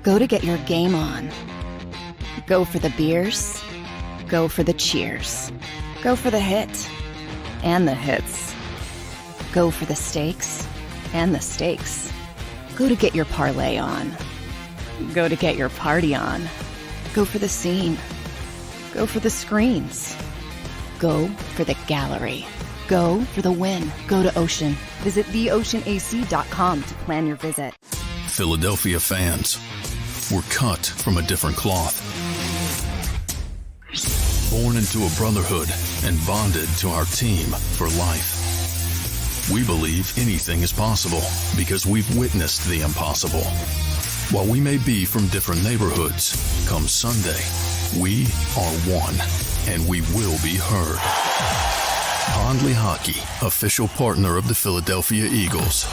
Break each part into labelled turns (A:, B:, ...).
A: Go to get your game on. Go for the beers. Go for the cheers. Go for the hit and the hits. Go for the stakes and the stakes. Go to get your parlay on. Go to get your party on. Go for the scene. Go for the screens. Go for the gallery. Go for the win. Go to Ocean. Visit theoceanac.com to plan your visit.
B: Philadelphia fans, we're cut from a different cloth. Born into a brotherhood and bonded to our team for life. We believe anything is possible because we've witnessed the impossible. While we may be from different neighborhoods, come Sunday, we are one, and we will be heard. Pondley Hockey, official partner of the Philadelphia Eagles.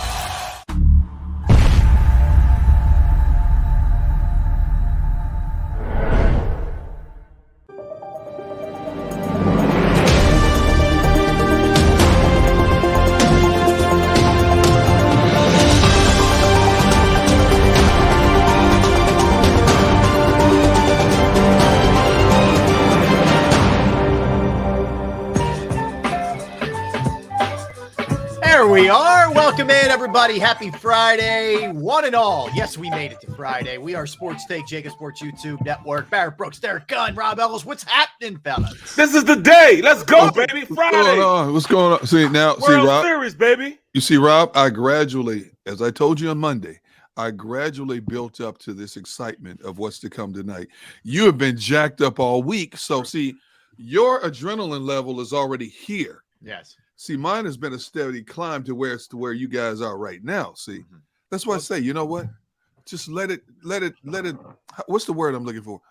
C: We are. Welcome in, everybody. Happy Friday, one and all. Yes, we made it to Friday. We are Sports Take, JAKIB Sports YouTube Network. Barrett Brooks, Derek Gunn, Rob Ellis. What's happening, fellas?
D: This is the day. Let's go, baby. Friday.
E: What's going on? See, now,
D: World
E: Rob.
D: Series, baby.
E: You see, Rob, I gradually, as I told you on Monday, I gradually built up to this excitement of what's to come tonight. You have been jacked up all week. So, see, your adrenaline level is already here.
C: Yes.
E: See, mine has been a steady climb to where you guys are right now. See, that's why I say, you know what? Just let it. What's the word I'm looking for?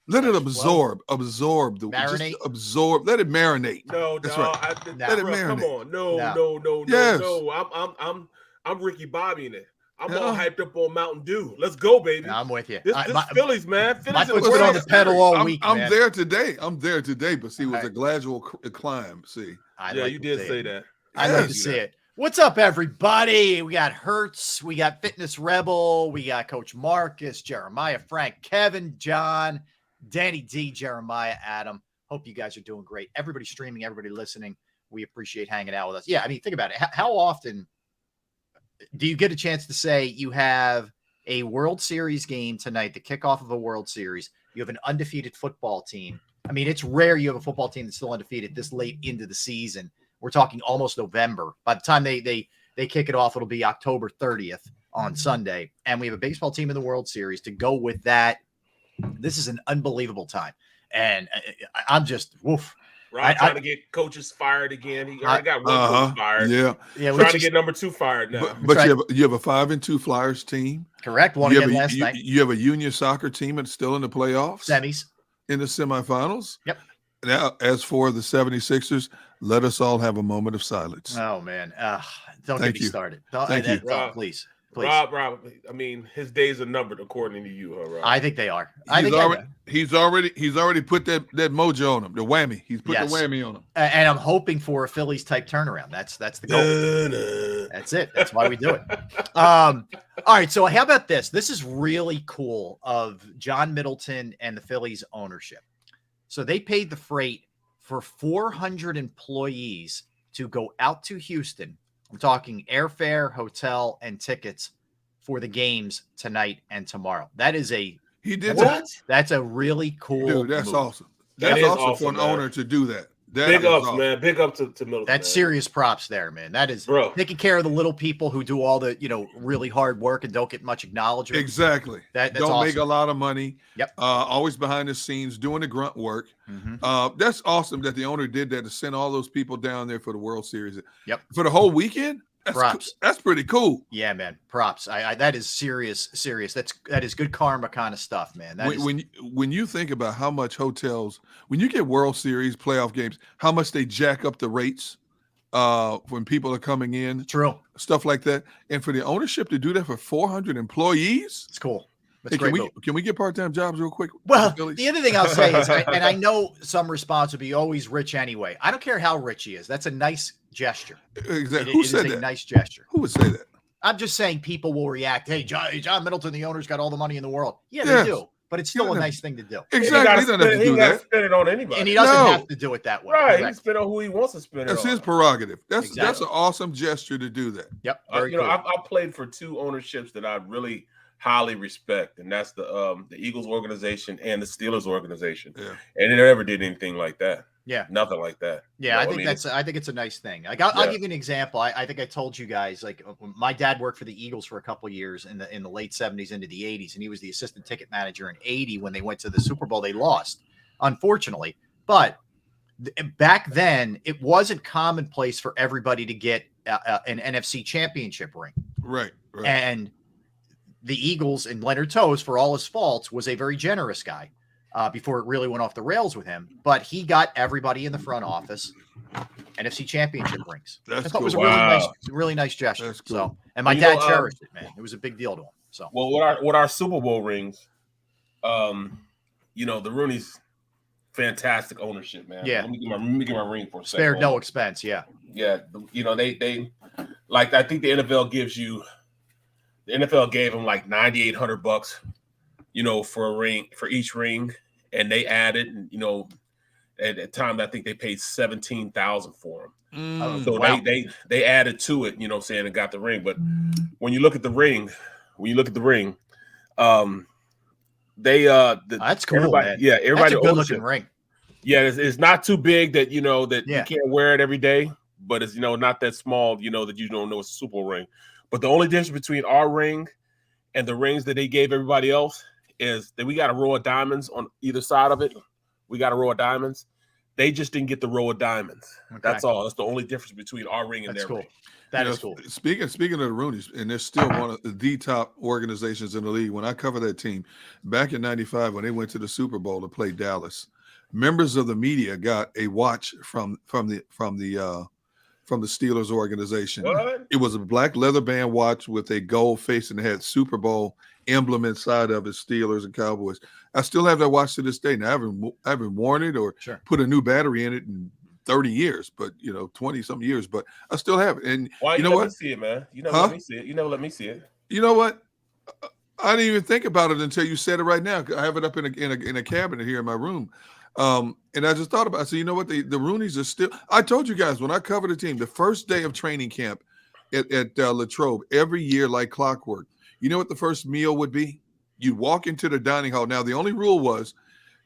E: Let it absorb.
C: Marinate.
E: Just absorb. Let it marinate.
D: No,
E: that's
D: no,
E: right. Let it marinate.
D: Come on, no.
E: Yes.
D: I'm Ricky Bobby in it. I'm all hyped up on Mountain Dew. Let's go, baby.
C: I'm with you.
D: This Phillies, man.
C: My foot's been on the pedal all week.
E: I'm there today. But see, it was a gradual climb. See,
D: You did say that.
C: I'd like to see it. What's up, everybody? We got Hertz, we got Fitness Rebel, we got Coach Marcus, Jeremiah, Frank, Kevin, John, Danny D, Jeremiah, Adam. Hope you guys are doing great. Everybody streaming, everybody listening. We appreciate hanging out with us. Yeah, I mean, think about it. How often do you get a chance to say you have a World Series game tonight, the kickoff of a World Series? You have an undefeated football team. I mean, it's rare you have a football team that's still undefeated this late into the season. We're talking almost November. By the time they kick it off, it'll be October 30th on Sunday. And we have a baseball team in the World Series to go with that. This is an unbelievable time. And I'm just, woof.
D: Right, trying to get coaches fired again. He already got one coach fired.
E: Yeah.
D: Trying to get number 2 fired now.
E: But you have a 5-2 Flyers team.
C: Correct. Won again last night.
E: You have a Union soccer team that's still in the playoffs.
C: Semis.
E: In the semifinals.
C: Yep.
E: Now, as for the 76ers, let us all have a moment of silence.
C: Oh, man. Don't get me started.
E: Thank you.
C: Rob, please.
D: Rob, I mean, his days are numbered according to you, Rob.
C: I think they are.
E: He's already put that mojo on him, the whammy. He's put the whammy on him.
C: And I'm hoping for a Phillies type turnaround. That's the goal. That's it. That's why we do it. All right. So how about this? This is really cool of John Middleton and the Phillies ownership. So they paid the freight for 400 employees to go out to Houston. I'm talking airfare, hotel, and tickets for the games tonight and tomorrow. That is That's a really cool
E: dude. That's
C: move.
E: Awesome. That's awesome for an owner to do that.
D: Big ups, man. Big up to Middleton.
C: That's serious props there, man. That is taking care of the little people who do all the, really hard work and don't get much acknowledgement.
E: Exactly.
C: That's
E: don't
C: awesome.
E: make a lot of money.
C: Yep.
E: Always behind the scenes doing the grunt work. That's awesome that the owner did that to send all those people down there for the World Series.
C: Yep.
E: For the whole weekend.
C: Props.
E: That's pretty cool.
C: Yeah, man. Props. That is serious. That is good karma kind of stuff, man.
E: When you think about how much hotels, when you get World Series playoff games, how much they jack up the rates when people are coming in.
C: True.
E: Stuff like that. And for the ownership to do that for 400 employees.
C: It's cool.
E: Hey, can we get part-time jobs real quick?
C: Well, the other thing I'll say is, and I know some response would be always rich anyway. I don't care how rich he is. That's a nice gesture.
E: Exactly.
C: Who said that? A nice gesture.
E: Who would say that?
C: I'm just saying people will react. Hey, John Middleton, the owner's got all the money in the world. Yeah,
E: Yes.
C: they do. But it's still a nice thing to do.
E: Exactly. He doesn't have to do that.
D: Spend it on anybody.
C: And he doesn't have to do it that way.
D: Right. He
C: Correct.
D: can spend on who he wants to spend it
E: That's
D: on.
E: his prerogative. That's
C: Exactly.
E: an awesome gesture to do that.
C: Yep.
D: You know, I played for 2 ownerships that I really highly respect, and that's the Eagles organization and the Steelers organization.
E: Yeah.
D: And they never did anything like that.
C: Yeah.
D: Nothing like that.
C: Yeah,
D: You know,
C: I think it's a nice thing. Like I'll give you an example. I think I told you guys, like my dad worked for the Eagles for a couple of years in the late 70s into the 80s, and he was the assistant ticket manager in 80 when they went to the Super Bowl. They lost, unfortunately. But back then, it wasn't commonplace for everybody to get an NFC championship ring.
E: Right.
C: And the Eagles and Leonard Toews, for all his faults, was a very generous guy. Before it really went off the rails with him, but he got everybody in the front office NFC championship rings.
E: That's
C: I thought
E: cool.
C: it was a really nice gesture.
E: That's cool.
C: So, and my
D: You
C: dad
D: know,
C: cherished it, man. It was a big deal to him. So,
D: well, with our Super Bowl rings, you know, the Rooney's fantastic ownership, man.
C: Yeah.
D: Let me get my ring for a second.
C: spared no expense. Yeah.
D: Yeah, you know, they like, I think the NFL gave them like $9,800, you know, for a ring, for each ring. And they added, you know, at the time I think they paid $17,000 for them. So
C: wow.
D: they added to it, you know what I'm saying, and got the ring. But when you look at the ring,
C: That's cool,
D: everybody,
C: man.
D: yeah, everybody,
C: That's a good looking ring.
D: Yeah, it's not too big that you know that
C: Yeah.
D: you can't wear it every day, but it's, you know, not that small, you know, that you don't know it's a Super Bowl ring. But the only difference between our ring and the rings that they gave everybody else is that we got a row of diamonds on either side of it. We got a row of diamonds. They just didn't get the row of diamonds.
C: Okay.
D: That's all. That's the only difference between our ring and
C: That's
D: their
C: cool.
D: ring.
C: That is cool.
E: Speaking of the Roonies, and they're still one of the top organizations in the league. When I covered that team back in '95, when they went to the Super Bowl to play Dallas, members of the media got a watch from the Steelers organization.
D: What?
E: It was a black leather band watch with a gold face and it had Super Bowl emblem inside of it, Steelers and Cowboys. I still have that watch to this day. Now, I haven't worn it or put a new battery in it in 30 years, but, you know, 20-something years, but I still have it. And
D: Why
E: you know
D: let
E: what?
D: me see it, man? You never let me see it. You never let me see it.
E: You know what? I didn't even think about it until you said it right now. I have it up in a cabinet here in my room. And I just thought about it. I said, you know what? The Roonies are still. I told you guys when I covered the team, the first day of training camp at Latrobe, every year like clockwork, you know what the first meal would be? You'd walk into the dining hall. Now, the only rule was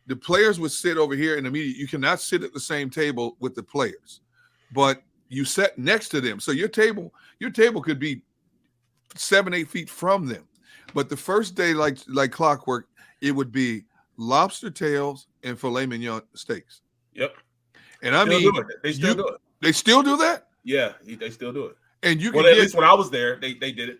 E: the players would sit over here in the media. You cannot sit at the same table with the players, but you sat next to them. So your table could be 7-8 feet from them. But the first day, like clockwork, it would be lobster tails and filet mignon steaks.
D: Yep.
E: And I mean,
D: they still do it.
E: They still do that?
D: Yeah, they still do it.
E: And you
D: well,
E: can
D: at least when I was there, they did it.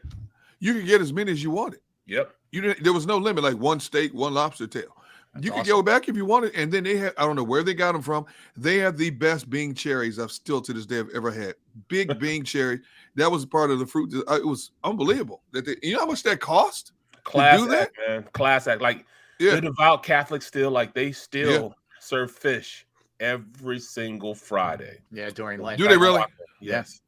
E: You could get as many as you wanted.
D: Yep.
E: There was no limit, like one steak, one lobster tail.
C: That's
E: you could
C: awesome.
E: go back if you wanted. And then they had, I don't know where they got them from. They have the best Bing cherries I've still to this day have ever had. Big Bing cherry. That was part of the fruit. It was unbelievable. You know how much that cost?
D: Class
E: to do that?
D: act, man. Class act. Like,
E: Yeah.
D: the devout Catholics still, like, they still serve fish every single Friday.
C: Yeah, during Lent.
E: Do they really?
D: Yes.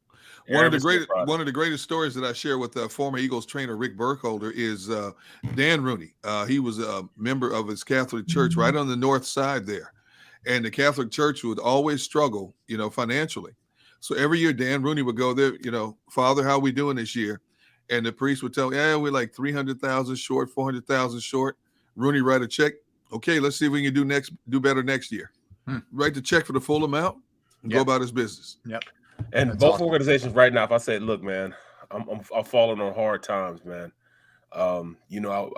E: One of
D: Every
E: the
D: single Friday.
E: greatest stories that I share with former Eagles trainer Rick Burkholder is Dan Rooney. He was a member of his Catholic church right on the north side there, and the Catholic church would always struggle, you know, financially. So every year Dan Rooney would go there, you know, Father, how are we doing this year? And the priest would tell him, yeah, we're like 300,000 short, 400,000 short. Rooney write a check. Okay, let's see if we can do better next year. Write the check for the full amount and go about his business.
C: Yep.
D: And
C: That's
D: both
C: awesome.
D: organizations right now, if I say, look, man, I'm falling on hard times, man. You know,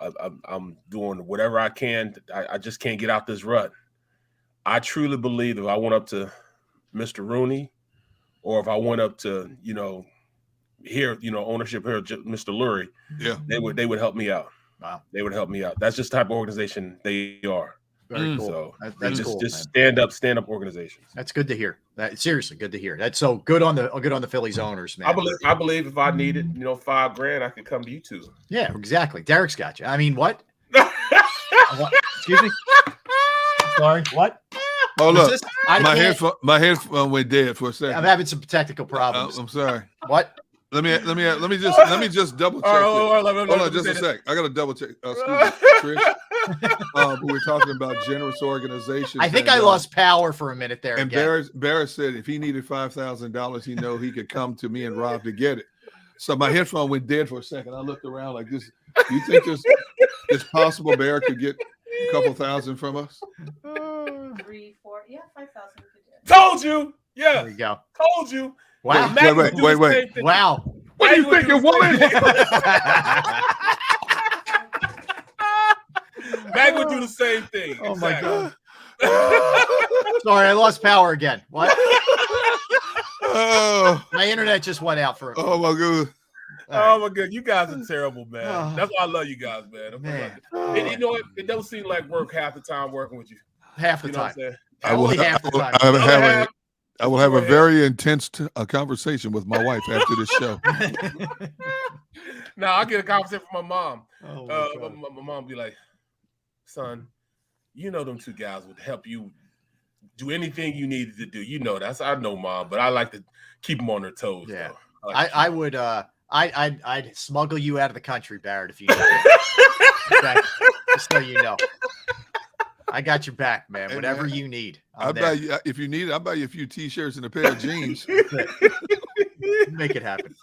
D: I'm doing whatever I can. I just can't get out this rut. I truly believe if I went up to Mr. Rooney, or if I went up to, you know, here, you know, ownership here, Mr. Lurie, they would help me out.
C: Wow.
D: They would help me out. That's just the type of organization they are.
C: Very cool.
D: So
C: That's
D: just
C: cool,
D: just
C: man.
D: stand up organizations.
C: That's good to hear. Seriously, good to hear. That's so good on the Phillies owners, man.
D: I believe if I needed, you know, $5,000, I could come to you too.
C: Yeah, exactly. Derek's got you. I mean, what? What? Excuse me. Sorry. What?
E: Oh,
C: Was
E: look,
C: this-
E: my headphone went dead for a second.
C: I'm having some technical problems.
E: I'm sorry.
C: What?
E: Let me just double check. Hold on, just a sec. I got to double check. Excuse me, Trish. We're talking about generous organizations.
C: I think I lost power for a minute there.
E: And Barrett said if he needed $5,000, he know he could come to me and Rob to get it. So my headphone went dead for a second. I looked around like this. Do you think it's possible Barrett could get a couple thousand from us?
F: 3, 4, 5,000.
D: Told you. Yeah.
C: There you go.
D: Told you.
C: Wow.
E: Wait.
C: Wow.
E: What do you think it was?
D: Mag would do the same thing.
C: Oh my God. Sorry, I lost power again. What? My internet just went out for a
E: Oh my God.
D: Oh my God, you guys are terrible, man. That's why I love you guys, man. And you know what? It don't seem like work half the time working with you.
C: Half the
D: You know what
C: time.
D: I'm saying?
C: Half the time.
E: I will have a very intense conversation with my wife after this show.
D: Now I get a conversation from my mom.
C: Oh
D: my mom be like, "Son, you know them two guys would help you do anything you needed to do. You know that's I know, Mom, but I like to keep them on their toes."
C: Yeah,
D: though. I
C: would. I'd smuggle you out of the country, Barrett, if you need it. Okay? Just so you know. I got your back, man. Whatever you need.
E: If you need it, I'll buy you a few T-shirts and a pair of jeans.
C: Make it happen.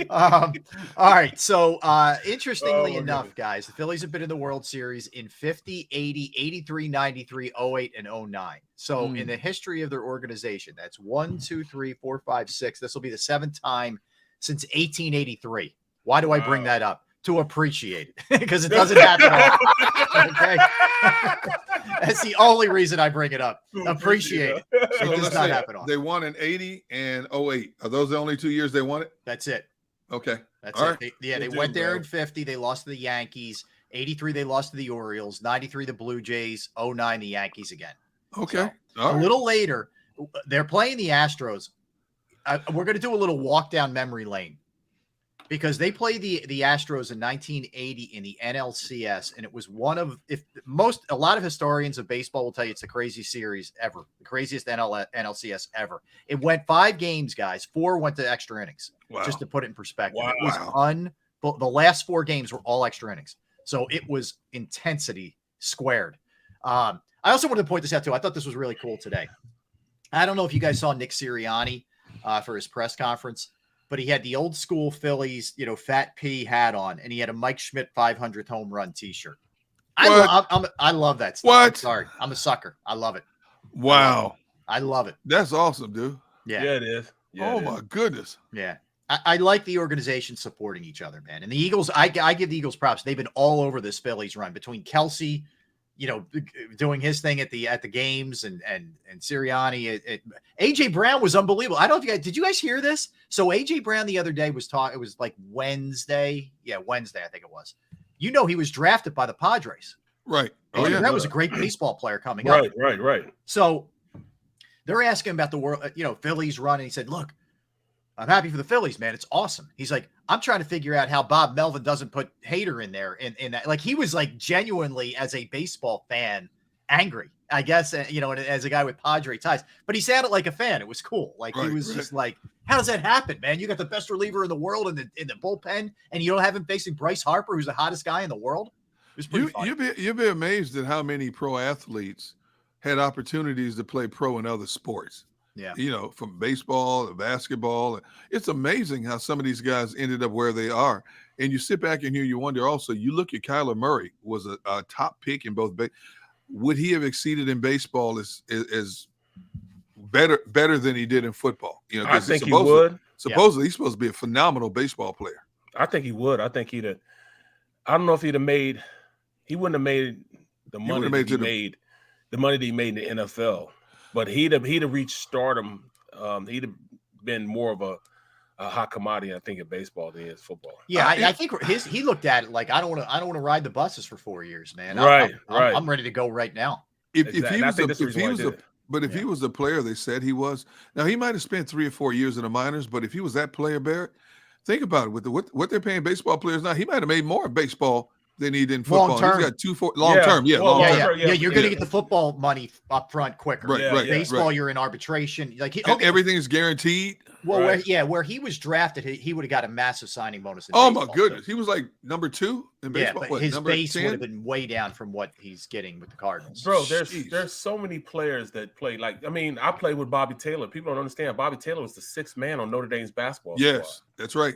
C: All right. So, interestingly enough, guys, the Phillies have been in the World Series in 50, 80, 83, 93, 08, and 09. So, in the history of their organization, that's 1, 2, 3, 4, 5, 6. This will be the 7th time since 1883. Why do I bring that up? To appreciate it, because it doesn't happen often. Okay. That's the only reason I bring it up. Appreciate it. It does not happen often.
E: They won in 80 and 08. Are those the only 2 years they won it?
C: That's it.
E: Okay.
C: That's it. They went there in 50. They lost to the Yankees. 83, they lost to the Orioles. 93, the Blue Jays. 09, the Yankees again.
E: Okay.
C: So, a little later, they're playing the Astros. We're going to do a little walk down memory lane, because they played the Astros in 1980 in the NLCS, and it was one of a lot of historians of baseball will tell you it's the craziest series ever, the craziest NLCS ever. It went 5 games, guys. 4 went to extra innings. Wow. Just to put it in perspective, it was the last 4 games were all extra innings, so it was intensity squared. I also wanted to point this out too. I thought this was really cool today. I don't know if you guys saw Nick Sirianni for his press conference, but he had the old school Phillies, Fat P hat on, and he had a Mike Schmidt 500th home run T-shirt. I love that stuff.
E: What?
C: I'm sorry, I'm a sucker. I love it.
E: Wow,
C: I love it.
E: That's awesome, dude.
C: Yeah,
D: it is. Yeah,
E: my goodness.
C: Yeah, I like the organization supporting each other, man. And the Eagles, I give the Eagles props. They've been all over this Phillies run, between Kelsey, doing his thing at the games, and Sirianni. AJ Brown was unbelievable. I don't know if did you guys hear this? So AJ Brown the other day was talking. It was like Wednesday. Yeah, Wednesday, I think it was. He was drafted by the Padres.
E: Right.
C: AJ Brown was a great baseball player coming up.
D: Right.
C: So they're asking about the world, Phillies run, and he said, "Look, I'm happy for the Phillies, man. It's awesome." He's like, "I'm trying to figure out how Bob Melvin doesn't put Hader in there." In that, like, he was like genuinely, as a baseball fan, angry, I guess, and as a guy with Padre ties, but he sounded like a fan. It was cool. Like, he was just like, "How does that happen, man? You got the best reliever in the world in the bullpen, and you don't have him facing Bryce Harper, who's the hottest guy in the world." It was pretty fun.
E: You'd be amazed at how many pro athletes had opportunities to play pro in other sports.
C: Yeah.
E: From baseball to basketball. It's amazing how some of these guys ended up where they are. And you sit back and here, you wonder also, you look at Kyler Murray, was a top pick in both. Would he have exceeded in baseball as better than he did in football?
D: I think he would.
E: Supposedly, he's supposed to be a phenomenal baseball player.
D: I think he would. I think he'd have. I don't know if he wouldn't have made the money that he made, the money that he made in the NFL. But he'd have reached stardom. He'd have been more of a hot commodity, I think, in baseball than he is football.
C: Yeah, I think he looked at it like, I don't want to ride the buses for 4 years, man.
D: Right.
C: I'm ready to go right now.
E: If he was the player they said he was, now he might have spent 3 or 4 years in the minors, but if he was that player, Barrett, think about it. With what they're paying baseball players now, he might have made more in baseball than he did in football.
C: Long-term.
E: He's got long-term. Yeah,
C: you're going to get the football money up front quicker.
E: Right.
C: Baseball, you're in arbitration. Like
E: everything is guaranteed.
C: Well,
D: Right.
C: where he was drafted, he would have got a massive signing bonus. In
E: Oh my
C: baseball,
E: goodness,
C: too.
E: he was like number 2 in
C: Yeah,
E: baseball.
C: but
E: What,
C: his
E: number
C: base would
E: 10?
C: have been way down from what he's getting with the Cardinals.
D: Bro,
E: Jeez.
D: there's so many players that play. Like, I mean, I played with Bobby Taylor. People don't understand. Bobby Taylor was the 6th man on Notre Dame's basketball
E: Yes,
D: squad.
E: that's right.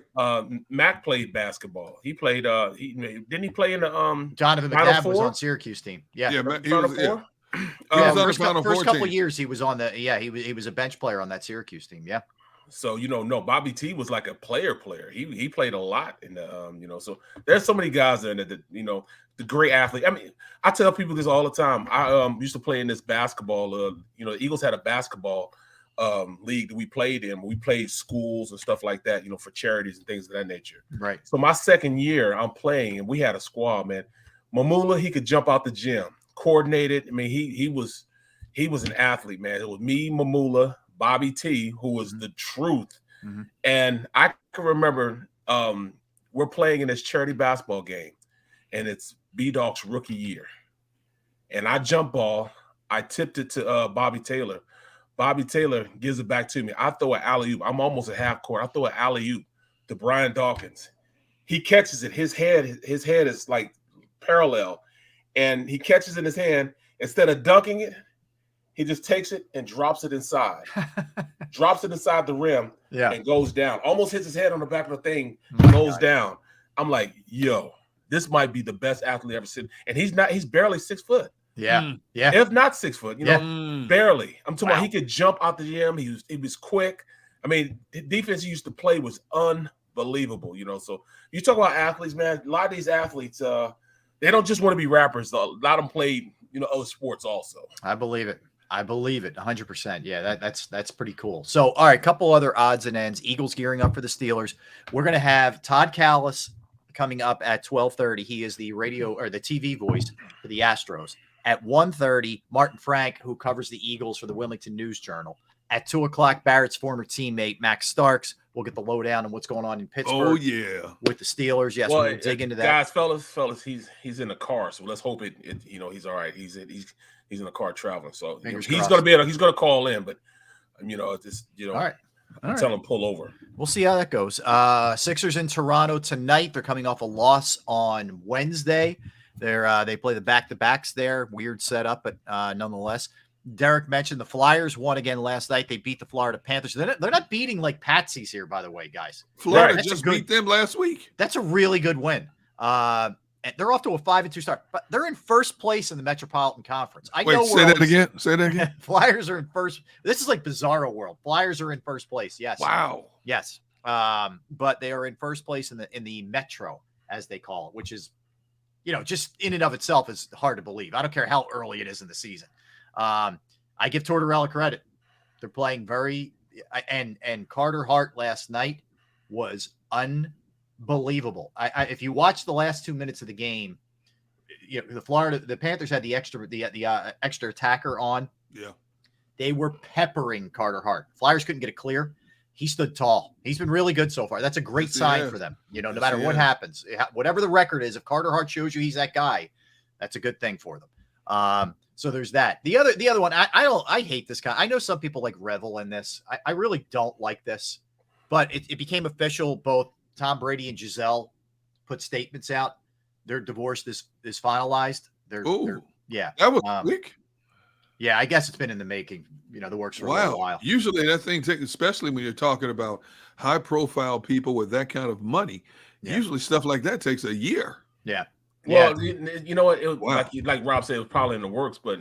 D: Mac played basketball. He played. Didn't he play in the
C: Jonathan
D: Final
C: McNabb was
D: Four?
C: on Syracuse team. Yeah,
E: Yeah,
D: Final
E: he was, yeah.
D: Four?
E: He was on the Final
C: first
E: Four
C: couple
E: team.
C: years he was on the. Yeah, he was a bench player on that Syracuse team. Yeah.
D: So no, Bobby T was like a player. He played a lot in the So there's so many guys there that the great athlete. I mean, I tell people this all the time. I used to play in this basketball. The Eagles had a basketball league that we played in. We played schools and stuff like that, for charities and things of that nature.
C: Right.
D: So my second year, I'm playing, and we had a squad, man. Mamula, he could jump out the gym, coordinated. I mean, he was an athlete, man. It was me, Mamula, Bobby T, who was the truth.
C: Mm-hmm.
D: And I can remember we're playing in this charity basketball game, and it's B-Dog's rookie year. And I jump ball. I tipped it to Bobby Taylor. Bobby Taylor gives it back to me. I throw an alley-oop. I'm almost at half court. I throw an alley-oop to Brian Dawkins. He catches it. His head is like parallel, and he catches it in his hand. Instead of dunking it, he just takes it and drops it inside. Drops it inside the rim and goes down. Almost hits his head on the back of the thing, goes down. I'm like, yo, this might be the best athlete I've ever seen. And he's barely 6 foot.
C: Yeah. Yeah.
D: If not 6 foot, barely. I'm talking about he could jump out the gym. He was quick. I mean, the defense he used to play was unbelievable, So you talk about athletes, man. A lot of these athletes, they don't just want to be rappers. A lot of them played, other sports also.
C: I believe it. 100%. Yeah, that's pretty cool. So, all right, couple other odds and ends. Eagles gearing up for the Steelers. We're going to have Todd Callis coming up at 12:30. He is the radio or the TV voice for the Astros. At 1:30, Martin Frank, who covers the Eagles for the Wilmington News Journal. At 2:00, Barrett's former teammate Max Starks will get the lowdown on what's going on in Pittsburgh.
E: Oh yeah,
C: with the Steelers. Yes, we'll dig into that.
D: Guys, fellas, he's in the car, so let's hope he's all right. He's in the car traveling, so he's going to call in, but all right. Tell him pull over.
C: We'll see how that goes. Sixers in Toronto tonight. They're coming off a loss on Wednesday. They play the back-to-backs there. Weird setup, but nonetheless. Derek mentioned the Flyers won again last night. They beat the Florida Panthers. They're not beating like patsies here, by the way, guys.
E: Florida just beat them last week.
C: That's a really good win. And they're off to a 5-2 start, but they're in first place in the Metropolitan Conference. Say that again. Flyers are in first. This is like Bizarro World. Flyers are in first place. Yes.
E: Wow.
C: Yes. But they are in first place in the Metro, as they call it, which is, just in and of itself is hard to believe. I don't care how early it is in the season. I give Tortorella credit. They're playing and Carter Hart last night was unbelievable. If you watch the last 2 minutes of the game, the Panthers had the extra attacker on.
E: Yeah.
C: They were peppering Carter Hart. Flyers couldn't get it clear. He stood tall. He's been really good so far. That's a great sign for them. No matter what happens, whatever the record is, if Carter Hart shows you he's that guy, that's a good thing for them. So there's that. The other one, I hate this guy. I know some people like revel in this. I really don't like this, but it became official. Both Tom Brady and Giselle put statements out. Their divorce is finalized. That
E: was quick.
C: Yeah, I guess it's been in the making. The works for a little while.
E: Usually that thing takes, especially when you're talking about high profile people with that kind of money. Yeah. Usually stuff like that takes a year.
C: Yeah.
D: Well, you know what? Like Rob said, it was probably in the works, but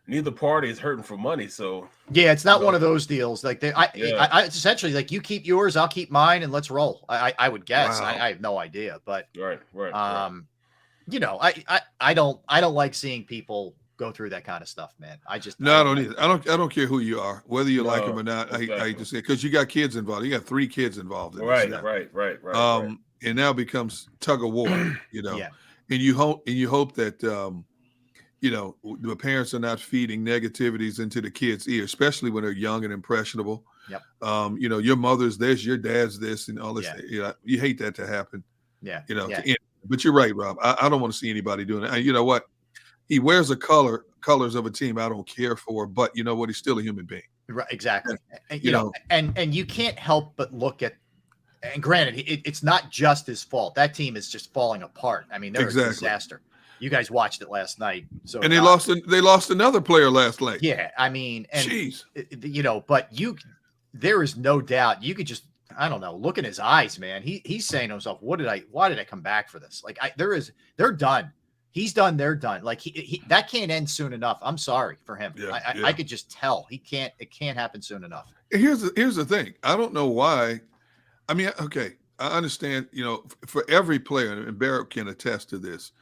D: neither party is hurting for money. So
C: it's not one of those deals. Like it's essentially like you keep yours, I'll keep mine, and let's roll. I would guess. Wow. I have no idea, but
D: right.
C: I don't like seeing people go through that kind of stuff, man. I
E: don't either. I don't care who you are, whether you like them or not. Exactly. I just say because you got kids involved. You got 3 kids involved in this.
D: Right.
E: And now it becomes tug of war.
C: Yeah.
E: And you hope that the parents are not feeding negativities into the kids' ear, especially when they're young and impressionable.
C: Yep.
E: Your mother's this, your dad's this, and all this. Yeah. You hate that to happen.
C: Yeah.
E: But you're right, Rob. I don't want to see anybody doing it. You know what? He wears the colors of a team I don't care for, but you know what? He's still a human being.
C: Right, exactly. And,
E: you know.
C: and you can't help but look at, and granted, it's not just his fault. That team is just falling apart. I mean, they're a disaster. You guys watched it last night. So
E: and they lost another player last night.
C: Yeah, I mean, and
E: jeez,
C: but there is no doubt you could just, I don't know, look in his eyes, man. He's saying to himself, why did I come back for this? Like they're done. He's done. They're done. Like that can't end soon enough. I'm sorry for him.
E: Yeah,
C: I could just tell it can't happen soon enough.
E: Here's the thing. I don't know why. I mean, okay, I understand, for every player, and Barrett can attest to this,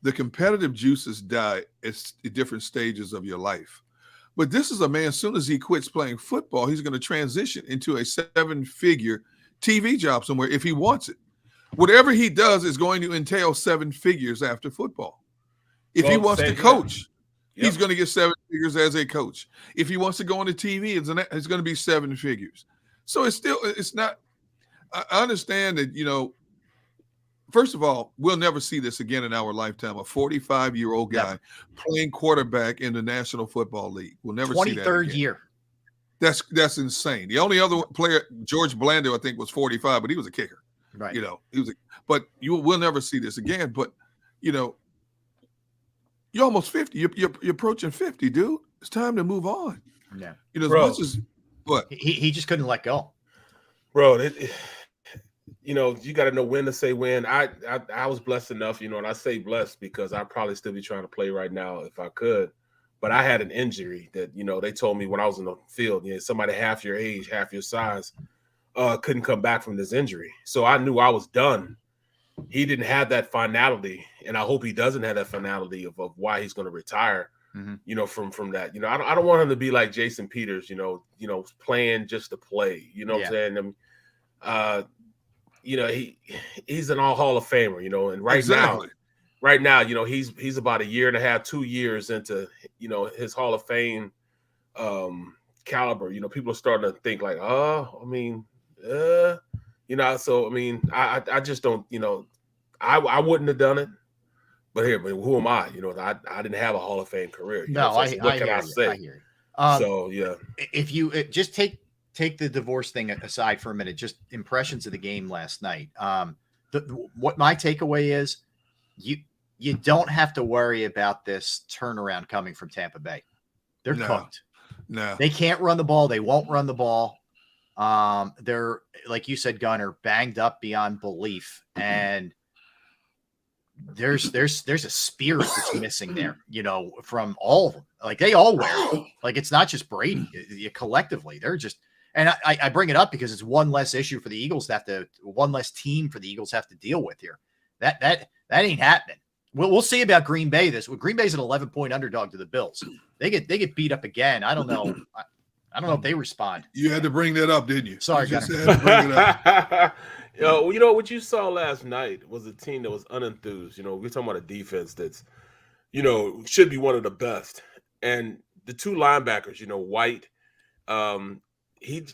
E: the competitive juices die at different stages of your life. But this is a man, as soon as he quits playing football, he's going to transition into a 7-figure TV job somewhere if he wants it. Whatever he does is going to entail 7 figures after football. If he wants to coach, he's going to get 7 figures as a coach. If he wants to go into TV, it's going to be 7 figures. So it's not, I understand that, first of all, we'll never see this again in our lifetime. A 45-year-old guy playing quarterback in the National Football League. We'll never see that
C: 23rd
E: again.
C: year.
E: That's insane. The only other player, George Blando, I think, was 45, but he was a kicker.
C: Right.
E: But we'll never see this again. But, you're almost 50. You're approaching 50, dude. It's time to move on.
C: Yeah.
E: As much as what?
C: He just couldn't let go.
D: Bro, you got to know when to say when. I was blessed enough, and I say blessed because I'd probably still be trying to play right now if I could. But I had an injury that, they told me when I was in the field, somebody half your age, half your size, couldn't come back from this injury. So I knew I was done. He didn't have that finality, and I hope he doesn't have that finality of why he's going to retire.
C: Mm-hmm.
D: From that, I don't want him to be like Jason Peters, playing just to play. You know what I'm saying? He's an all Hall of Famer, and right now, he's about a year and a half, 2 years into, his Hall of Fame caliber. People are starting to think like, so I mean, I just don't, I wouldn't have done it. But who am I? I didn't have a Hall of Fame career. What can I say?
C: I hear you.
D: So yeah.
C: If you just take the divorce thing aside for a minute, just impressions of the game last night. What my takeaway is, you don't have to worry about this turnaround coming from Tampa Bay. They're cooked.
E: No,
C: they can't run the ball. They won't run the ball. They're, like you said, Gunner, banged up beyond belief, and there's a spirit that's missing there, from all of them. Like they all wear it. Like it's not just Brady. Collectively, they're just. And I bring it up because it's one less issue for the Eagles one less team for the Eagles have to deal with here. That ain't happening. We'll see about Green Bay. Green Bay's an 11-point underdog to the Bills. They get beat up again. I don't know. I don't know if they respond.
E: You had to bring that up, didn't you?
C: Sorry,
E: you
C: had
E: to bring it up.
D: What you saw last night was a team that was unenthused. We're talking about a defense that's, should be one of the best. And the two linebackers, White, he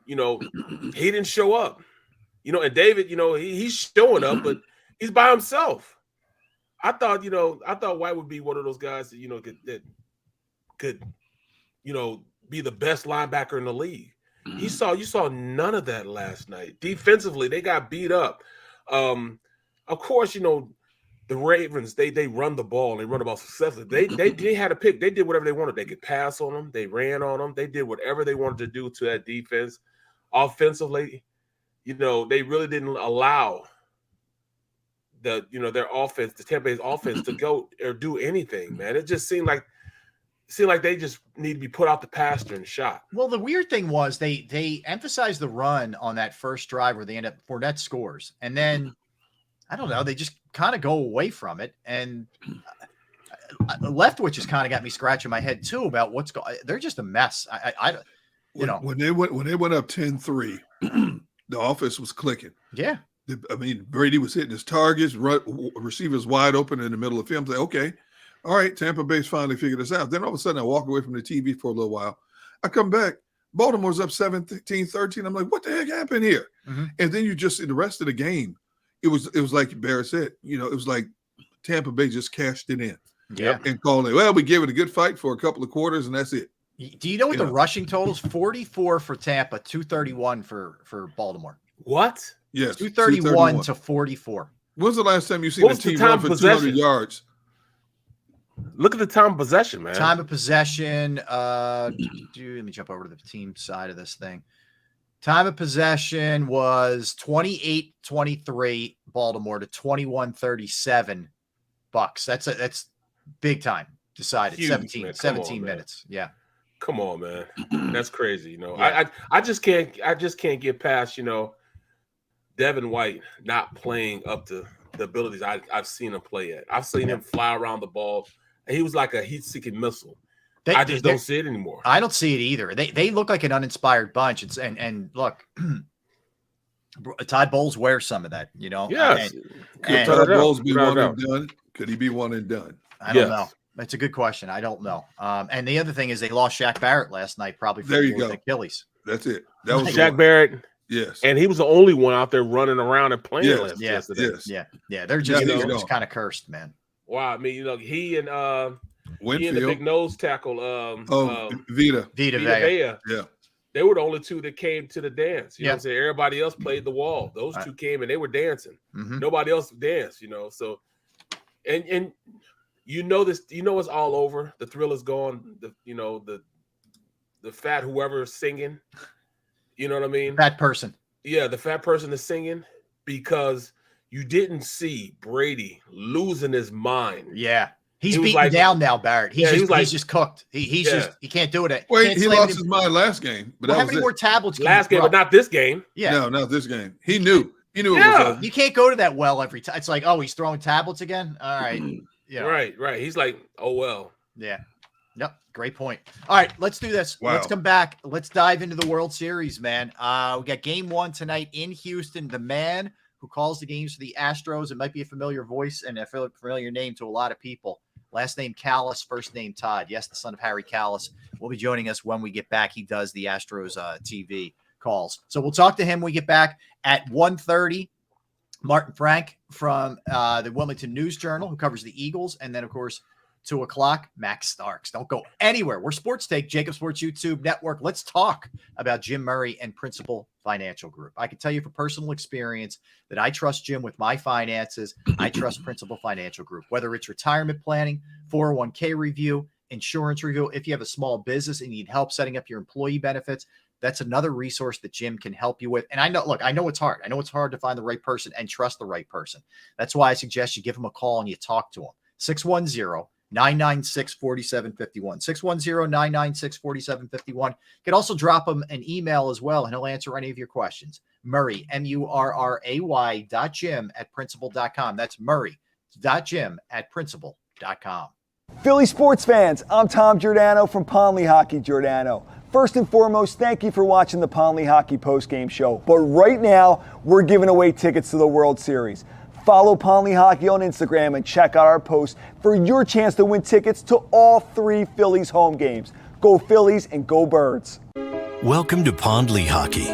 D: didn't show up. And David, he's showing up, but he's by himself. I thought White would be one of those guys that could be the best linebacker in the league. You saw none of that last night. Defensively, they got beat up. Of course, the Ravens, they run the ball and they run the ball successfully. They had a pick. They did whatever they wanted. They could pass on them. They ran on them. They did whatever they wanted to do to that defense. Offensively, they really didn't allow their offense, the Tampa Bay's offense, to go or do anything, man. It just seemed like they just need to be put out the pasture and shot.
C: Well, the weird thing was they emphasized the run on that first drive where they end up Fournette scores, and then I don't know, they just kind of go away from it. And Leftwich has kind of got me scratching my head too about what's going. They're just a mess.
E: When they went up 10-3, the offense was clicking.
C: Yeah.
E: Brady was hitting his targets, receivers wide open in the middle of the field. I'm like, okay, all right, Tampa Bay's finally figured this out. Then all of a sudden I walk away from the TV for a little while. I come back, Baltimore's up 17-13. I'm like, what the heck happened here? Mm-hmm. And then in the rest of the game, it was like Barrett said, it was like Tampa Bay just cashed it in.
C: Yeah.
E: And called it, well, we gave it a good fight for a couple of quarters and that's it.
C: Do you know what
E: You
C: the
E: know.
C: rushing totals? 44 for Tampa, 231 for Baltimore.
D: What?
E: Yes.
C: 231 to 44.
E: When's the last time you seen
D: What
E: a
D: was the
E: team
D: time
E: run for
D: of
E: 200
D: possession?
E: yards?
D: Look at the time of possession, man.
C: Time of possession. Let me jump over to the team side of this thing. Time of possession was 28-23 Baltimore to 21-37 Bucks. That's big time. Decided.
D: Huge,
C: 17
D: man. Come
C: 17
D: on, man.
C: minutes. Yeah.
D: Come on, man. That's crazy.
C: Yeah.
D: I just can't get past, Devin White not playing up to the abilities I've seen him play at. I've seen him fly around the ball. And he was like a heat-seeking missile. I just don't see it anymore.
C: I don't see it either. They look like an uninspired bunch. And look, Todd Bowles wears some of that,
D: Yes.
E: Could Todd Bowles be one and done? Could he be one and done?
C: I don't know. That's a good question. I don't know. And the other thing is they lost Shaq Barrett last night, probably for Achilles.
E: That's it. That was
D: Shaq Barrett.
E: Yes.
D: And he was the only one out there running around and playing yesterday.
C: Yeah. They're just kind of cursed, man.
D: Wow. I mean, he and
E: Winfield.
D: the big nose tackle.
E: Vita
C: Vea.
E: Yeah.
D: They were the only two that came to the dance. You know what I'm saying? Everybody else played the wall. Those two came and they were dancing.
C: Mm-hmm.
D: Nobody else danced, So and this, it's all over. The thrill is gone. The fat whoever's singing. You know what I mean?
C: Fat person.
D: Yeah, the fat person is singing because you didn't see Brady losing his mind.
C: Yeah. He's beaten down now, Barrett. He's just cooked. He can't do it.
E: Wait, he lost his mind last game. But
C: how many more tablets?
D: Last game, but not this game.
C: Yeah.
E: No, not this game. He knew. He knew it was over.
C: You can't go to that well every time. It's like, oh, he's throwing tablets again? All right. Yeah.
D: Right. He's like, oh, well.
C: Yeah. Yep. Great point. All right, let's do this.
E: Wow.
C: Let's come back. Let's dive into the World Series, man. We got game 1 tonight in Houston. The man who calls the games for the Astros. It might be a familiar voice and a familiar name to a lot of people. Last name Callis, first name Todd. Yes, the son of Harry Callis will be joining us when we get back. He does the Astros TV calls. So we'll talk to him when we get back at 1:30. Martin Frank from the Wilmington News Journal, who covers the Eagles. And then, of course, 2 o'clock, Max Starks. Don't go anywhere. We're Sports Take, JAKIB Sports YouTube Network. Let's talk about Jim Murray and Principal Financial Group. I can tell you from personal experience that I trust Jim with my finances. I trust Principal Financial Group, whether it's retirement planning, 401k review, insurance review. If you have a small business and you need help setting up your employee benefits, that's another resource that Jim can help you with. And I know it's hard. I know it's hard to find the right person and trust the right person. That's why I suggest you give him a call and you talk to him. 610-996-4751. 610-996-4751. You can also drop him an email as well, and he'll answer any of your questions. Murray, MURRAY.Jim@principal.com. That's Murray.Jim@principal.com.
G: Philly sports fans, I'm Tom Giordano from Ponley Hockey Giordano. First and foremost, thank you for watching the Ponley Hockey postgame show. But right now, we're giving away tickets to the World Series. Follow Ponley Hockey on Instagram and check out our posts for your chance to win tickets to all 3 Phillies home games. Go Phillies and go Birds.
H: Welcome to Pondley Hockey,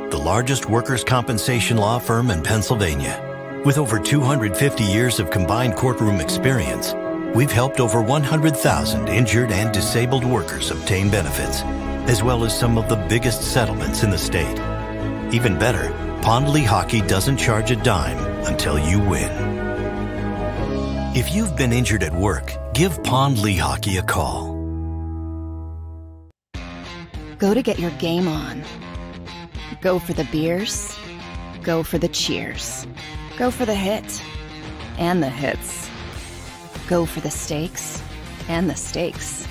H: the largest workers' compensation law firm in Pennsylvania. With over 250 years of combined courtroom experience, we've helped over 100,000 injured and disabled workers obtain benefits, as well as some of the biggest settlements in the state. Even better, Pondley Hockey doesn't charge a dime until you win. If you've been injured at work, give Pondley Hockey a call.
A: Go to get your game on. Go for the beers. Go for the cheers. Go for the hit and the hits. Go for the stakes and the stakes.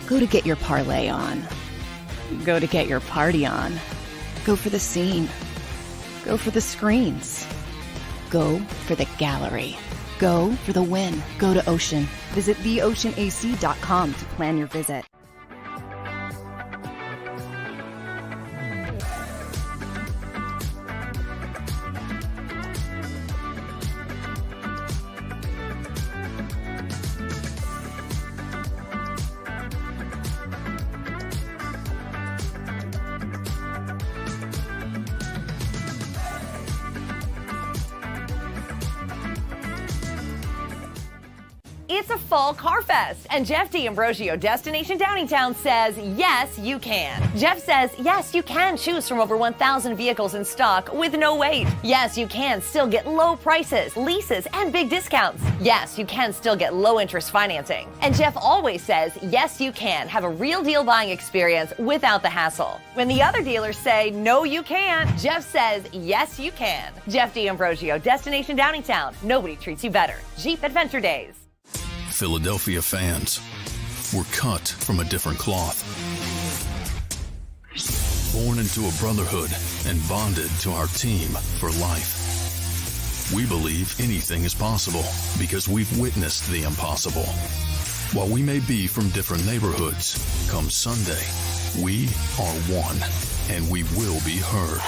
A: Go to get your parlay on. Go to get your party on. Go for the scene. Go for the screens. Go for the gallery. Go for the win. Go to Ocean. Visit theoceanac.com to plan your visit.
I: It's a fall car fest, and Jeff D'Ambrosio, Destination Downingtown, says yes, you can. Jeff says yes, you can choose from over 1,000 vehicles in stock with no wait. Yes, you can still get low prices, leases, and big discounts. Yes, you can still get low interest financing. And Jeff always says yes, you can have a real deal buying experience without the hassle. When the other dealers say no, you can't, Jeff says yes, you can. Jeff D'Ambrosio, Destination Downingtown. Nobody treats you better. Jeep Adventure Days.
B: Philadelphia fans were cut from a different cloth. Born into a brotherhood and bonded to our team for life. We believe anything is possible because we've witnessed the impossible. While we may be from different neighborhoods, come Sunday, we are one and we will be heard.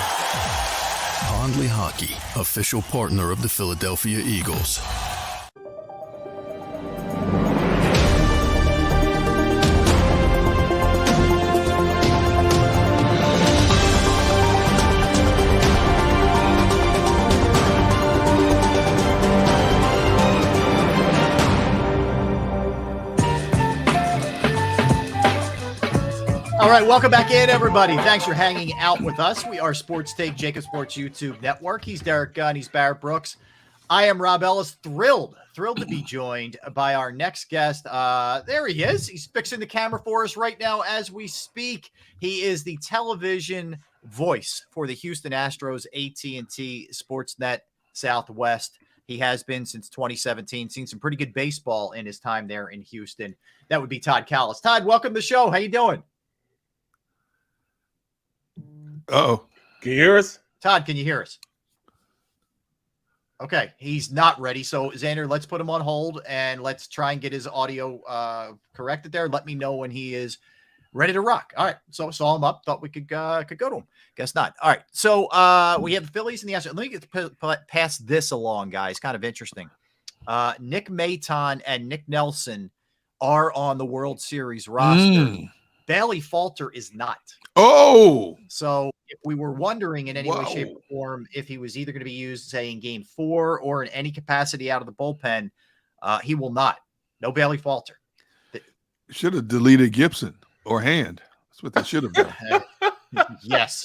B: Pondley Hockey, official partner of the Philadelphia Eagles.
C: All right, welcome back in, everybody. Thanks for hanging out with us. We are Sports Take, JAKIB Sports YouTube Network. He's Derek Gunn. He's Barrett Brooks. I am Rob Ellis. Thrilled to be joined by our next guest. There he is. He's fixing the camera for us right now as we speak. He is the television voice for the Houston Astros, AT&T Sportsnet Southwest. He has been since 2017. Seen some pretty good baseball in his time there in Houston. That would be Todd Callis. Todd, welcome to the show. How you doing?
E: Uh-oh.
D: Can you hear us?
C: Todd, can you hear us? Okay, he's not ready. So, Xander, let's put him on hold, and let's try and get his audio corrected there. Let me know when he is ready to rock. All right, so saw him up. Thought we could go to him. Guess not. All right, so we have the Phillies and the Astros. Let me get pass this along, guys. Kind of interesting. Nick Maton and Nick Nelson are on the World Series roster. Bailey Falter is not.
E: Oh,
C: so if we were wondering in any way, shape, or form if he was either going to be used, say, in Game 4 or in any capacity out of the bullpen, he will not. No Bailey Falter.
E: Should have deleted Gibson or Hand. That's what they should have done.
C: Yes.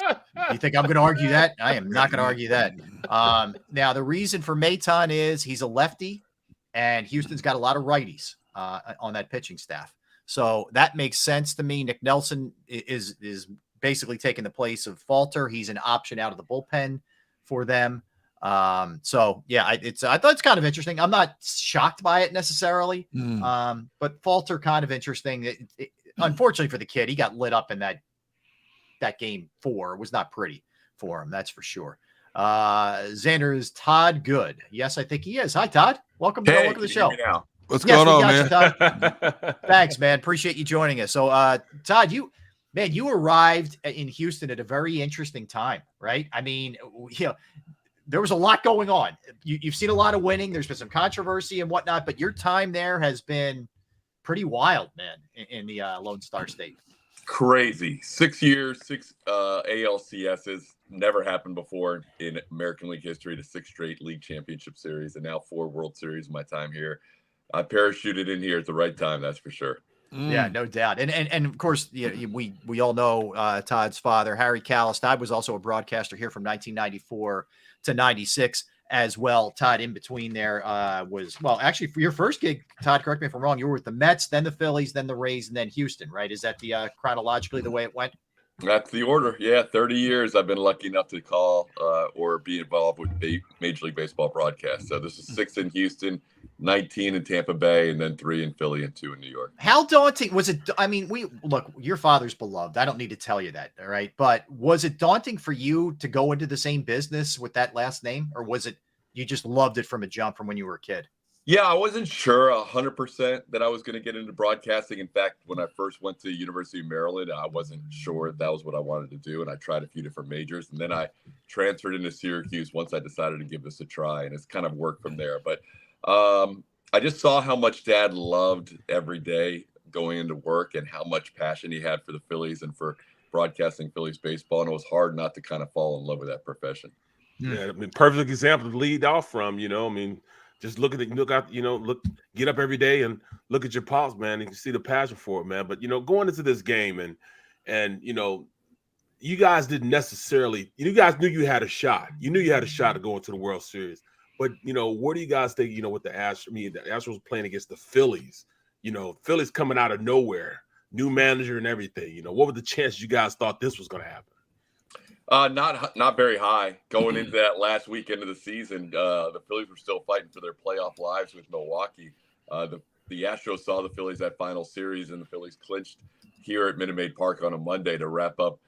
C: You think I'm going to argue that? I am not going to argue that. Now, the reason for Maton is he's a lefty, and Houston's got a lot of righties on that pitching staff. So that makes sense to me. Nick Nelson is basically taking the place of Falter. He's an option out of the bullpen for them. So yeah, I thought it's kind of interesting. I'm not shocked by it necessarily, but Falter kind of interesting. Unfortunately for the kid, he got lit up in that Game 4. It was not pretty for him, that's for sure. Xander, is Todd good? Yes, I think he is. Hi, Todd. Welcome to the show.
E: What's going on, man?
C: You, Thanks, man. Appreciate you joining us. So, Todd, you arrived in Houston at a very interesting time, right? I mean, there was a lot going on. You've seen a lot of winning. There's been some controversy and whatnot, but your time there has been pretty wild, man, in the Lone Star State.
J: Crazy. 6 years, 6 ALCSs. Never happened before in American League history, the 6 straight league championship series, and now 4 World Series in my time here. I parachuted in here at the right time, that's for sure.
C: Yeah, no doubt. And of course, we all know Todd's father, Harry Callis. Todd was also a broadcaster here from 1994 to 96 as well. Todd, in between there, actually, for your first gig, Todd, correct me if I'm wrong, you were with the Mets, then the Phillies, then the Rays, and then Houston, right? Is that the chronologically the way it went?
J: That's the order. Yeah, 30 years I've been lucky enough to call or be involved with Major League Baseball broadcasts. So this is 6 in Houston, 19 in Tampa Bay, and then 3 in Philly and 2 in New York.
C: How daunting was it? I mean, look, your father's beloved. I don't need to tell you that, all right? But was it daunting for you to go into the same business with that last name, or was it you just loved it from a jump from when you were a kid?
J: Yeah, I wasn't sure 100% that I was going to get into broadcasting. In fact, when I first went to University of Maryland, I wasn't sure that was what I wanted to do, and I tried a few different majors. And then I transferred into Syracuse once I decided to give this a try, and it's kind of worked from there. But I just saw how much Dad loved every day going into work and how much passion he had for the Phillies and for broadcasting Phillies baseball, and it was hard not to kind of fall in love with that profession.
D: Yeah, I mean, perfect example to lead off from, just get up every day and look at your pops, man, and you can see the passion for it, man. But going into this game and you guys didn't necessarily, you guys knew you had a shot. You knew you had a shot to go into the World Series. But, where do you guys think, with the Astros playing against the Phillies, Phillies coming out of nowhere, new manager and everything, what were the chances you guys thought this was going to happen?
J: Not very high. Going into that last weekend of the season, the Phillies were still fighting for their playoff lives with Milwaukee. The Astros saw the Phillies that final series, and the Phillies clinched here at Minute Maid Park on a Monday to wrap up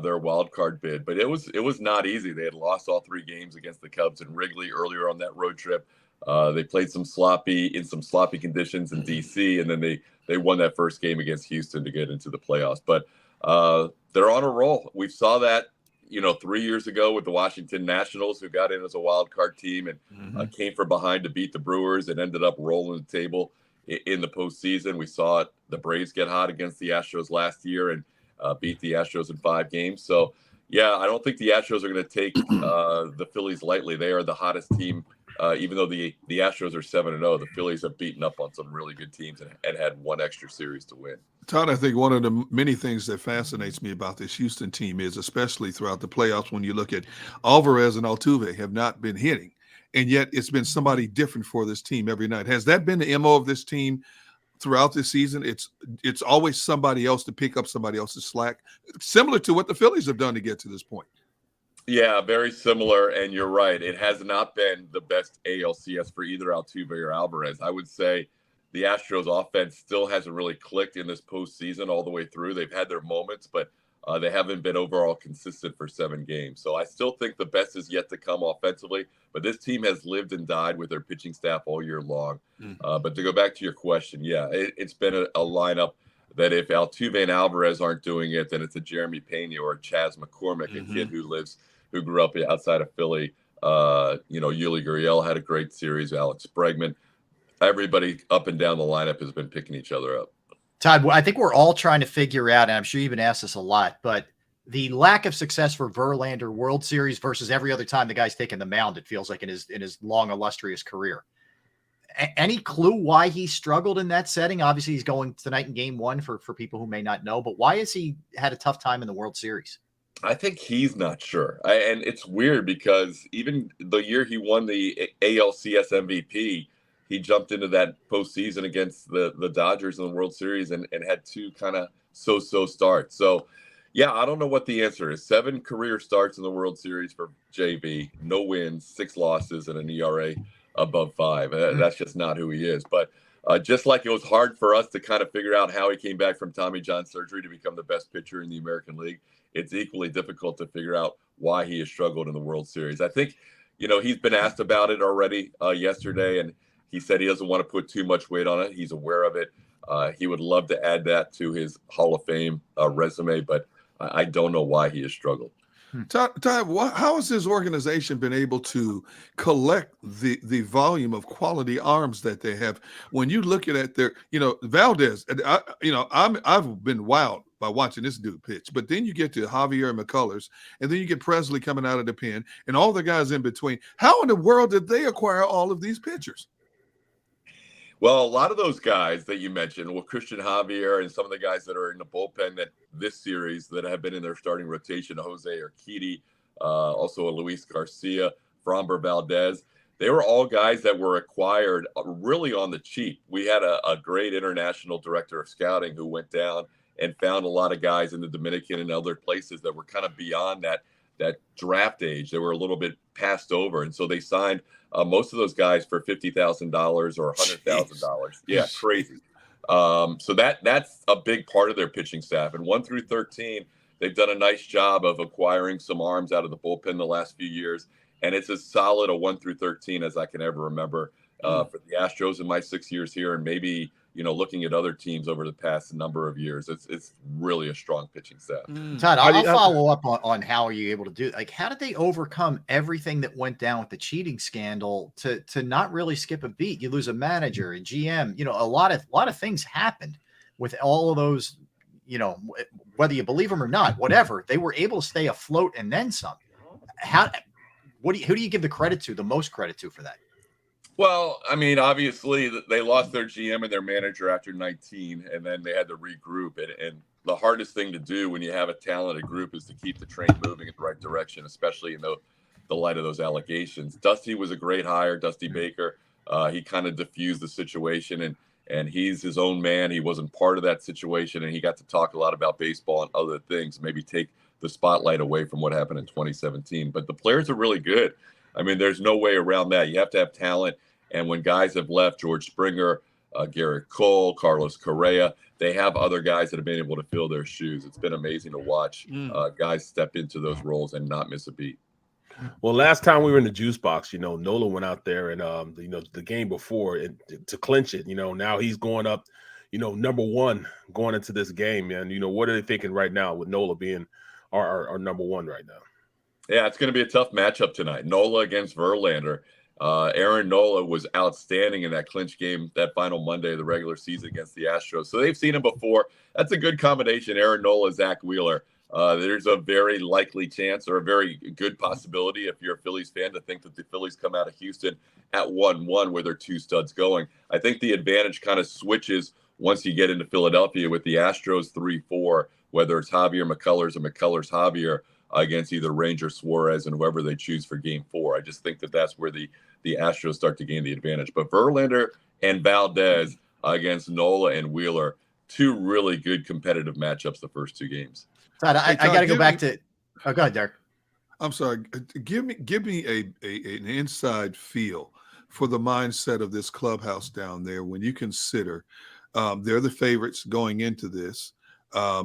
J: their wild card bid. But it was not easy. They had lost all 3 games against the Cubs and Wrigley earlier on that road trip. They played some sloppy conditions in DC, and then they won that first game against Houston to get into the playoffs. But they're on a roll. We saw that 3 years ago with the Washington Nationals, who got in as a wild card team and came from behind to beat the Brewers and ended up rolling the table in the postseason. We saw the Braves get hot against the Astros last year and beat the Astros in 5 games. So, yeah, I don't think the Astros are going to take the Phillies lightly. They are the hottest team, even though the Astros are 7-0. The Phillies have beaten up on some really good teams and had one extra series to win.
E: Todd, I think one of the many things that fascinates me about this Houston team is, especially throughout the playoffs, when you look at Alvarez and Altuve have not been hitting, and yet it's been somebody different for this team every night. Has that been the MO of this team throughout this season? It's always somebody else to pick up somebody else's slack, similar to what the Phillies have done to get to this point.
J: Yeah, very similar, and you're right. It has not been the best ALCS for either Altuve or Alvarez. I would say the Astros offense still hasn't really clicked in this postseason all the way through. They've had their moments, but they haven't been overall consistent for 7 games. So I still think the best is yet to come offensively, but this team has lived and died with their pitching staff all year long. But to go back to your question, yeah, it's been a lineup that if Altuve and Alvarez aren't doing it, then it's a Jeremy Pena or a Chas McCormick, a kid who grew up outside of Philly. Yuli Gurriel had a great series, Alex Bregman. Everybody up and down the lineup has been picking each other up.
C: Todd, I think we're all trying to figure out, and I'm sure you've been asked this a lot, but the lack of success for Verlander World Series versus every other time the guy's taken the mound, it feels like in his long, illustrious career. Any clue why he struggled in that setting? Obviously, he's going tonight in Game 1 for people who may not know, but why has he had a tough time in the World Series?
J: I think he's not sure. And it's weird because even the year he won the ALCS MVP, he jumped into that postseason against the Dodgers in the World Series and had 2 kind of so-so starts. So, yeah, I don't know what the answer is. 7 career starts in the World Series for JB, no wins, 6 losses, and an ERA above 5. That's just not who he is. But just like it was hard for us to kind of figure out how he came back from Tommy John surgery to become the best pitcher in the American League, it's equally difficult to figure out why he has struggled in the World Series. I think, he's been asked about it already yesterday, and he said he doesn't want to put too much weight on it. He's aware of it. He would love to add that to his Hall of Fame resume, but I don't know why he has struggled.
E: Todd, how has his organization been able to collect the volume of quality arms that they have? When you look at their, Valdez, I've been wowed by watching this dude pitch, but then you get to Javier McCullers, and then you get Presley coming out of the pen, and all the guys in between. How in the world did they acquire all of these pitchers?
J: Well, a lot of those guys that you mentioned, Christian Javier and some of the guys that are in the bullpen that this series that have been in their starting rotation, Jose Urquidy, also a Luis Garcia, Framber Valdez, they were all guys that were acquired really on the cheap. We had a great international director of scouting who went down and found a lot of guys in the Dominican and other places that were kind of beyond that draft age. They were a little bit passed over. And so they signed most of those guys for $50,000 or $100,000. Yeah, crazy. So that's a big part of their pitching staff. And 1 through 13, they've done a nice job of acquiring some arms out of the bullpen the last few years. And it's as solid a 1 through 13 as I can ever remember for the Astros in my 6 years here, and maybe looking at other teams over the past number of years. It's really a strong pitching staff.
C: Todd, I'll follow up on how are you able to do it. Like, how did they overcome everything that went down with the cheating scandal to not really skip a beat? You lose a manager, a GM, a lot of things happened with all of those, whether you believe them or not, whatever, they were able to stay afloat and then some. Who do you give the most credit to for that?
J: Well, I mean, obviously they lost their GM and their manager after 19, and then they had to regroup. And the hardest thing to do when you have a talented group is to keep the train moving in the right direction, especially in the light of those allegations. Dusty was a great hire, Dusty Baker. He kind of diffused the situation, and he's his own man. He wasn't part of that situation, and he got to talk a lot about baseball and other things, maybe take the spotlight away from what happened in 2017. But the players are really good. I mean, there's no way around that. You have to have talent. And when guys have left, George Springer, Garrett Cole, Carlos Correa, they have other guys that have been able to fill their shoes. It's been amazing to watch guys step into those roles and not miss a beat.
D: Well, last time we were in the juice box, Nola went out there and, the game before to clinch it, now he's going up, number one going into this game, man. What are they thinking right now with Nola being our number one right now?
J: Yeah, it's going to be a tough matchup tonight. Nola against Verlander. Aaron Nola was outstanding in that clinch game, that final Monday of the regular season against the Astros. So they've seen him before. That's a good combination, Aaron Nola, Zach Wheeler. There's a very likely chance or a very good possibility, if you're a Phillies fan, to think that the Phillies come out of Houston at 1-1 with their two studs going. I think the advantage kind of switches once you get into Philadelphia with the Astros 3-4, whether it's Javier McCullers or McCullers Javier, against either Ranger Suarez and whoever they choose for game 4. I just think that that's where the Astros start to gain the advantage. But Verlander and Valdez against Nola and Wheeler, two really good competitive matchups the first two games.
C: Todd, I got to go back to – oh, go ahead, Derek.
E: I'm sorry. Give me an inside feel for the mindset of this clubhouse down there when you consider they're the favorites going into this.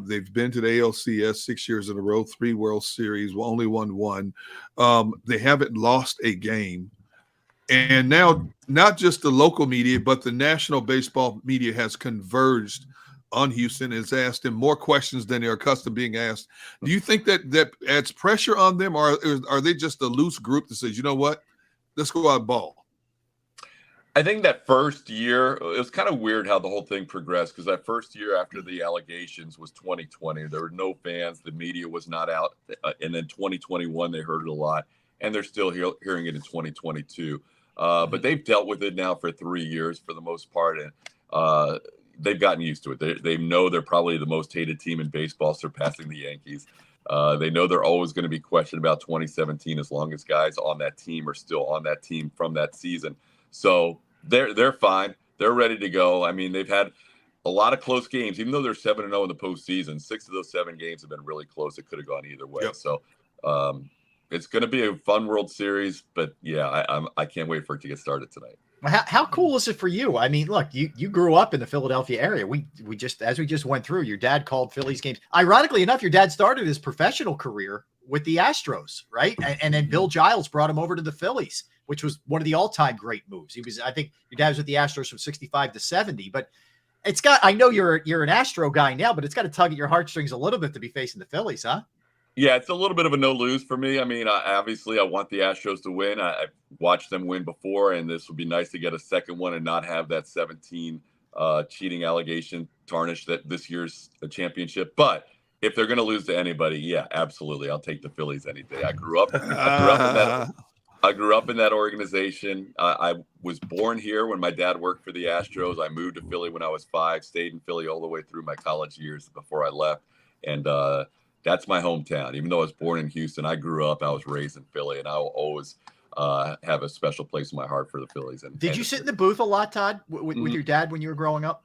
E: They've been to the ALCS 6 years in a row, 3 World Series, only won 1. They haven't lost a game. And now not just the local media, but the national baseball media has converged on Houston, has asked him more questions than they're accustomed to being asked. Do you think that adds pressure on them, or are they just a loose group that says, you know what, let's go out and ball?
J: I think that first year, it was kind of weird how the whole thing progressed, because that first year after the allegations was 2020. There were no fans. The media was not out. And then 2021, they heard it a lot. And they're still hearing it in 2022. But they've dealt with it now for 3 years for the most part. And they've gotten used to it. They know they're probably the most hated team in baseball, surpassing the Yankees. They know they're always going to be questioned about 2017 as long as guys on that team are still on that team from that season. So they're fine. They're ready to go. I mean, they've had a lot of close games, even though they're 7-0 in the postseason. 6 of those 7 games have been really close. It could have gone either way. Yep. So it's going to be a fun World Series. But yeah, I can't wait for it to get started tonight.
C: How cool is it for you? I mean, look, you grew up in the Philadelphia area. We just went through, your dad called Phillies games. Ironically enough, your dad started his professional career with the Astros, right? And then Bill Giles brought him over to the Phillies, which was one of the all-time great moves. I think your dad was with the Astros from 65 to 70, but I know you're an Astro guy now, but it's got to tug at your heartstrings a little bit to be facing the Phillies, huh?
J: Yeah, it's a little bit of a no-lose for me. I mean, obviously I want the Astros to win. I've watched them win before, and this would be nice to get a second one and not have that 17 cheating allegation tarnish this year's championship. But if they're going to lose to anybody, yeah, absolutely. I'll take the Phillies any day. I grew up in that organization. I was born here when my dad worked for the Astros. I moved to Philly when I was 5, stayed in Philly all the way through my college years before I left. And that's my hometown. Even though I was born in Houston, I grew up, I was raised in Philly, and I will always have a special place in my heart for the Phillies.
C: Did you sit in the booth a lot, Todd, with your dad when you were growing up?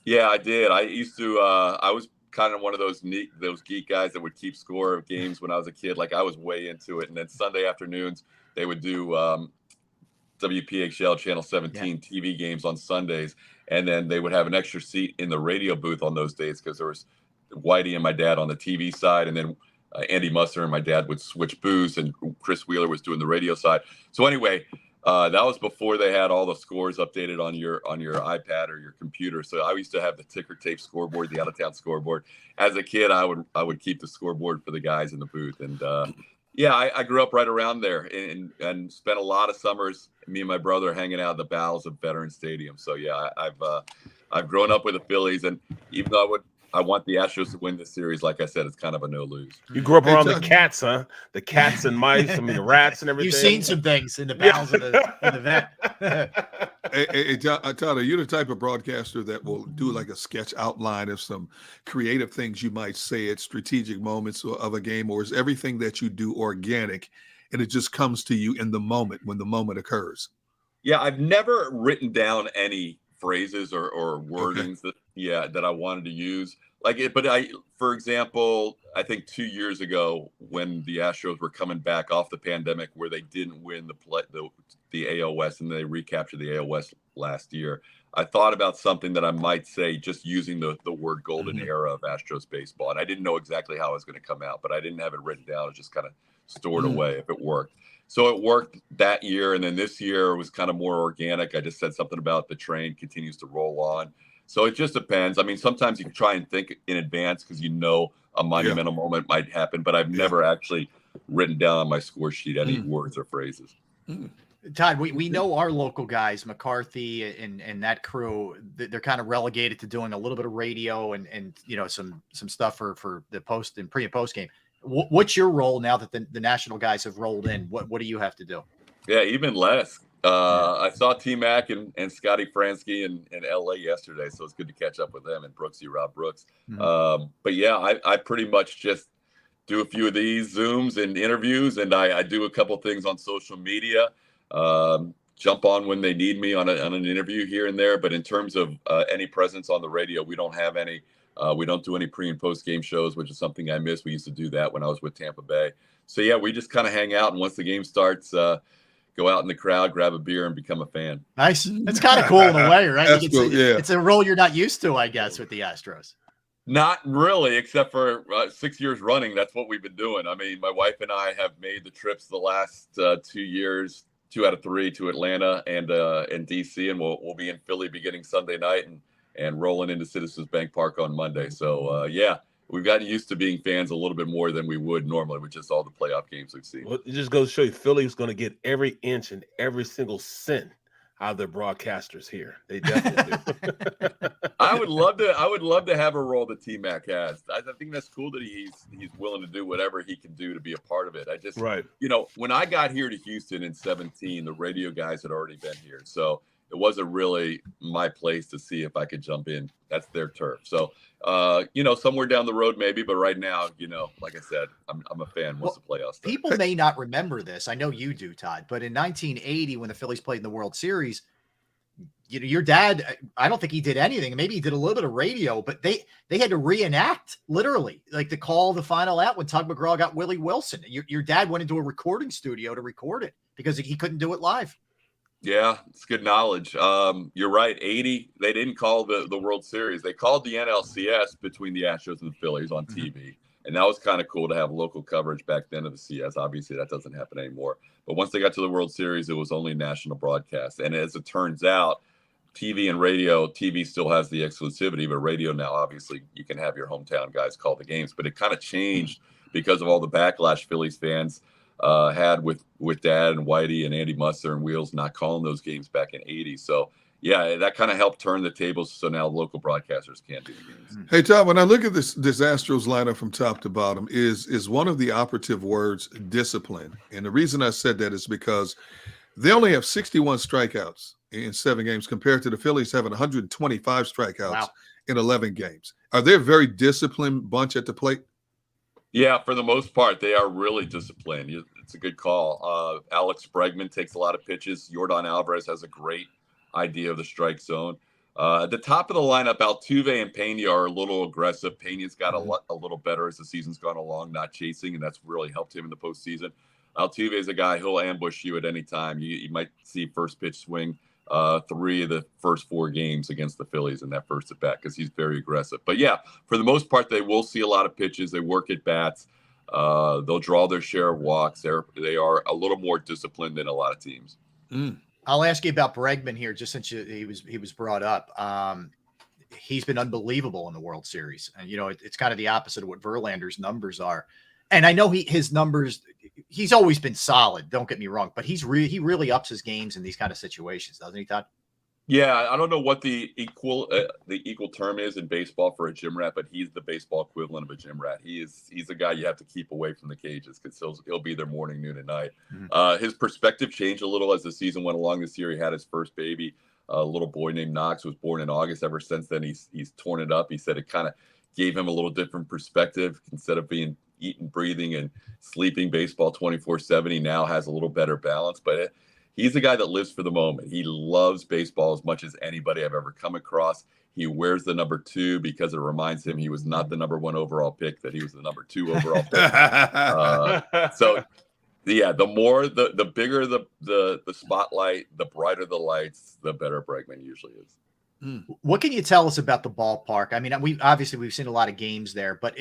J: Yeah, I did. I used to, I was kind of one of those geek guys that would keep score of games when I was a kid. Like, I was way into it. And then Sunday afternoons, they would do WPHL Channel 17 TV games on Sundays. And then they would have an extra seat in the radio booth on those days because there was Whitey and my dad on the TV side, and then Andy Musser and my dad would switch booths, and Chris Wheeler was doing the radio side. So anyway, that was before they had all the scores updated on your iPad or your computer. So I used to have the ticker tape scoreboard, the out-of-town scoreboard. As a kid, I would keep the scoreboard for the guys in the booth. And I grew up right around there and spent a lot of summers, me and my brother, hanging out in the bowels of Veterans Stadium. So yeah, I've grown up with the Phillies, and even though I would I want the Astros to win this series. Like I said, it's kind of a no lose.
D: You grew up
E: Hey,
D: around the
E: Todd.
D: cats, huh? The cats and mice. I mean, the rats and everything.
C: You've seen some things in the bowels of the vet.
E: Hey, Todd, are you the type of broadcaster that will do like a sketch outline of some creative things you might say at strategic moments of a game, or is everything that you do organic and it just comes to you in the moment when the moment occurs?
J: Yeah, I've never written down any phrases or wordings that I wanted to use. For example, I think 2 years ago when the Astros were coming back off the pandemic, where they didn't win the AL West and they recaptured the AL West last year, I thought about something that I might say just using the word golden era of Astros baseball. And I didn't know exactly how it was going to come out, but I didn't have it written down. It was just kind of stored away if it worked. So it worked that year. And then this year was kind of more organic. I just said something about the train continues to roll on. So it just depends. I mean, sometimes you can try and think in advance because you know a monumental moment might happen, but I've never actually written down on my score sheet any words or phrases.
C: Todd, we know our local guys, McCarthy and that crew, they're kind of relegated to doing a little bit of radio and some stuff for the post and pre and post game. What's your role now that the national guys have rolled in? What do you have to do? Yeah, even less. I saw T-Mac and Scotty Fransky in LA yesterday, so it's good to catch up with them and Rob Brooks. But yeah, I pretty much just do a few of these Zooms and interviews, and I do a couple things on social media. Jump on when they need me on an interview here and there. But in terms of any presence on the radio, we don't have any. We don't do any pre and post game shows, which is something I miss. We used to do that when I was with Tampa Bay. So yeah, we just kind of hang out, and once the game starts, go out in the crowd, grab a beer, and become a fan. Nice. It's kind of cool in a way, right?
E: It's
C: a role you're not used to, I guess, with the Astros.
J: Not really, except for 6 years running. That's what we've been doing. I mean, my wife and I have made the trips the last 2 years, 2 out of 3 to Atlanta and DC, and we'll be in Philly beginning Sunday night and rolling into Citizens Bank Park on Monday. So yeah, we've gotten used to being fans a little bit more than we would normally with just all the playoff games we've seen.
D: Well, it just goes to show you, Philly's going to get every inch and every single cent out of their broadcasters here. They definitely do.
J: I would love to have a role that T-Mac has. I think that's cool that he's willing to do whatever he can do to be a part of it. I just, when I got here to Houston in 2017, the radio guys had already been here. So it wasn't really my place to see if I could jump in. That's their turf. So, somewhere down the road, maybe. But right now, like I said, I'm a fan once the playoffs start.
C: People may not remember this. I know you do, Todd. But in 1980, when the Phillies played in the World Series, your dad, I don't think he did anything. Maybe he did a little bit of radio, but they had to reenact, literally, like to call the final out when Tug McGraw got Willie Wilson. Your dad went into a recording studio to record it because he couldn't do it live.
J: Yeah, it's good knowledge. You're right. 80, they didn't call the World Series. They called the NLCS between the Astros and the Phillies on TV. And that was kind of cool to have local coverage back then of the CS. Obviously, that doesn't happen anymore. But once they got to the World Series, it was only national broadcast. And as it turns out, TV and radio, TV still has the exclusivity, but radio now, obviously, you can have your hometown guys call the games. But it kind of changed because of all the backlash Phillies fans had with Dad and Whitey and Andy Musser and Wheels not calling those games back in 80. So, yeah, that kind of helped turn the tables so now local broadcasters can't do the games.
E: Hey, Tom, when I look at this Astros lineup from top to bottom, is one of the operative words discipline. And the reason I said that is because they only have 61 strikeouts in 7 games compared to the Phillies having 125 strikeouts in 11 games. Are they a very disciplined bunch at the plate?
J: Yeah, for the most part, they are really disciplined. It's a good call. Alex Bregman takes a lot of pitches. Yordan Alvarez has a great idea of the strike zone. At the top of the lineup, Altuve and Pena are a little aggressive. Pena's got a little better as the season's gone along, not chasing, and that's really helped him in the postseason. Altuve is a guy, he'll ambush you at any time. You might see first pitch swing 3 of the first 4 games against the Phillies in that first at bat because he's very aggressive. But yeah, for the most part, they will see a lot of pitches. They work at bats. They'll draw their share of walks. They are a little more disciplined than a lot of teams.
C: I'll ask you about Bregman here, just since he was brought up. He's been unbelievable in the World Series, and it's kind of the opposite of what Verlander's numbers are. And I know his numbers, he's always been solid. Don't get me wrong, but he really ups his games in these kind of situations, doesn't he, Todd?
J: Yeah, I don't know what the equal term is in baseball for a gym rat, but he's the baseball equivalent of a gym rat. He's a guy you have to keep away from the cages because he'll be there morning, noon, and night. His perspective changed a little as the season went along. This year, he had his first baby. A little boy named Knox was born in August. Ever since then, he's torn it up. He said it kind of gave him a little different perspective. Instead of being eating, breathing, and sleeping baseball 24/7, he now has a little better balance. But he's the guy that lives for the moment. He loves baseball as much as anybody I've ever come across. He wears the number 2 because it reminds him he was not the number 1 overall pick, that he was the number 2 overall pick. So, yeah, the bigger the spotlight, the brighter the lights, the better Bregman usually is.
C: What can you tell us about the ballpark? I mean, we've seen a lot of games there, but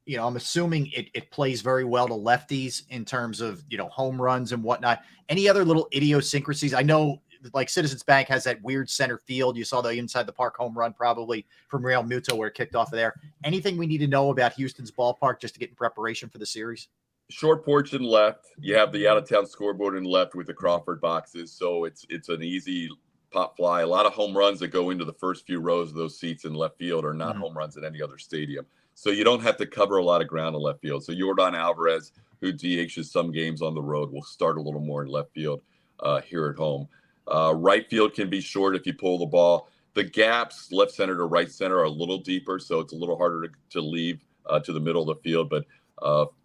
C: I'm assuming it plays very well to lefties in terms of, home runs and whatnot. Any other little idiosyncrasies? I know like Citizens Bank has that weird center field. You saw the inside the park home run probably from Real Muto where it kicked off of there. Anything we need to know about Houston's ballpark just to get in preparation for the series?
J: Short porch in left. You have the out-of-town scoreboard in left with the Crawford boxes. So it's an easy pop fly. A lot of home runs that go into the first few rows of those seats in left field are not home runs at any other stadium. So you don't have to cover a lot of ground in left field. So Yordan Alvarez, who DHs some games on the road, will start a little more in left field here at home. Right field can be short if you pull the ball. The gaps, left center to right center, are a little deeper, so it's a little harder to leave to the middle of the field. But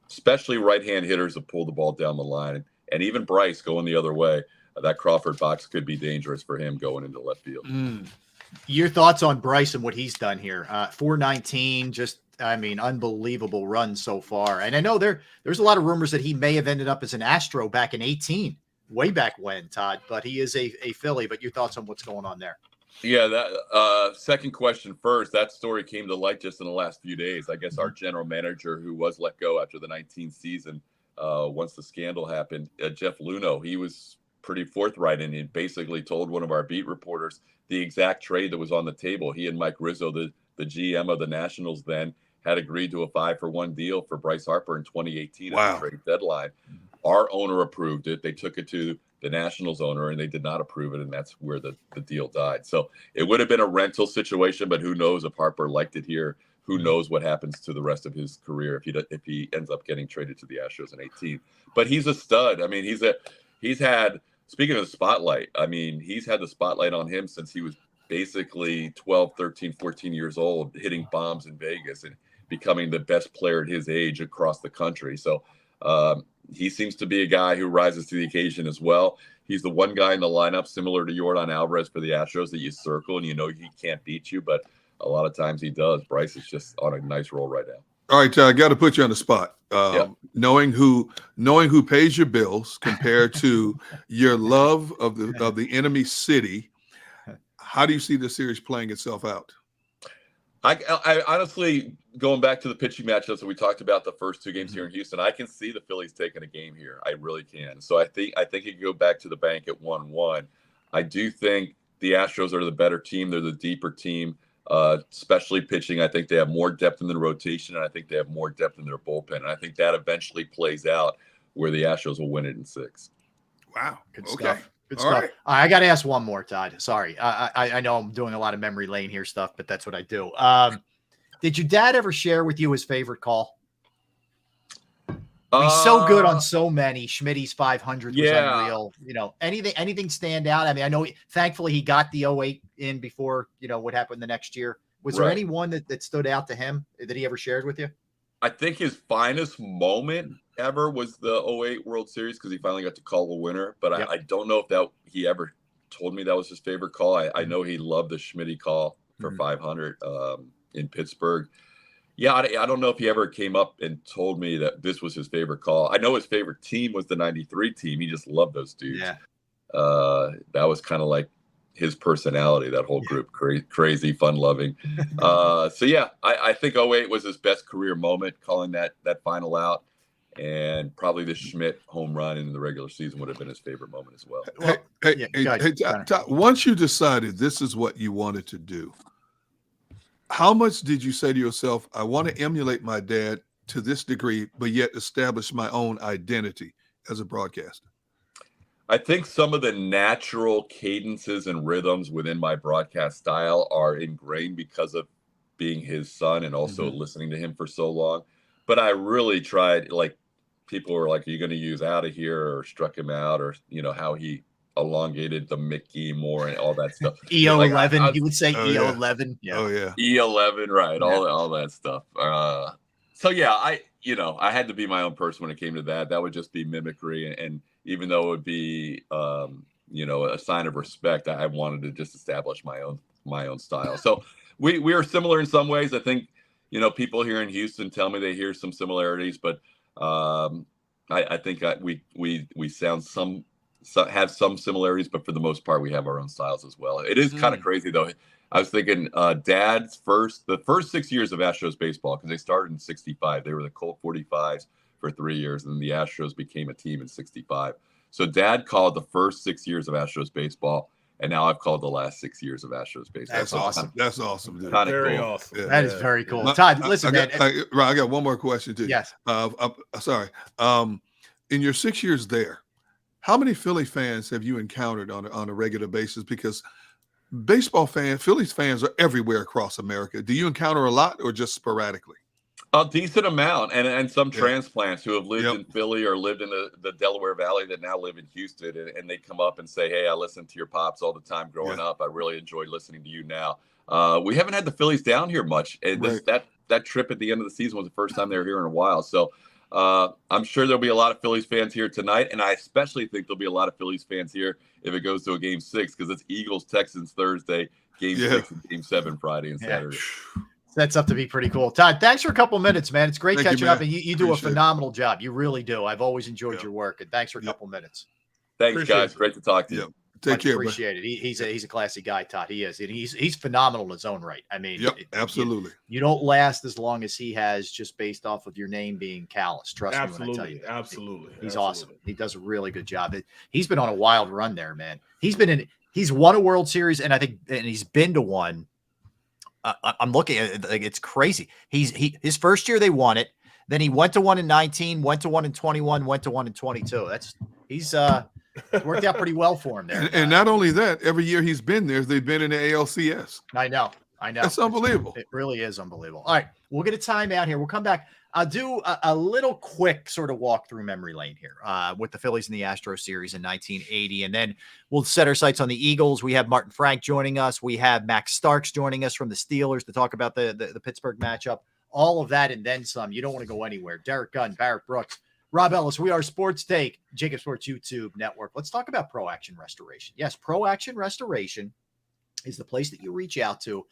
J: especially right-hand hitters that pull the ball down the line. And even Bryce going the other way, that Crawford box could be dangerous for him going into left field.
C: Your thoughts on Bryce and what he's done here? 419, unbelievable run so far. And I know there's a lot of rumors that he may have ended up as an Astro back in 18, way back when, Todd, but he is a Philly. But your thoughts on what's going on there?
J: Yeah, that second question first. That story came to light just in the last few days. I guess our general manager, who was let go after the 19th season, once the scandal happened, Jeff Luno, he was pretty forthright and he basically told one of our beat reporters the exact trade that was on the table. He and Mike Rizzo, the GM of the Nationals then, had agreed to a 5-for-1 deal for Bryce Harper in 2018 at the trade deadline. Our owner approved it. They took it to the Nationals owner and they did not approve it, and that's where the deal died. So it would have been a rental situation, but who knows if Harper liked it here. Who knows what happens to the rest of his career if he ends up getting traded to the Astros in 18. But he's a stud. I mean, he's had, speaking of the spotlight, I mean, he's had the spotlight on him since he was basically 12, 13, 14 years old, hitting bombs in Vegas and becoming the best player at his age across the country. So he seems to be a guy who rises to the occasion as well. He's the one guy in the lineup, similar to Yordan Alvarez for the Astros, that you circle and you know he can't beat you, but a lot of times he does. Bryce is just on a nice roll right now.
E: All right, I got to put you on the spot. Knowing who pays your bills compared to your love of the enemy city, how do you see the series playing itself out?
J: I honestly, going back to the pitching matchups that we talked about the first 2 games here in Houston, I can see the Phillies taking a game here. I really can. So I think you can go back to the bank at 1-1. I do think the Astros are the better team. They're the deeper team, especially pitching. I think they have more depth in the rotation, and I think they have more depth in their bullpen. And I think that eventually plays out where the Astros will win it in 6.
E: Wow.
C: Good stuff. Good stuff. Right. I got to ask one more, Todd. Sorry. I know I'm doing a lot of memory lane here stuff, but that's what I do. Did your dad ever share with you his favorite call? He's so good on so many. Schmitty's 500 was unreal. Anything stand out? I mean, I know thankfully he got the 08 in before, what happened the next year. Was there any one that stood out to him that he ever shared with you?
J: I think his finest moment ever was the 08 World Series because he finally got to call the winner. But I don't know if he ever told me that was his favorite call. I know he loved the Schmitty call for 500 in Pittsburgh. Yeah, I don't know if he ever came up and told me that this was his favorite call. I know his favorite team was the 93 team. He just loved those dudes. Yeah. That was kind of like his personality, that whole group, crazy, fun-loving. I think 08 was his best career moment, calling that final out. And probably the Schmidt home run in the regular season would have been his favorite moment as well.
E: Once you decided this is what you wanted to do, how much did you say to yourself, I want to emulate my dad to this degree, but yet establish my own identity as a broadcaster?
J: I think some of the natural cadences and rhythms within my broadcast style are ingrained because of being his son and also listening to him for so long. But I really tried, like, people were like, are you going to use out of here or struck him out, or, you know, how he elongated the Mickey more and all that stuff.
C: EO11,
J: like,
C: you would say EO11.
E: Yeah. Oh yeah.
J: E11, right. All that stuff. So yeah, I had to be my own person when it came to that. That would just be mimicry. And even though it would be, a sign of respect, I wanted to just establish my own style. So we are similar in some ways. I think, people here in Houston tell me they hear some similarities, but I think we have some similarities, but for the most part, we have our own styles as well. It is kind of crazy though. I was thinking Dad's the first 6 years of Astros baseball, because they started in 65. They were the Colt 45s for 3 years, and then the Astros became a team in 65. So Dad called the first 6 years of Astros baseball, and now I've called the last 6 years of Astros baseball.
C: That's awesome.
E: That's awesome, dude.
K: Very
J: Cool.
K: awesome.
E: Yeah.
C: That is very cool. Todd, listen, man.
E: I got one more question too.
C: Yes.
E: Sorry. In your 6 years there, how many Philly fans have you encountered on a regular basis? Because Phillies fans are everywhere across America. Do you encounter a lot or just sporadically?
J: A decent amount, and some transplants who have lived in Philly or lived in the Delaware Valley that now live in Houston, and they come up and say, hey, I listened to your pops all the time growing up. I really enjoyed listening to you now. We haven't had the Phillies down here much, and that trip at the end of the season was the first time they were here in a while. So I'm sure there'll be a lot of Phillies fans here tonight, and I especially think there'll be a lot of Phillies fans here if it goes to a Game 6, because it's Eagles-Texans Thursday, Game 6 and Game 7 Friday and Saturday.
C: That's up to be pretty cool. Todd, thanks for a couple minutes, man. It's great catching up, and you do a phenomenal job. You really do. I've always enjoyed your work, and thanks for a couple minutes.
J: Thanks, guys. Great to talk to you.
E: Take care.
C: Appreciate it. He's a classy guy, Todd. He is. And he's phenomenal in his own right. I mean,
E: absolutely.
C: You don't last as long as he has just based off of your name being callous. Trust me when I tell you that.
K: Absolutely.
C: He's awesome. He does a really good job. He's been on a wild run there, man. He's won a World Series, and he's been to one. I'm looking at it, like, it's crazy. His first year they won it. Then he went to one in 19, went to one in 21, went to one in 22. He's worked out pretty well for him there.
E: And not only that, every year he's been there, they've been in the ALCS.
C: I know.
E: That's unbelievable.
C: It really is unbelievable. All right, we'll get a timeout here. We'll come back. I'll do a little quick sort of walk through memory lane here with the Phillies and the Astros series in 1980. And then we'll set our sights on the Eagles. We have Martin Frank joining us. We have Max Starks joining us from the Steelers to talk about the Pittsburgh matchup. All of that and then some. You don't want to go anywhere. Derek Gunn, Barrett Brooks, Rob Ellis. We are Sports Take, JAKIB Sports YouTube Network. Let's talk about Pro Action Restoration. Yes, Pro Action Restoration is the place that you reach out to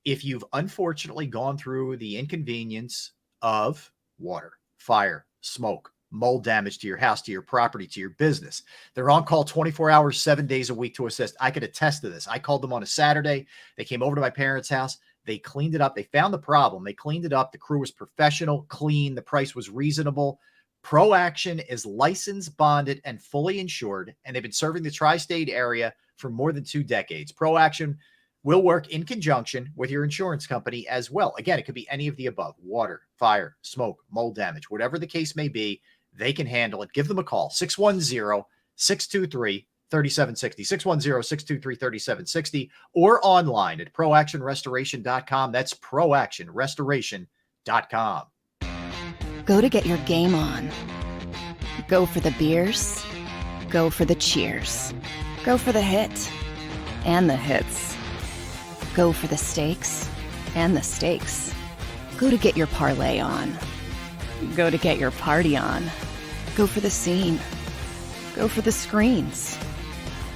C: if you've unfortunately gone through the inconvenience of water, fire, smoke, mold damage to your house, to your property, to your business. They're on call 24 hours, 7 days a week to assist. I could attest to this. I called them on a Saturday. They came over to my parents' house. They cleaned it up. They found the problem. They cleaned it up. The crew was professional, clean. The price was reasonable. Pro Action is licensed, bonded, and fully insured, and they've been serving the tri-state area for more than 2 decades. Pro Action will work in conjunction with your insurance company as well. Again, it could be any of the above: water, fire, smoke, mold damage, whatever the case may be, they can handle it. Give them a call, 610-623-3760, 610-623-3760, or online at proactionrestoration.com. That's proactionrestoration.com.
A: Go to get your game on. Go for the beers. Go for the cheers. Go for the hit and the hits. Go for the stakes and the stakes. Go to get your parlay on. Go to get your party on. Go for the scene. Go for the screens.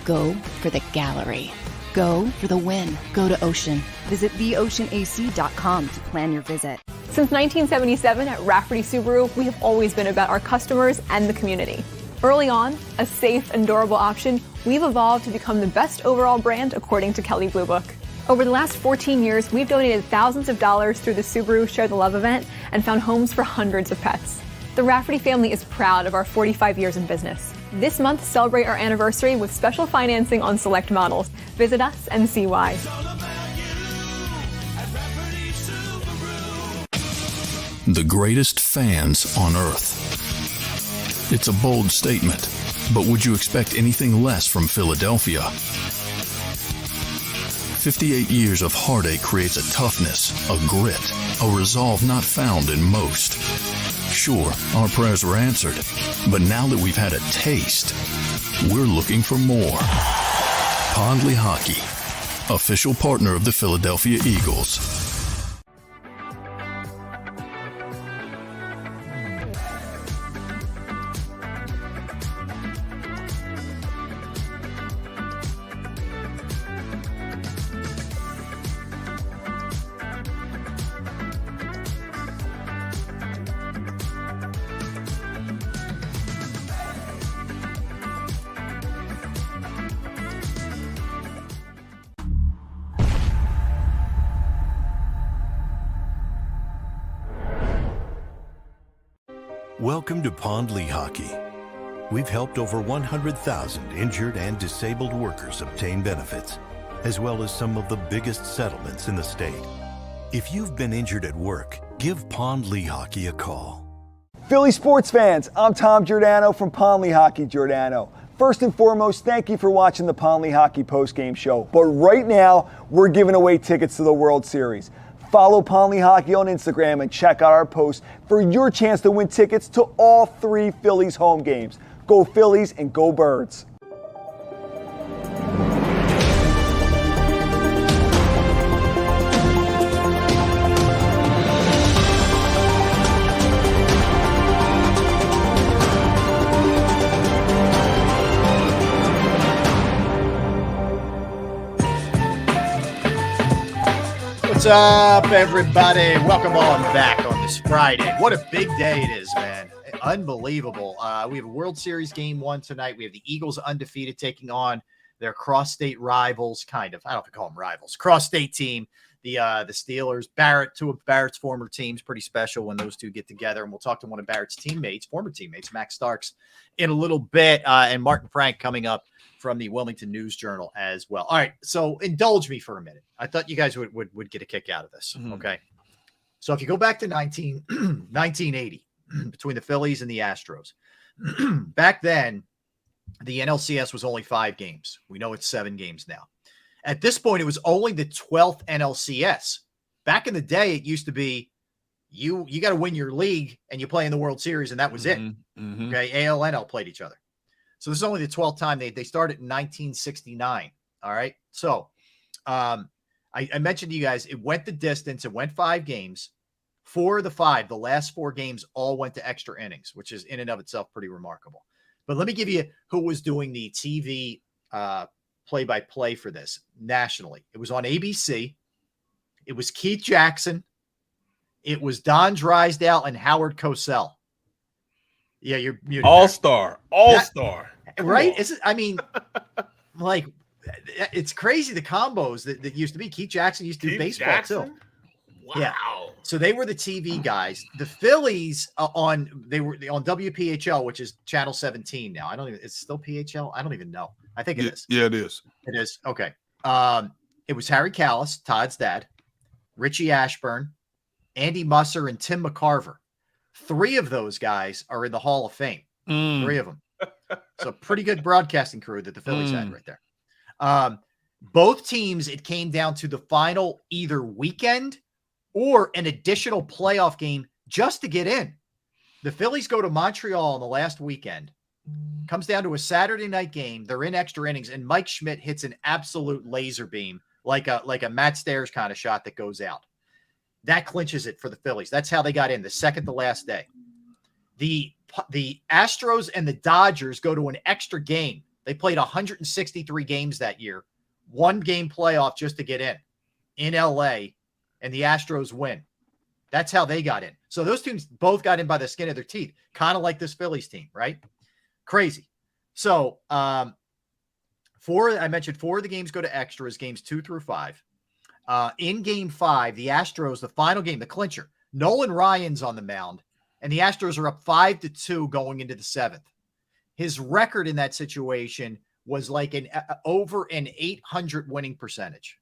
A: Go for the gallery. Go for the win. Go to Ocean. Visit theoceanac.com to plan your visit.
L: Since 1977 at Rafferty Subaru, we have always been about our customers and the community. Early on, a safe and durable option, we've evolved to become the best overall brand according to Kelley Blue Book. Over the last 14 years, we've donated thousands of dollars through the Subaru Share the Love event and found homes for hundreds of pets. The Rafferty family is proud of our 45 years in business. This month, celebrate our anniversary with special financing on select models. Visit us and see why.
B: The greatest fans on earth. It's a bold statement, But would you expect anything less from Philadelphia? 58 years of heartache creates a toughness, a grit, a resolve not found in most. Sure, our prayers were answered, but now that we've had a taste, we're looking for more. Pondley Hockey, official partner of the Philadelphia Eagles.
H: Welcome to Pondley Hockey. We've helped over 100,000 injured and disabled workers obtain benefits, as well as some of the biggest settlements in the state. If you've been injured at work, give Pondley Hockey a call.
G: Philly sports fans, I'm Tom Giordano from Pondley Hockey Giordano. First and foremost, thank you for watching the Pondley Hockey postgame show. But right now, we're giving away tickets to the World Series. Follow Pondley Hockey on Instagram and check out our posts for your chance to win tickets to all 3 Phillies home games. Go Phillies and go Birds.
C: What's up, everybody? Welcome on back on this Friday. What a big day it is, man. Unbelievable. We have a World Series game 1 tonight. We have the Eagles undefeated taking on their cross-state rivals, kind of. I don't know if I call them rivals. Cross-state team, the Steelers. Two of Barrett's former teams. Pretty special when those two get together. And we'll talk to one of Barrett's former teammates, Max Starks, in a little bit. And Martin Frank coming up from the Wilmington News Journal as well. All right, so indulge me for a minute. I thought you guys would get a kick out of this, okay? So if you go back to 1980, between the Phillies and the Astros, back then, the NLCS was only 5 games. We know it's 7 games now. At this point, it was only the 12th NLCS. Back in the day, it used to be you got to win your league and you play in the World Series, and that was it. Okay, AL, NL played each other. So this is only the 12th time. They started in 1969. All right. So I mentioned to you guys, it went the distance. It went 5 games. 4 of the 5, the last 4 games all went to extra innings, which is in and of itself pretty remarkable. But let me give you who was doing the TV play-by-play for this nationally. It was on ABC. It was Keith Jackson. It was Don Drysdale and Howard Cosell. Yeah, you're muted.
D: All-star.
C: Right? Is it? I mean, like, it's crazy the combos that used to be. Keith Jackson used to do baseball too.
D: Wow.
C: Yeah. So they were the TV guys. The Phillies were on WPHL, which is channel 17 now. It's still PHL. I don't even know. I think it is.
E: Yeah, it is.
C: It is. Okay. It was Harry Callis, Todd's dad, Richie Ashburn, Andy Musser, and Tim McCarver. 3 of those guys are in the Hall of Fame. 3 of them. So pretty good broadcasting crew that the Phillies had right there. Both teams, it came down to the final either weekend or an additional playoff game just to get in. The Phillies go to Montreal on the last weekend. Comes down to a Saturday night game. They're in extra innings, and Mike Schmidt hits an absolute laser beam, like a Matt Stairs kind of shot that goes out. That clinches it for the Phillies. That's how they got in, the second to last day. The Astros and the Dodgers go to an extra game. They played 163 games that year. 1 game playoff just to get in LA, and the Astros win. That's how they got in. So those teams both got in by the skin of their teeth, kind of like this Phillies team, right? Crazy. So I mentioned 4 of the games go to extras, games 2 through 5. In game 5, the Astros, the final game, the clincher, Nolan Ryan's on the mound, and the Astros are up 5-2 going into the 7th. His record in that situation was like over an 800 winning percentage.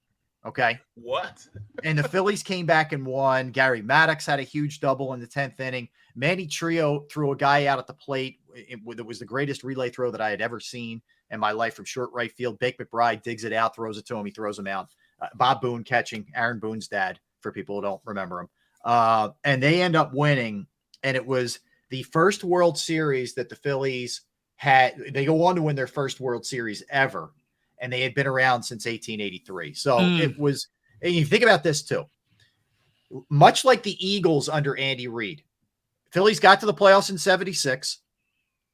C: Okay.
D: What?
C: And the Phillies came back and won. Gary Maddox had a huge double in the 10th inning. Manny Trio threw a guy out at the plate it was the greatest relay throw that I had ever seen in my life from short right field. Bake McBride digs it out, throws it to him. He throws him out. Bob Boone catching, Aaron Boone's dad, for people who don't remember him. And they end up winning. And it was the first World Series that the Phillies had. They go on to win their first World Series ever. And they had been around since 1883. So it was, and you think about this too, much like the Eagles under Andy Reid, Phillies got to the playoffs in 76,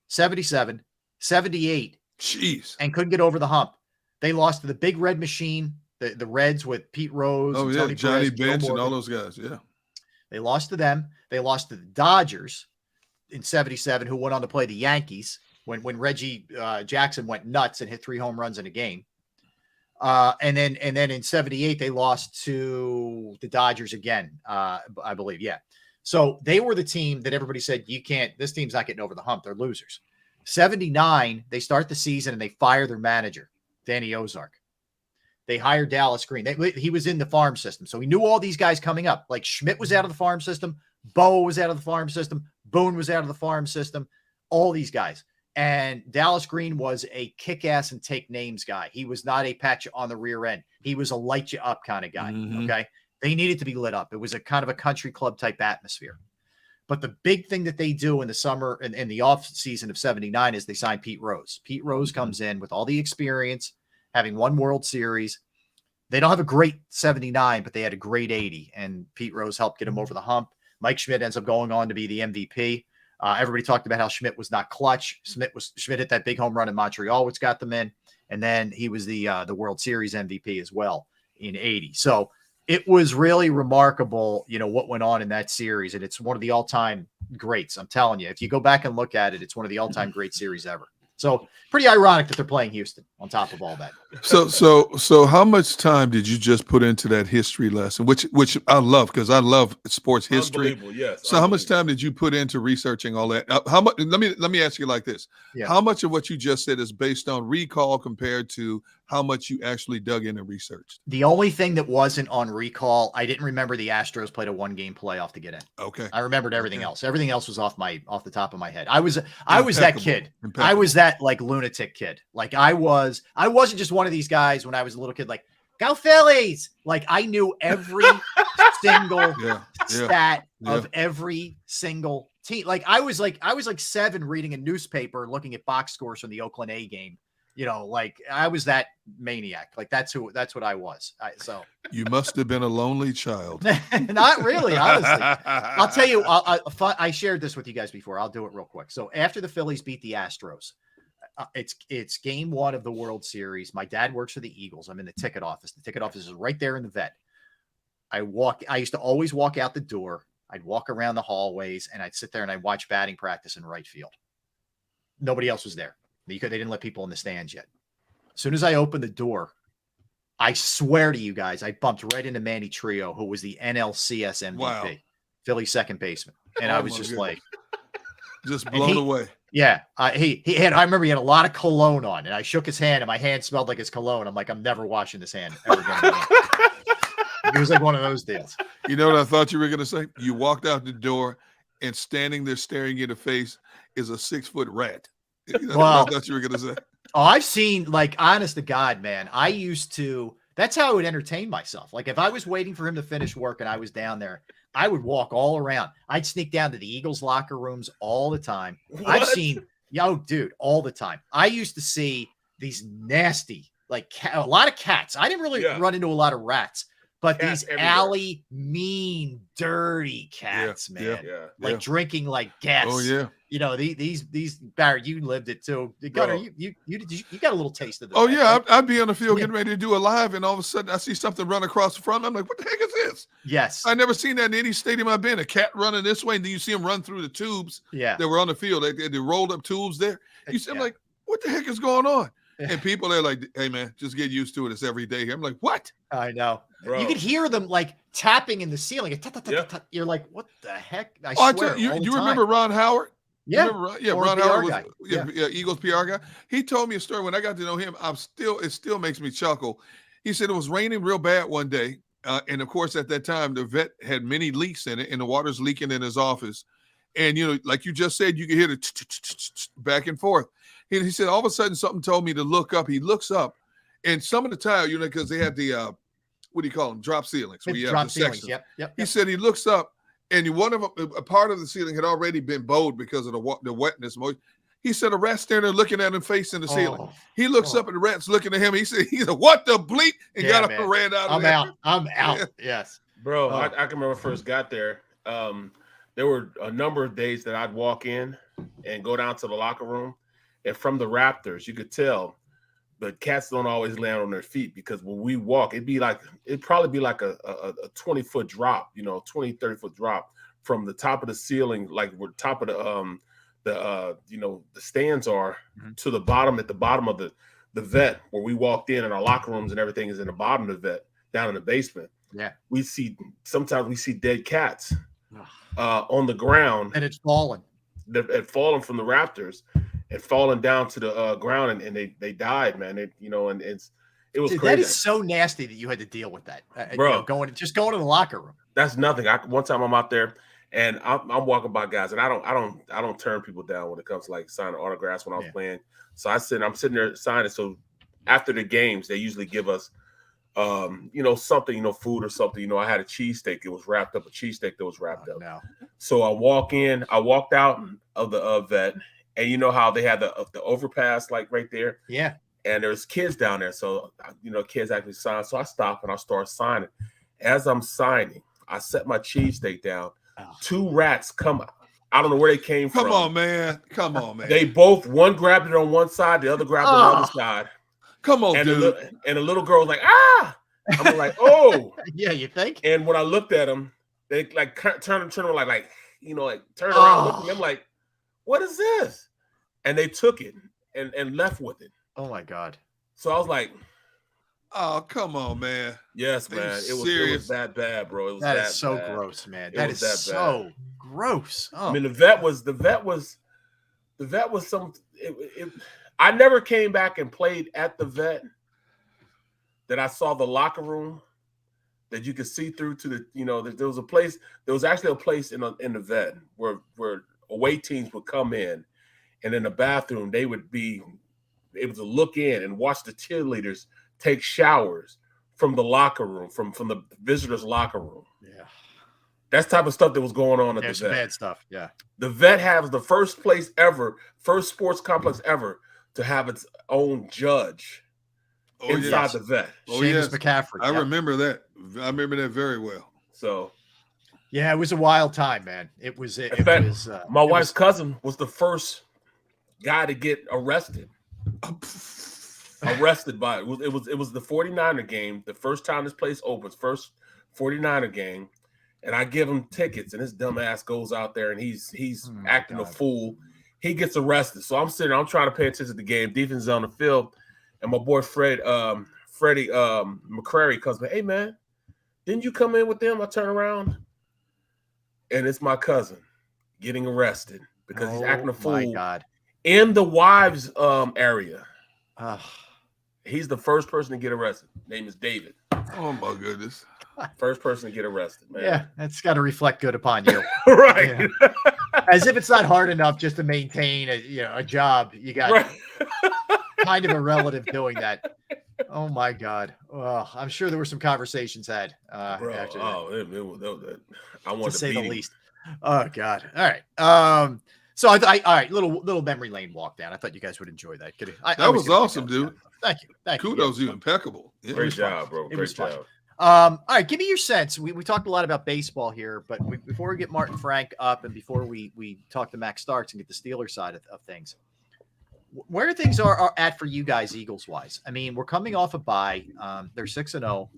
C: 77, 78,
E: jeez,
C: and couldn't get over the hump. They lost to the Big Red Machine, the Reds with Pete Rose.
E: Oh,
C: and
E: yeah,
C: Tony
E: Johnny
C: Perez,
E: Bench and all those guys, yeah.
C: They lost to them. They lost to the Dodgers in 77, who went on to play the Yankees when Reggie Jackson went nuts and hit 3 home runs in a game. And then in 78, they lost to the Dodgers again, I believe. Yeah. So they were the team that everybody said, this team's not getting over the hump. They're losers. 79, they start the season and they fire their manager, Danny Ozark. They hired Dallas Green. He was in the farm system. So he knew all these guys coming up. Like Schmidt was out of the farm system. Bo was out of the farm system. Boone was out of the farm system. All these guys. And Dallas Green was a kick-ass and take names guy. He was not a patch on the rear end. He was a light you up kind of guy. Okay. They needed to be lit up. It was a kind of a country club type atmosphere. But the big thing that they do in the summer and in the off season of 79 is they sign Pete Rose. Pete Rose comes in with all the experience, having won World Series. They don't have a great 79, but they had a great 80. And Pete Rose helped get him over the hump. Mike Schmidt ends up going on to be the MVP. Everybody talked about how Schmidt was not clutch. Schmidt hit that big home run in Montreal, which got them in. And then he was the World Series MVP as well in 80. So it was really remarkable, what went on in that series. And it's one of the all-time greats. I'm telling you, if you go back and look at it, it's one of the all-time great series ever. So pretty ironic that they're playing Houston on top of all that.
E: So how much time did you just put into that history lesson, which I love, because I love sports history.
D: Yes.
E: So how much time did you put into researching all that? How much? Let me ask you like this: How much of what you just said is based on recall compared to how much you actually dug in and researched?
C: The only thing that wasn't on recall, I didn't remember the Astros played a 1-game playoff to get in.
E: Okay.
C: I remembered everything else. Everything else was off the top of my head. I was that kid. I was that like lunatic kid. Like I wasn't just one of these guys when I was a little kid, like, go Phillies. Like I knew every single stat of every single team. Like I was like 7 reading a newspaper, looking at box scores from the Oakland A game. Like I was that maniac. Like that's what I was. So
E: you must have been a lonely child.
C: Not really, honestly. I'll tell you, I shared this with you guys before. I'll do it real quick. So after the Phillies beat the Astros, it's game 1 of the World Series. My dad works for the Eagles. I'm in the ticket office. The ticket office is right there in the vet. I used to always walk out the door. I'd walk around the hallways and I'd sit there and I'd watch batting practice in right field. Nobody else was there. They didn't let people in the stands yet. As soon as I opened the door, I swear to you guys, I bumped right into Manny Trio, who was the NLCS MVP,
E: wow.
C: Philly's second baseman. And I was just like,
E: just blown away.
C: Yeah. I remember he had a lot of cologne on, and I shook his hand and my hand smelled like his cologne. I'm like, I'm never washing this hand ever again. It was like one of those deals.
E: You know what I thought you were going to say? You walked out the door and standing there staring you in the face is a 6-foot rat.
C: Well,
E: I thought you were going to say.
C: Oh, I've seen, like, honest to God, man, that's how I would entertain myself. Like, if I was waiting for him to finish work and I was down there, I would walk all around. I'd sneak down to the Eagles locker rooms all the time.
D: What?
C: I've seen, dude, all the time. I used to see these nasty, like, a lot of cats. I didn't really run into a lot of rats, but cats these everywhere. Alley, mean, dirty cats, man. Like drinking like gas.
E: Oh, yeah.
C: These Barry, you lived it too. Gunner, you got a little taste of this.
E: Oh yeah, I'd be on the field getting ready to do a live, and all of a sudden I see something run across the front. I'm like, what the heck is this?
C: Yes,
E: I never seen that in any stadium I've been. A cat running this way, and then you see him run through the tubes.
C: Yeah,
E: that were on the field. They rolled up tubes there. You see, I'm like, what the heck is going on? And people, they're like, hey man, just get used to it. It's every day here. I'm like, what?
C: I know.
D: Bro.
C: You could hear them like tapping in the ceiling. You're like, what the heck?
E: I swear. You remember Ron Howard?
C: Yeah,
E: Ron Howard was
C: guy.
E: Eagles PR guy. He told me a story when I got to know him. It still makes me chuckle. He said it was raining real bad one day, and of course at that time the vet had many leaks in it, and the water's leaking in his office. And, like you just said, you can hear the back and forth. He said, all of a sudden, something told me to look up. He looks up, and some of the tile, because they have the, what do you call them? Drop ceilings. Where you have
C: Drop
E: the
C: ceilings.
E: sections.
C: Yep.
E: He said he looks up, and one of them, a part of the ceiling had already been bowed because of the wetness. He said a rat's standing there looking at him facing the ceiling. He looks up, and the rat's looking at him. He said, what the bleep? And got up and ran out of there.
C: I'm out.
E: Yeah.
C: Yes.
D: Bro, I can remember when I first got there. There were a number of days that I'd walk in and go down to the locker room. And from the Raptors, you could tell the cats don't always land on their feet, because when we walk, it'd probably be like a 20-foot drop, 20, 30-foot drop from the top of the ceiling, like where top of the stands are, to the bottom, at the bottom of the vet where we walked in, and our locker rooms and everything is in the bottom of the vet down in the basement.
C: Yeah.
D: Sometimes we see dead cats on the ground.
C: And it's fallen.
D: It fallen from the Raptors and fallen down to the ground, and they died, man. It was crazy.
C: That is so nasty that you had to deal with that,
D: bro.
C: Going to the locker room.
D: That's nothing. One time I'm out there, and I'm walking by guys, and I don't turn people down when it comes to like signing autographs when I was playing. So I'm sitting there signing. So after the games, they usually give us something, food or something. I had a cheesesteak. It was wrapped up, a cheesesteak that was wrapped up.
C: No.
D: So I walked out of the vet, and you know how they had the overpass like right there?
C: Yeah.
D: And there's kids down there. So, kids actually sign. So I stop and I start signing. As I'm signing, I set my cheesesteak down.
C: Oh.
D: 2 rats come out. I don't know where they came from.
E: Come on, man.
D: They both, one grabbed it on one side, the other grabbed it on the other side.
E: Come on,
D: and
E: dude.
D: And the little girl was like, ah! I'm like, oh.
C: Yeah, you think?
D: And when I looked at them, they like turn around, turn around, look at me. I'm like, what is this? And they took it and left with it.
C: Oh my God.
D: So I was like,
E: oh, come on, man.
D: Yes, man. It was that bad, bro. It was
C: that
D: that
C: is so
D: bad.
C: gross, man.
D: It
C: That
D: was
C: is
D: that
C: so
D: bad.
C: gross. Oh.
D: I mean, the vet was some. I never came back and played at the vet. That I saw the locker room that you could see through to the. There was a place. There was actually a place in the vet where away teams would come in, and in the bathroom they would be able to look in and watch the cheerleaders take showers from the locker room, from the visitors' locker room.
C: Yeah.
D: That's the type of stuff that was going on at the vet.
C: Bad stuff. Yeah.
D: The vet has the first sports complex ever to have its own judge inside the vet.
E: Oh,
C: Seamus
E: yes.
C: McCaffrey.
E: I remember that. I remember that very well.
D: So,
C: yeah, it was a wild time, man. It was.
D: My wife's cousin was the first guy to get arrested. By it was the 49er game, the first time this place opens, first 49er game, and I give him tickets, and his dumb ass goes out there and he's acting a fool. He gets arrested. So I'm trying to pay attention to the game. Defense is on the field, and my boy Freddie McCrary comes back. Hey man, didn't you come in with them? I turn around, and it's my cousin getting arrested because he's acting a fool.
C: My God.
D: In the wives area. He's the first person to get arrested. Name is David.
E: Oh my goodness.
D: First person to get arrested, man.
C: Yeah, that's got to reflect good upon you.
D: Right.
C: Yeah. As if it's not hard enough just to maintain a job. You got kind of a relative doing that. Oh my God. Oh, I'm sure there were some conversations had after that.
D: I want
C: to say the least. Oh God. All right. So all right, little memory lane walk down. I thought you guys would enjoy that.
E: That was awesome, dude.
C: Thank you.
E: Kudos, you impeccable.
D: Yeah, great job, bro. Great job.
C: All right, give me your sense. We talked a lot about baseball here, but before we get Martin Frank up and before we talk to Max Starks and get the Steelers side of things, where things are at for you guys, Eagles wise. I mean, we're coming off a bye. They're 6-0.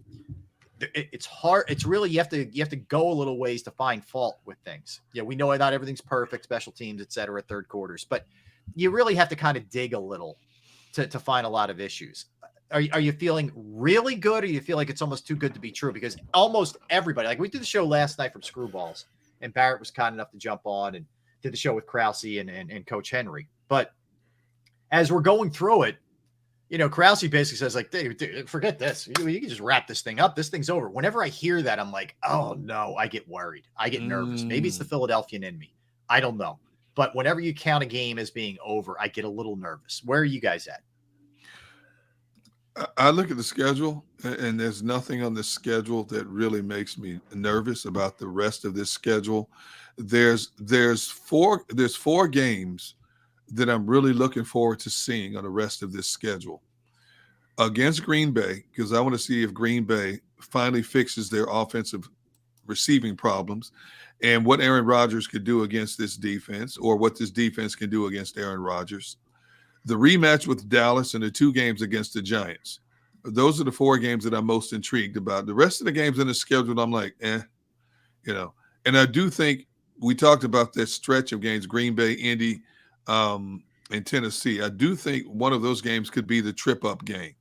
C: It's hard. It's really you have to go a little ways to find fault with things. Yeah, we know not everything's perfect, special teams, et cetera, third quarters, but you really have to kind of dig a little to find a lot of issues. Are you feeling really good, or you feel like it's almost too good to be true? Because almost everybody, like we did the show last night from Screwballs, and Barrett was kind enough to jump on and did the show with Krause and Coach Henry. But as we're going through it, Krause basically says, like, dude, forget this. You can just wrap this thing up. This thing's over. Whenever I hear that, I'm like, oh, no, I get worried. I get nervous. Maybe it's the Philadelphian in me. I don't know. But whenever you count a game as being over, I get a little nervous. Where are you guys at?
E: I look at the schedule, and there's nothing on the schedule that really makes me nervous about the rest of this schedule. There's four games that I'm really looking forward to seeing on the rest of this schedule. Against Green Bay, because I want to see if Green Bay finally fixes their offensive receiving problems and what Aaron Rodgers could do against this defense, or what this defense can do against Aaron Rodgers. The rematch with Dallas and the 2 games against the Giants. Those are the 4 games that I'm most intrigued about. The rest of the games in the schedule, I'm like, And I do think we talked about this stretch of games, Green Bay, Indy, and Tennessee. I do think one of those games could be the trip-up game.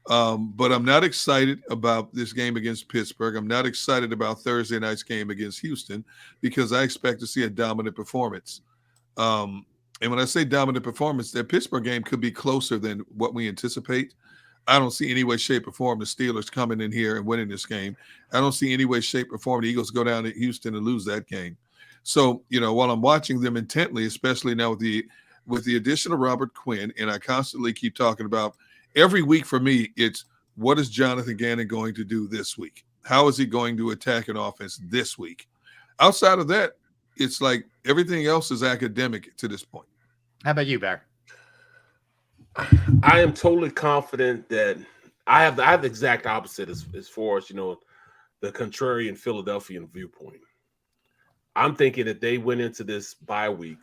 E: But I'm not excited about this game against Pittsburgh. I'm not excited about Thursday night's game against Houston, because I expect to see a dominant performance. And when I say dominant performance, that Pittsburgh game could be closer than what we anticipate. I don't see any way, shape, or form the Steelers coming in here and winning this game. I don't see any way, shape, or form the Eagles go down to Houston and lose that game. So, while I'm watching them intently, especially now with the addition of Robert Quinn, and I constantly keep talking about every week for me, it's what is Jonathan Gannon going to do this week? How is he going to attack an offense this week? Outside of that, it's like everything else is academic to this point.
C: How about you, Bear?
D: I am totally confident that I have the exact opposite as far as, the contrarian Philadelphian viewpoint. I'm thinking that they went into this bye week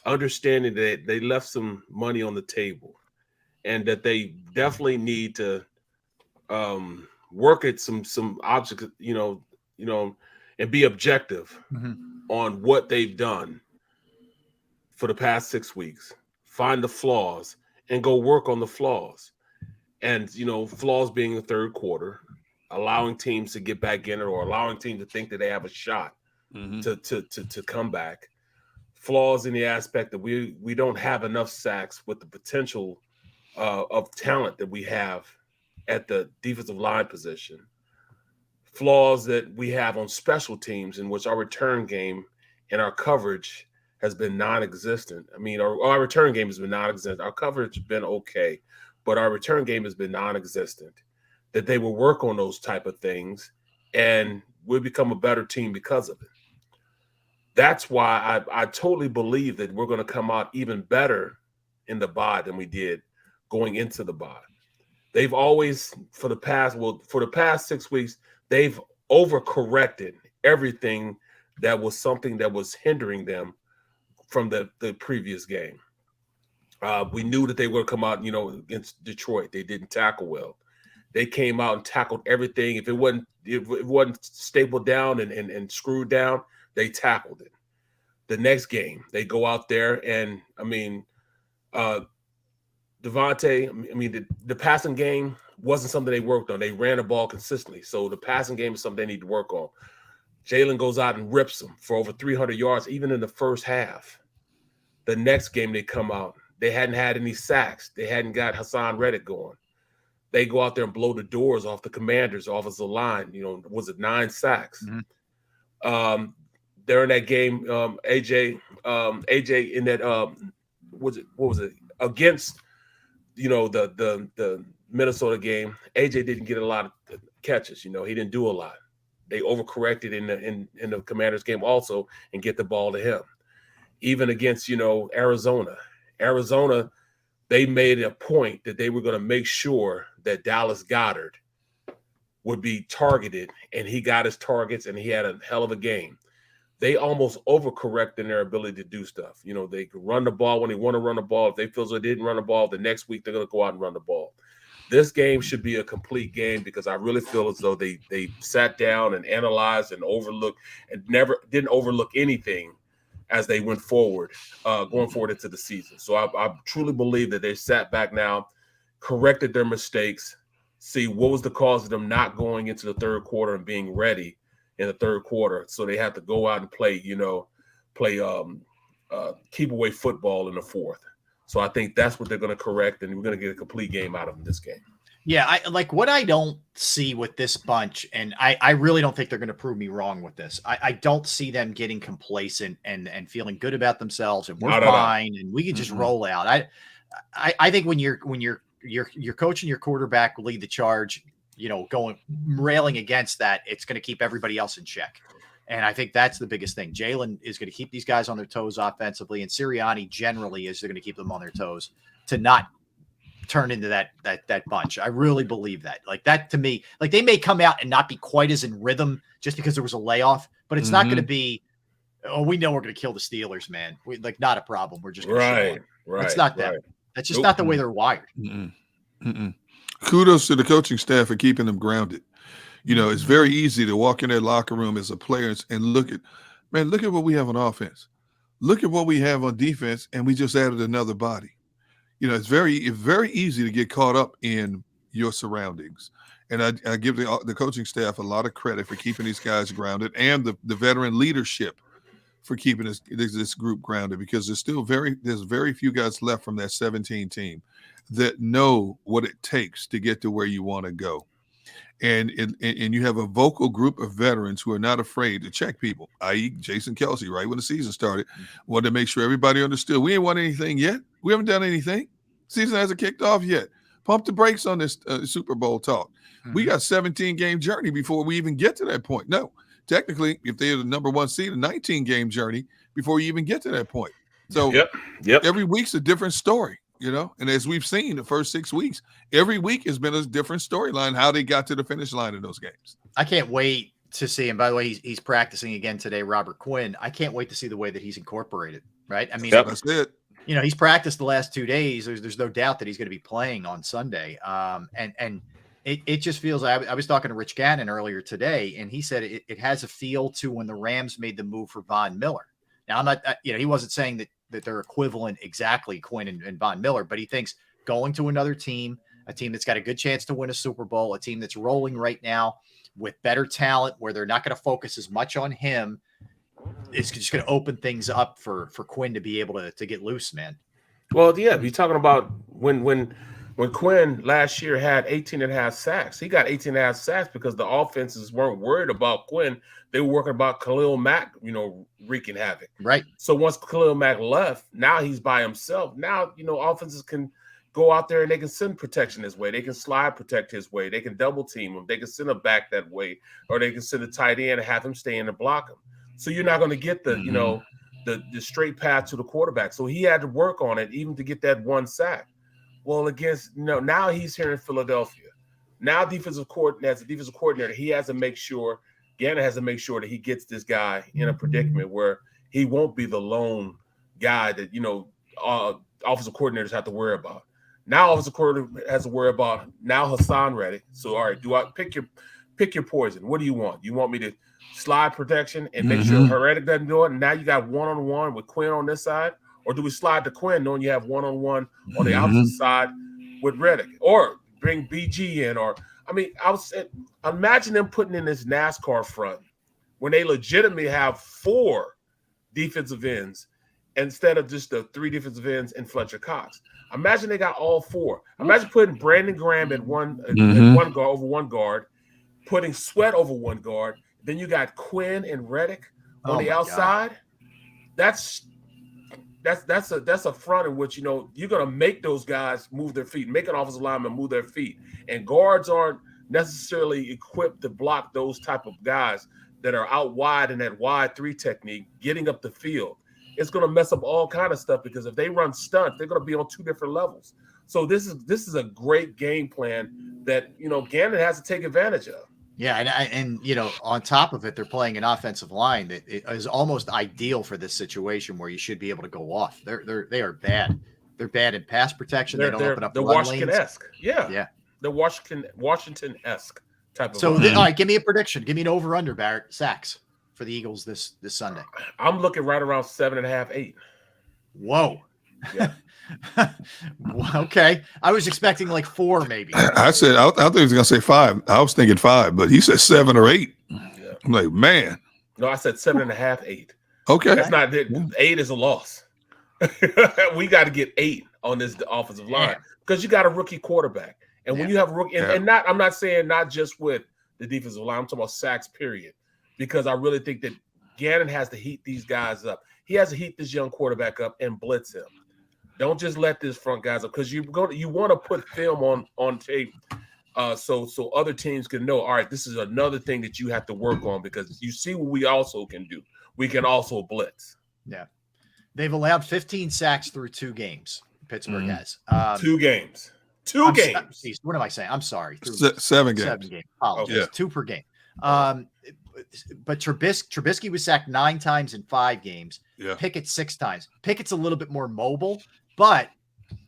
D: understanding that they left some money on the table and that they definitely need to work at some objects, and be objective on what they've done for the past 6 weeks. Find the flaws and go work on the flaws. And, flaws being the third quarter, allowing teams to get back in it, or allowing teams to think that they have a shot to come back. Flaws in the aspect that we don't have enough sacks with the potential of talent that we have at the defensive line position. Flaws that we have on special teams, in which our return game and our coverage has been non-existent. I mean, our return game has been non-existent. Our coverage has been okay, but our return game has been non-existent. That they will work on those type of things, and we'll become a better team because of it. That's why I totally believe that we're going to come out even better in the bye than we did going into the bye. They've always, for the past 6 weeks, they've overcorrected everything that was something that was hindering them from the previous game. We knew that they would come out, against Detroit. They didn't tackle well. They came out and tackled everything. If it wasn't stapled down and screwed down, they tackled it. The next game, they go out there and, Devontae, the passing game wasn't something they worked on. They ran the ball consistently. So the passing game is something they need to work on. Jalen goes out and rips them for over 300 yards, even in the first half. The next game they come out, they hadn't had any sacks. They hadn't got Hassan Reddick going. They go out there and blow the doors off the Commanders' offensive line. Was it 9 sacks? During that game, AJ in that what was it against the Minnesota game? AJ didn't get a lot of catches. He didn't do a lot. They overcorrected in the Commanders game also and get the ball to him. Even against Arizona, they made a point that they were going to make sure that Dallas Goedert would be targeted, and he got his targets, and he had a hell of a game. They almost overcorrect in their ability to do stuff. They could run the ball when they want to run the ball. If they feel they didn't run the ball, the next week they're going to go out and run the ball. This game should be a complete game, because I really feel as though they sat down and analyzed and overlooked and didn't overlook anything as they went forward, going forward into the season. So I truly believe that they sat back now, corrected their mistakes, see what was the cause of them not going into the third quarter and being ready in the third quarter. So they have to go out and play keep away football in the fourth. So I think that's what they're going to correct, and we're going to get a complete game out of them this game.
C: Yeah, I like what I don't see with this bunch, and I really don't think they're going to prove me wrong with this. I don't see them getting complacent and feeling good about themselves, and we're
D: Not at all.
C: fine, and we can just roll out. I think when you're coaching your quarterback lead the charge, going railing against that, it's going to keep everybody else in check. And I think that's the biggest thing. Jalen is going to keep these guys on their toes offensively, and Sirianni generally is going to keep them on their toes to not turn into that bunch. I really believe that. Like that to me, like they may come out and not be quite as in rhythm just because there was a layoff, but it's not going to be, oh, we know we're going to kill the Steelers, man. Not a problem. We're just going to show them.
D: Right.
C: It's not that. That's just not the way they're wired.
E: Kudos to the coaching staff for keeping them grounded. It's very easy to walk in their locker room as a player and look at what we have on offense. Look at what we have on defense, and we just added another body. It's very easy to get caught up in your surroundings. And I give the coaching staff a lot of credit for keeping these guys grounded, and the veteran leadership for keeping this group grounded, because there's very few guys left from that 17 team that know what it takes to get to where you want to go. And you have a vocal group of veterans who are not afraid to check people, i.e. Jason Kelsey, right when the season started, wanted to make sure everybody understood. We ain't won anything yet. We haven't done anything. Season hasn't kicked off yet. Pump the brakes on this Super Bowl talk. We got 17-game journey before we even get to that point. No, technically, if they're the number one seed, a 19-game journey before you even get to that point. So every week's a different story. And as we've seen the first 6 weeks, every week has been a different storyline, how they got to the finish line in those games.
C: I can't wait to see him. By the way, he's practicing again today, Robert Quinn. I can't wait to see the way that he's incorporated, right? I mean,
E: that's it.
C: He's practiced the last 2 days. There's no doubt that he's going to be playing on Sunday. And it just feels, I was talking to Rich Gannon earlier today, and he said it has a feel to when the Rams made the move for Von Miller. Now, I'm not, he wasn't saying that they're equivalent exactly, Quinn and Von Miller, but he thinks going to another team, a team that's got a good chance to win a Super Bowl, a team that's rolling right now with better talent, where they're not going to focus as much on him, it's just going to open things up for Quinn to be able to get loose, man.
D: Well, yeah, you're talking about when Quinn last year had 18.5 sacks. He got 18.5 sacks because the offenses weren't worried about Quinn. They were working about Khalil Mack, wreaking havoc.
C: Right.
D: So once Khalil Mack left, now he's by himself. Now, offenses can go out there and they can send protection his way. They can slide protect his way. They can double team him. They can send him back that way, or they can send a tight end and have him stay in and block him. So you're not going to get the, the straight path to the quarterback. So he had to work on it even to get that one sack. Well, now he's here in Philadelphia. Now as a defensive coordinator, he has to make sure, Gannon has to make sure that he gets this guy in a predicament where he won't be the lone guy that, offensive coordinators have to worry about. Now offensive coordinator has to worry about now Hassan Reddick. So, all right, do I pick your poison? What do you want? You want me to slide protection and make sure Reddick doesn't do it? And now you got one-on-one with Quinn on this side? Or do we slide to Quinn knowing you have one-on-one on the opposite side with Reddick? Or bring BG in? Or, imagine them putting in this NASCAR front when they legitimately have 4 defensive ends instead of just the 3 defensive ends and Fletcher Cox. Imagine they got all 4. Imagine putting Brandon Graham at one guard over one guard, putting Sweat over one guard. Then you got Quinn and Reddick on the outside. God. That's a front in which you're gonna make those guys move their feet, make an offensive lineman move their feet, and guards aren't necessarily equipped to block those type of guys that are out wide in that wide 3 technique, getting up the field. It's gonna mess up all kind of stuff because if they run stunts, they're gonna be on 2 different levels. So this is a great game plan that Gannon has to take advantage of.
C: Yeah, and on top of it, they're playing an offensive line that is almost ideal for this situation where you should be able to go off. They are bad. They're bad in pass protection. They don't open up the
D: Washington-esque.
C: Yeah.
D: The Washington-esque type of.
C: So, all right, give me a prediction. Give me an over/under, Barrett, sacks for the Eagles this Sunday.
D: I'm looking right around 7.5, 8.
C: Whoa.
D: Yeah.
C: Okay. I was expecting like 4 maybe.
E: I think he was going to say 5. I was thinking 5, but he said 7 or 8. Yeah. I'm like, man.
D: No, I said 7.5, 8.
E: Okay.
D: That's not it. 8 is a loss. We got to get 8 on this offensive line because you got a rookie quarterback. And when you have a rookie, and I'm not saying not just with the defensive line, I'm talking about sacks, period, because I really think that Gannon has to heat these guys up. He has to heat this young quarterback up and blitz him. Don't just let this front guys up, because you want to put film on tape, so other teams can know. All right, this is another thing that you have to work on, because you see what we also can do. We can also blitz.
C: Yeah, they've allowed 15 sacks through 2 games. Pittsburgh has
D: 2 games. 2 games.
C: What am I saying? I'm sorry.
E: 7 games.
C: 7 games. Apologies.
E: Yeah.
C: 2 per game. But Trubisky was sacked 9 times in 5 games.
E: Yeah.
C: Pickett 6 times. Pickett's a little bit more mobile, but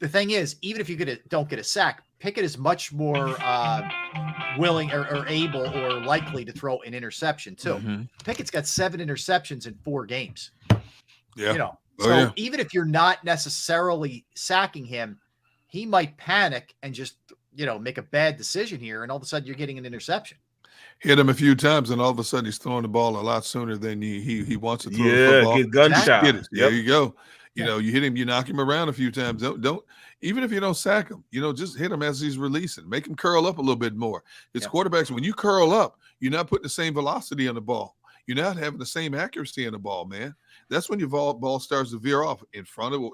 C: the thing is, even if you don't get a sack, Pickett is much more willing or able or likely to throw an interception too.
E: Mm-hmm.
C: Pickett's got 7 interceptions in 4 games.
E: Yeah.
C: You know, so even if you're not necessarily sacking him, he might panic and just, make a bad decision here, and all of a sudden you're getting an interception.
E: Hit him a few times, and all of a sudden he's throwing the ball a lot sooner than he wants to throw the
D: Yeah,
E: football.
D: get gunshot.
E: Get it. There you go. You hit him, you knock him around a few times. Don't even if you don't sack him, just hit him as he's releasing. Make him curl up a little bit more. It's quarterbacks. When you curl up, you're not putting the same velocity on the ball. You're not having the same accuracy in the ball, man. That's when your ball starts to veer off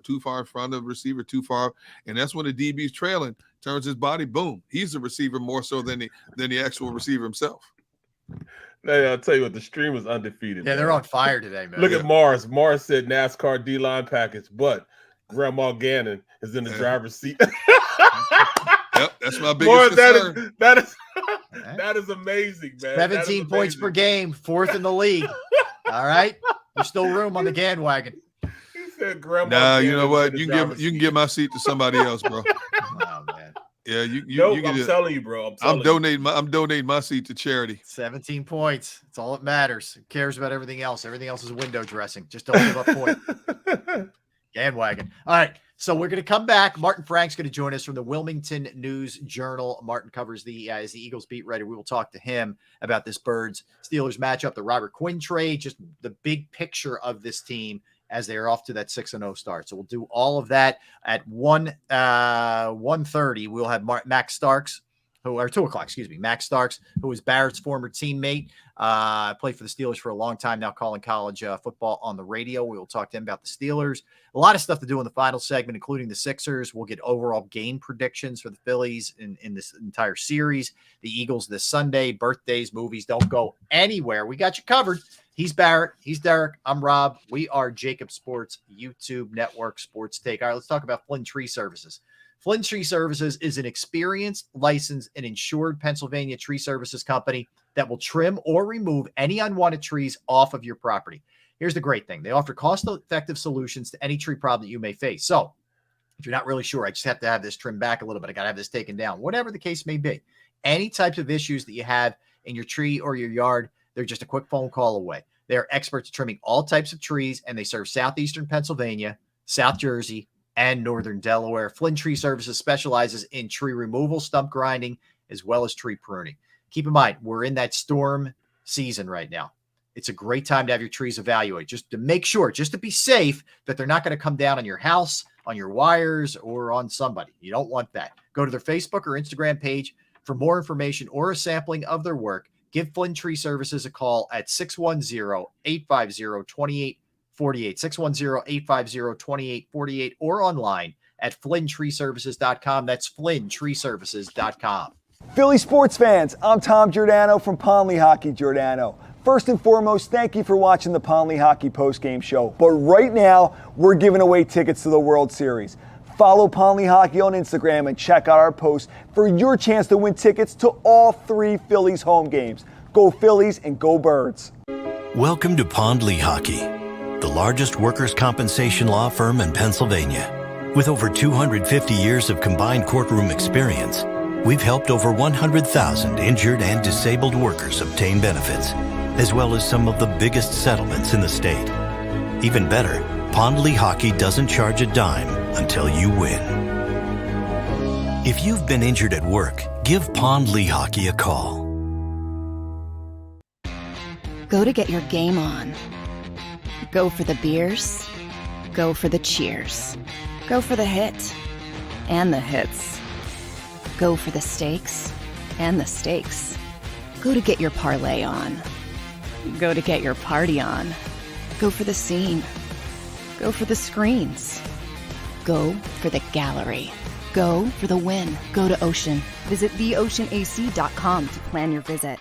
E: too far in front of the receiver, too far, and that's when the DB's trailing, turns his body, boom. He's the receiver more so than the actual receiver himself.
D: Hey, I'll tell you what, the stream is undefeated.
C: Yeah, they're on fire today, man.
D: Look at Mars. Mars said NASCAR D-line package, but Grandma Gannon is in the driver's seat.
E: Yep, that's my biggest concern.
D: That is amazing, man.
C: 17 points per game, 4th in the league. All right, there's still room on the Gann wagon.
D: He said, "Grandma."
E: Nah, you know what? You can give my seat to somebody else, bro.
C: Oh man.
E: Yeah, you
D: I'm
E: can
D: telling you, bro.
E: I'm donating my seat to charity.
C: 17 points. That's all that matters. Who cares about everything else? Everything else is window dressing. Just don't give up point. Gann wagon. All right. So we're going to come back. Martin Frank's going to join us from the Wilmington News Journal. Martin covers as the Eagles beat writer. We will talk to him about this Birds-Steelers matchup, the Robert Quinn trade, just the big picture of this team as they are off to that 6-0 start. So we'll do all of that at 1:30. We'll have Max Starks, Max Starks, who is Barrett's former teammate, played for the Steelers for a long time now, calling college football on the radio. We will talk to him about the Steelers. A lot of stuff to do in the final segment, including the Sixers. We'll get overall game predictions for the Phillies in this entire series. The Eagles this Sunday, birthdays, movies, don't go anywhere. We got you covered. He's Barrett. He's Derek. I'm Rob. We are JAKIB Sports YouTube Network Sports Take. All right, let's talk about Flynn Tree Services. Flynn Tree Services is an experienced, licensed, and insured Pennsylvania tree services company that will trim or remove any unwanted trees off of your property. Here's the great thing. They offer cost-effective solutions to any tree problem that you may face. So if you're not really sure, I just have to have this trimmed back a little bit. I got to have this taken down, whatever the case may be. Any types of issues that you have in your tree or your yard, they're just a quick phone call away. They're experts at trimming all types of trees, and they serve southeastern Pennsylvania, South Jersey, and northern Delaware. Flynn Tree Services specializes in tree removal, stump grinding, as well as tree pruning. Keep in mind, we're in that storm season right now. It's a great time to have your trees evaluated, just to make sure, just to be safe, that they're not going to come down on your house, on your wires, or on somebody. You don't want that. Go to their Facebook or Instagram page for more information or a sampling of their work. Give Flynn Tree Services a call at 610-850-2848, 610-850-2848, or online at flynntreeservices.com. That's flynntreeservices.com.
G: Philly sports fans, I'm Tom Giordano from Ponley Hockey Giordano. First and foremost, thank you for watching the Ponley Hockey postgame show. But right now, we're giving away tickets to the World Series. Follow Ponley Hockey on Instagram and check out our posts for your chance to win tickets to all 3 Phillies home games. Go Phillies and go Birds.
H: Welcome to Ponley Hockey, the largest workers' compensation law firm in Pennsylvania. With over 250 years of combined courtroom experience, we've helped over 100,000 injured and disabled workers obtain benefits, as well as some of the biggest settlements in the state. Even better, Ponley Hockey doesn't charge a dime until you win. If you've been injured at work, give Ponley Hockey a call.
A: Go to get your game on. Go for the beers. Go for the cheers. Go for the hit and the hits. Go for the stakes and the stakes. Go to get your parlay on. Go to get your party on. Go for the scene. Go for the screens. Go for the gallery. Go for the win. Go to Ocean. Visit theoceanac.com to plan your visit.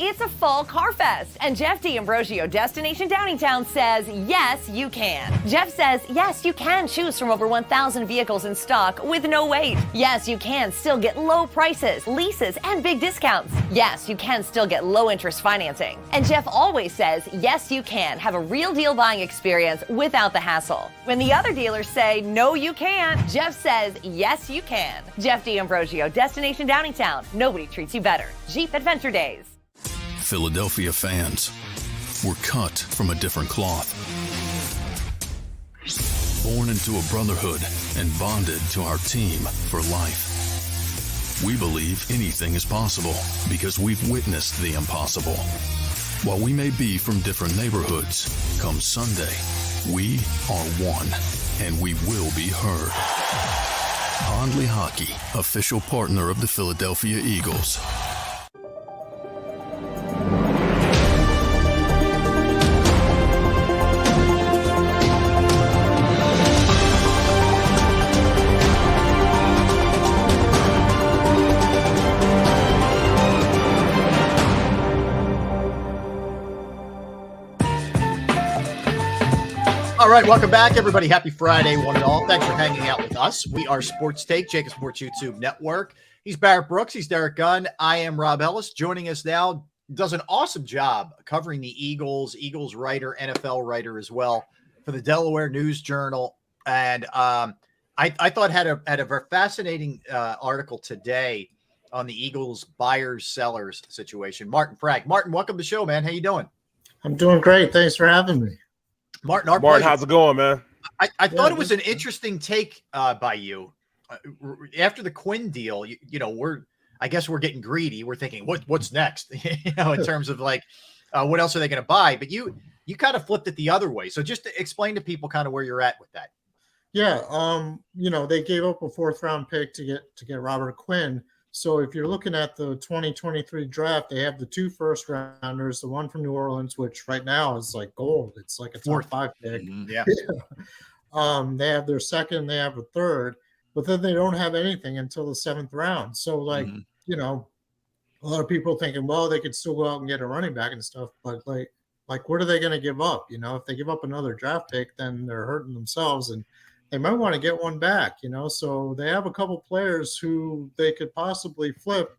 I: It's a fall car fest, and Jeff D'Ambrosio, Destination Downingtown, says, yes, you can. Jeff says, yes, you can choose from over 1,000 vehicles in stock with no wait. Yes, you can still get low prices, leases, and big discounts. Yes, you can still get low interest financing. And Jeff always says, yes, you can have a real deal buying experience without the hassle. When the other dealers say, no, you can't, Jeff says, yes, you can. Jeff D'Ambrosio, Destination Downingtown. Nobody treats you better. Jeep Adventure Days.
B: Philadelphia fans, were cut from a different cloth. Born into a brotherhood and bonded to our team for life. We believe anything is possible because we've witnessed the impossible. While we may be from different neighborhoods, come Sunday, we are one and we will be heard. Pondley Hockey, official partner of the Philadelphia Eagles.
C: All right, welcome back, everybody. Happy Friday, one and all. Thanks for hanging out with us. We are Sports Take, JAKIB Sports YouTube Network. He's Barrett Brooks. He's Derek Gunn. I am Rob Ellis. Joining us now, does an awesome job covering the Eagles writer, NFL writer as well for the Delaware News Journal. And I thought had a fascinating article today on the Eagles buyers-sellers situation. Martin Frank. Martin, welcome to the show, man. How you doing?
K: I'm doing great. Thanks for having me.
C: Martin,
D: how's it going, man?
C: I thought it was an interesting take by you. After the Quinn deal, I guess we're getting greedy. We're thinking, what's next? In terms of like, what else are they going to buy? But you kind of flipped it the other way. So just to explain to people kind of where you're at with that.
K: Yeah, they gave up a 4th round pick to get Robert Quinn. So if you're looking at the 2023 draft, they have the 2 first rounders, the one from New Orleans, which right now is like gold. It's like a top 5 pick.
C: Yeah.
K: They have their 2nd, they have a 3rd, but then they don't have anything until the 7th round. So a lot of people thinking, well, they could still go out and get a running back and stuff, but like what are they going to give up? If they give up another draft pick, then they're hurting themselves, and they might want to get one back, so they have a couple players who they could possibly flip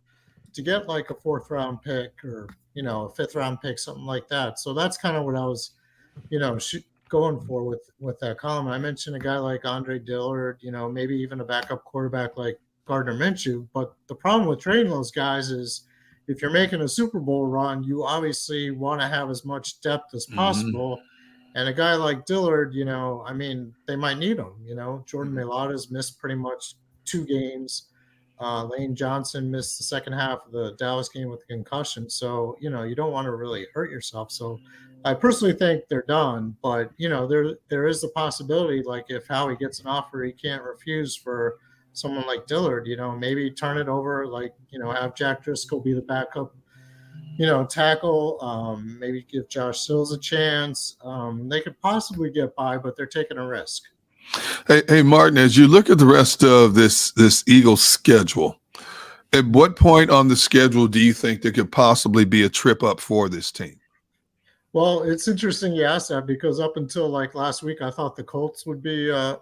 K: to get like a 4th round pick or, a 5th round pick, something like that. So that's kind of what I was, going for with that column. I mentioned a guy like Andre Dillard, maybe even a backup quarterback like Gardner Minshew. But the problem with trading those guys is if you're making a Super Bowl run, you obviously want to have as much depth as possible. Mm-hmm. And a guy like Dillard, they might need him. Jordan Mailata's missed pretty much 2 games. Lane Johnson missed the second half of the Dallas game with a concussion. So, you don't want to really hurt yourself. So I personally think they're done. But, there is the possibility, like if Howie gets an offer he can't refuse for someone like Dillard, maybe turn it over, like, have Jack Driscoll be the backup tackle, maybe give Josh Sills a chance. They could possibly get by, but they're taking a risk.
E: Hey, Martin, as you look at the rest of this Eagles schedule, at what point on the schedule do you think there could possibly be a trip up for this team?
K: Well, it's interesting you asked that because up until like last week, I thought the Colts would be, a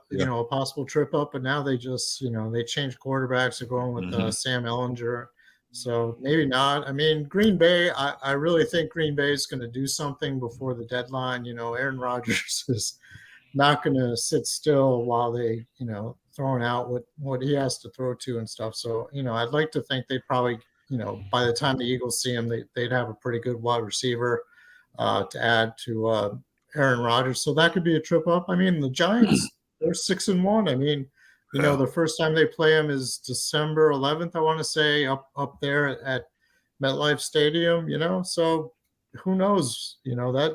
K: possible trip up, but now they just, they changed quarterbacks. They're going with Sam Ehlinger. So maybe not. I mean, Green Bay, I really think Green Bay is going to do something before the deadline. Aaron Rodgers is not going to sit still while they, throwing out what he has to throw to and stuff. So, I'd like to think they probably by the time the Eagles see him, they'd have a pretty good wide receiver to add to Aaron Rodgers. So that could be a trip up. I mean, the Giants, they're 6-1. I mean, the first time they play them is December 11th, I want to say, up there at MetLife Stadium, so who knows,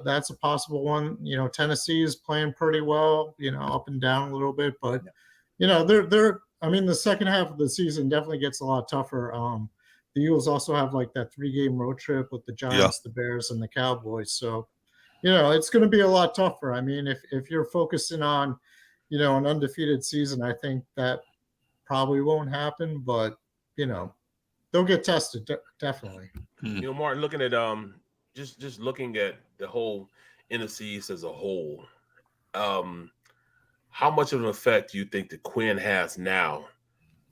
K: that's a possible one. Tennessee is playing pretty well, up and down a little bit, but the second half of the season definitely gets a lot tougher. The Eagles also have like that 3-game road trip with the Giants, the Bears, and the Cowboys. So, it's going to be a lot tougher. I mean, if you're focusing on, an undefeated season, I think that probably won't happen, but, they'll get tested, definitely.
D: Martin, looking at just looking at the whole NFC East as a whole, how much of an effect do you think that Quinn has now,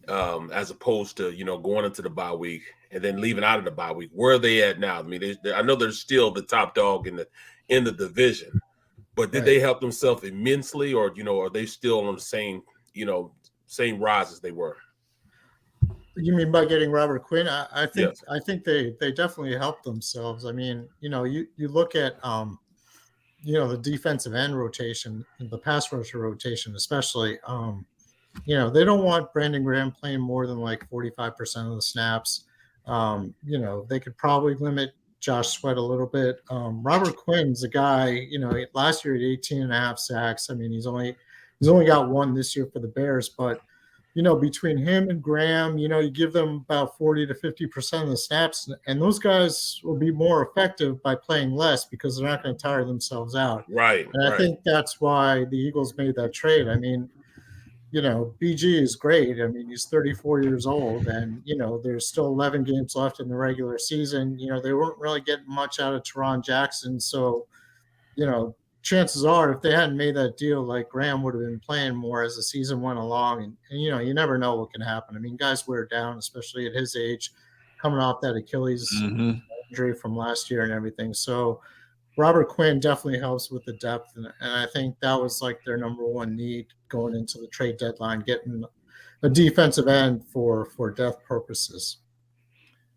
D: as opposed to going into the bye week and then leaving out of the bye week? Where are they at now? I mean, I know they're still the top dog in the division, but did they help themselves immensely, or are they still on the same rise as they were?
K: You mean by getting Robert Quinn? I think they definitely helped themselves. I mean, you look at the defensive end rotation, the pass rusher rotation, especially. They don't want Brandon Graham playing more than like 45% of the snaps. They could probably limit Josh Sweat a little bit. Robert Quinn's a guy. Last year he had 18.5 sacks. I mean, he's only got one this year for the Bears, but. Between him and Graham, you give them about 40 to 50% of the snaps, and those guys will be more effective by playing less because they're not going to tire themselves out.
D: Right.
K: And I think that's why the Eagles made that trade. I mean, BG is great. I mean, he's 34 years old, and, there's still 11 games left in the regular season. They weren't really getting much out of Teron Jackson. So, chances are if they hadn't made that deal, like Graham would have been playing more as the season went along. And you never know what can happen. I mean, guys wear down, especially at his age, coming off that Achilles injury from last year and everything. So Robert Quinn definitely helps with the depth. And I think that was like their number one need going into the trade deadline, getting a defensive end for depth purposes.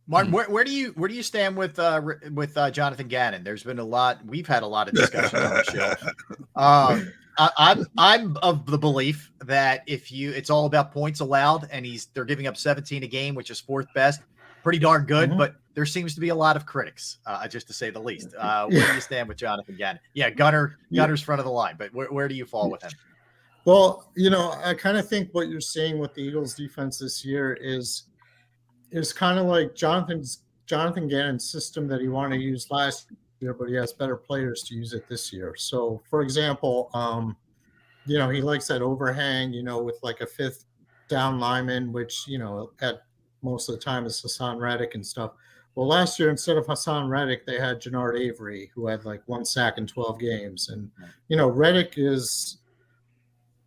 C: Martin, where do you stand with Jonathan Gannon? There's been we've had a lot of discussion on the show. I'm of the belief that it's all about points allowed, and they're giving up 17 a game, which is fourth best, pretty darn good. But there seems to be a lot of critics, just to say the least. Where do you stand with Jonathan Gannon? Yeah, Gunner's front of the line, but where do you fall with him?
K: Well, I kind of think what you're seeing with the Eagles defense this year is kind of like Jonathan Gannon's system that he wanted to use last year, but he has better players to use it this year. So, for example, he likes that overhang, with like a fifth down lineman, which, at most of the time is Hassan Reddick and stuff. Well, last year, instead of Hassan Reddick, they had Jannard Avery, who had like 1 sack in 12 games. And, Reddick is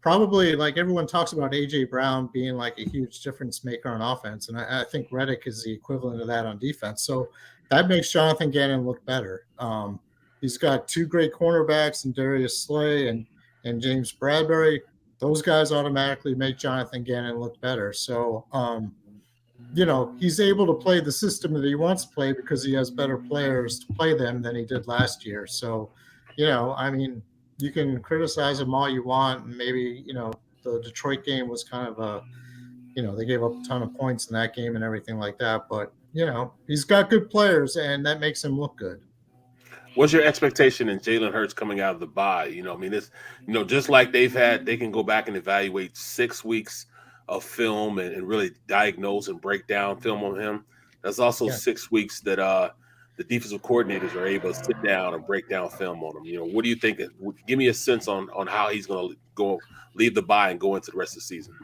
K: probably, like, everyone talks about A.J. Brown being like a huge difference maker on offense. And I think Reddick is the equivalent of that on defense. So that makes Jonathan Gannon look better. He's got 2 great cornerbacks in Darius Slay and James Bradbury. Those guys automatically make Jonathan Gannon look better. So, he's able to play the system that he wants to play because he has better players to play them than he did last year. So, you can criticize him all you want. And maybe, the Detroit game was kind of they gave up a ton of points in that game and everything like that. But, he's got good players, and that makes him look good.
D: What's your expectation in Jalen Hurts coming out of the bye? It's, just like they can go back and evaluate 6 weeks of film and really diagnose and break down film on him. That's also 6 weeks that the defensive coordinators are able to sit down and break down film on him. What do you think? Give me a sense on how he's going to go leave the bye and go into the rest of the season.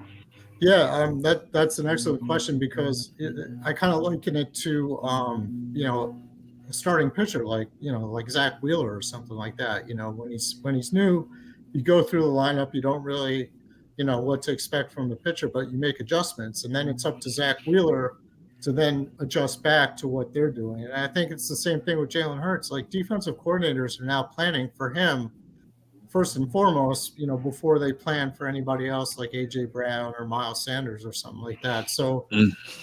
K: Yeah, that's an excellent question because I kind of liken it to, a starting pitcher like Zach Wheeler or something like that. When he's new, you go through the lineup, you don't really, what to expect from the pitcher, but you make adjustments, and then it's up to Zach Wheeler to then adjust back to what they're doing. And I think it's the same thing with Jalen Hurts. Like, defensive coordinators are now planning for him first and foremost, before they plan for anybody else like AJ Brown or Miles Sanders or something like that. So,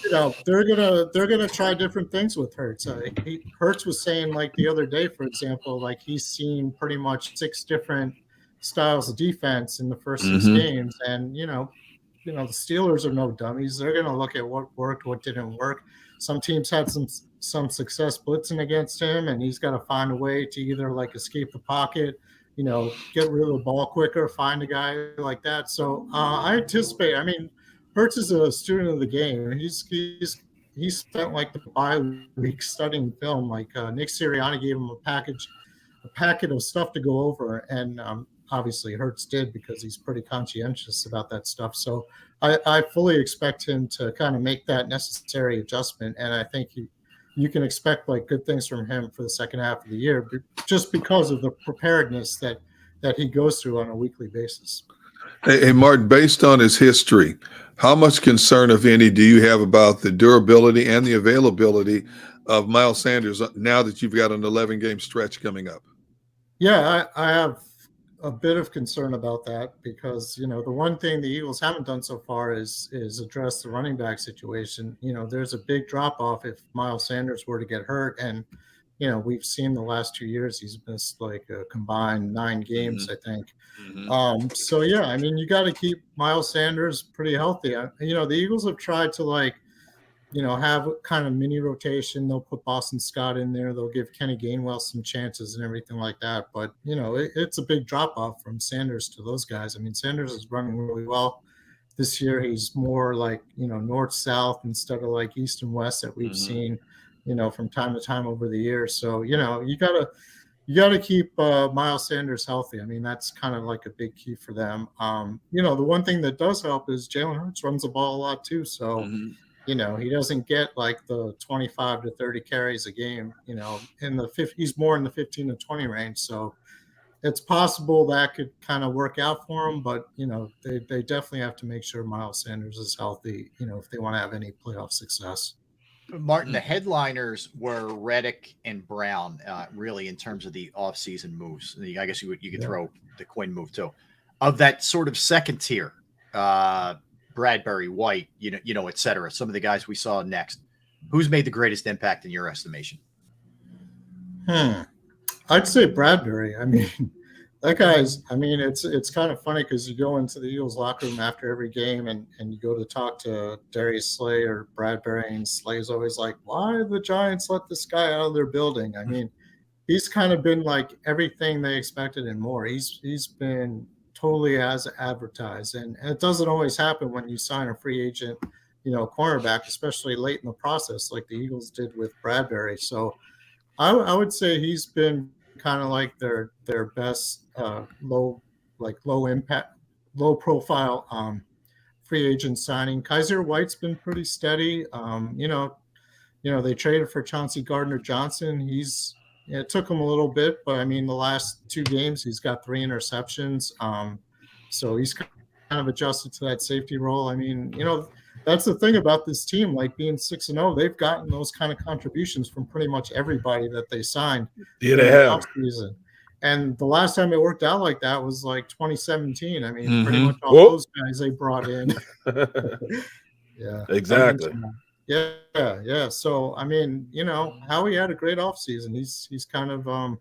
K: they're gonna try different things with Hurts. Hurts was saying, like, the other day, for example, like, he's seen pretty much 6 different styles of defense in the first 6 games, and the Steelers are no dummies. They're gonna look at what worked, what didn't work. Some teams had some success blitzing against him, and he's got to find a way to either like escape the pocket, get rid of the ball quicker, find a guy like that. So I anticipate. I mean, Hurts is a student of the game. He spent like the bye week studying film. Like Nick Sirianni gave him a packet of stuff to go over, and obviously Hurts did, because he's pretty conscientious about that stuff. So I fully expect him to kind of make that necessary adjustment, and I think you can expect like good things from him for the second half of the year, just because of the preparedness that he goes through on a weekly basis.
E: Hey, Martin, based on his history, how much concern, if any, do you have about the durability and the availability of Miles Sanders now that you've got an 11-game stretch coming up?
K: Yeah, I have a bit of concern about that, because the one thing the Eagles haven't done so far is address the running back situation. There's a big drop off if Miles Sanders were to get hurt, and we've seen the last 2 years he's missed like a combined 9 games, I think. So yeah, I mean, you got to keep Miles Sanders pretty healthy. The Eagles have tried to have kind of mini rotation. They'll put Boston Scott in there. They'll give Kenny Gainwell some chances and everything like that. But, it's a big drop off from Sanders to those guys. I mean, Sanders is running really well this year. He's more like, north-south instead of like east and west that we've seen, from time to time over the years. So, you got to keep Miles Sanders healthy. I mean, that's kind of like a big key for them. The one thing that does help is Jalen Hurts runs the ball a lot too. So, he doesn't get like the 25 to 30 carries a game, he's more in the 15 to 20 range. So it's possible that could kind of work out for him, but they definitely have to make sure Miles Sanders is healthy, if they want to have any playoff success.
C: Martin, the headliners were Reddick and Brown, really, in terms of the offseason moves. I guess you could throw the Quinn move too. Of that sort of second tier, Bradbury, White, et cetera, some of the guys we saw next, who's made the greatest impact in your estimation?
K: I'd say Bradbury. I mean, that guy's, it's kind of funny because you go into the Eagles locker room after every game and you go to talk to Darius Slay or Bradbury, and Slay's always like, why did the Giants let this guy out of their building? I mean, he's kind of been like everything they expected and more. He's been totally as advertised, and it doesn't always happen when you sign a free agent, cornerback, especially late in the process, like the Eagles did with Bradbury. So I would say he's been kind of like their best low impact, low profile free agent signing. Kaiser White's been pretty steady. They traded for Chauncey Gardner-Johnson. It took him a little bit, but I mean, the last 2 games, he's got 3 interceptions. So he's kind of adjusted to that safety role. I mean, that's the thing about this team, like being 6-0, they've gotten those kind of contributions from pretty much everybody that they signed.
D: Yeah, they have.
K: Season. And the last time it worked out like that was like 2017. I mean, pretty much all those guys they brought in. Yeah,
D: exactly.
K: Yeah. So, I mean, Howie had a great offseason. He's kind of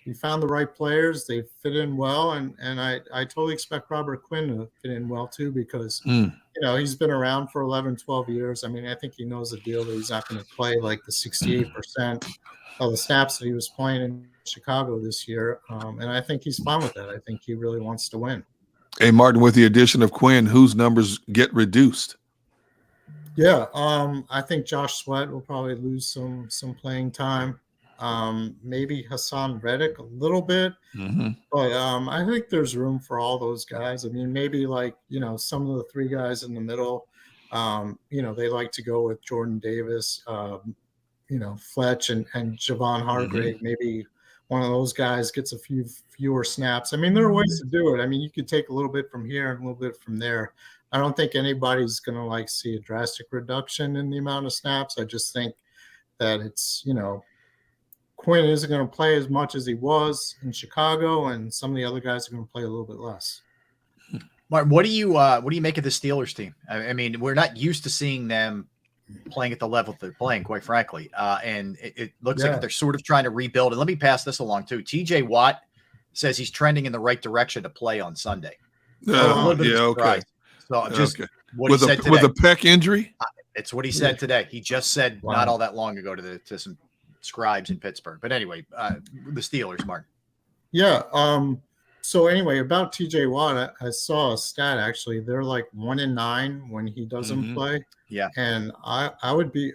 K: he found the right players. They fit in well, and I totally expect Robert Quinn to fit in well too, because he's been around for 11, 12 years. I mean, I think he knows the deal that he's not going to play like the 68% of the snaps that he was playing in Chicago this year, and I think he's fine with that. I think he really wants to win.
E: Hey, Martin, with the addition of Quinn, whose numbers get reduced?
K: Yeah, I think Josh Sweat will probably lose some playing time. Maybe Hassan Reddick a little bit, but I think there's room for all those guys. I mean, maybe like some of the 3 guys in the middle. They like to go with Jordan Davis, Fletch, and Javon Hargrave. Maybe one of those guys gets a few fewer snaps. I mean, there are ways to do it. I mean, you could take a little bit from here and a little bit from there. I don't think anybody's going to see a drastic reduction in the amount of snaps. I just think that it's, Quinn isn't going to play as much as he was in Chicago, and some of the other guys are going to play a little bit less.
C: Martin, what do you make of the Steelers team? I mean, we're not used to seeing them playing at the level they're playing, quite frankly. And it looks like they're sort of trying to rebuild. And let me pass this along too. TJ Watt says he's trending in the right direction to play on Sunday. So a little bit of a surprise. So just what he said today.
E: With a pec injury?
C: It's what he said today. He just said not all that long ago to some scribes in Pittsburgh. But anyway, the Steelers, Martin.
K: Yeah. So anyway, about TJ Watt, I saw a stat actually. They're like 1-9 when he doesn't play.
C: Yeah.
K: And I would be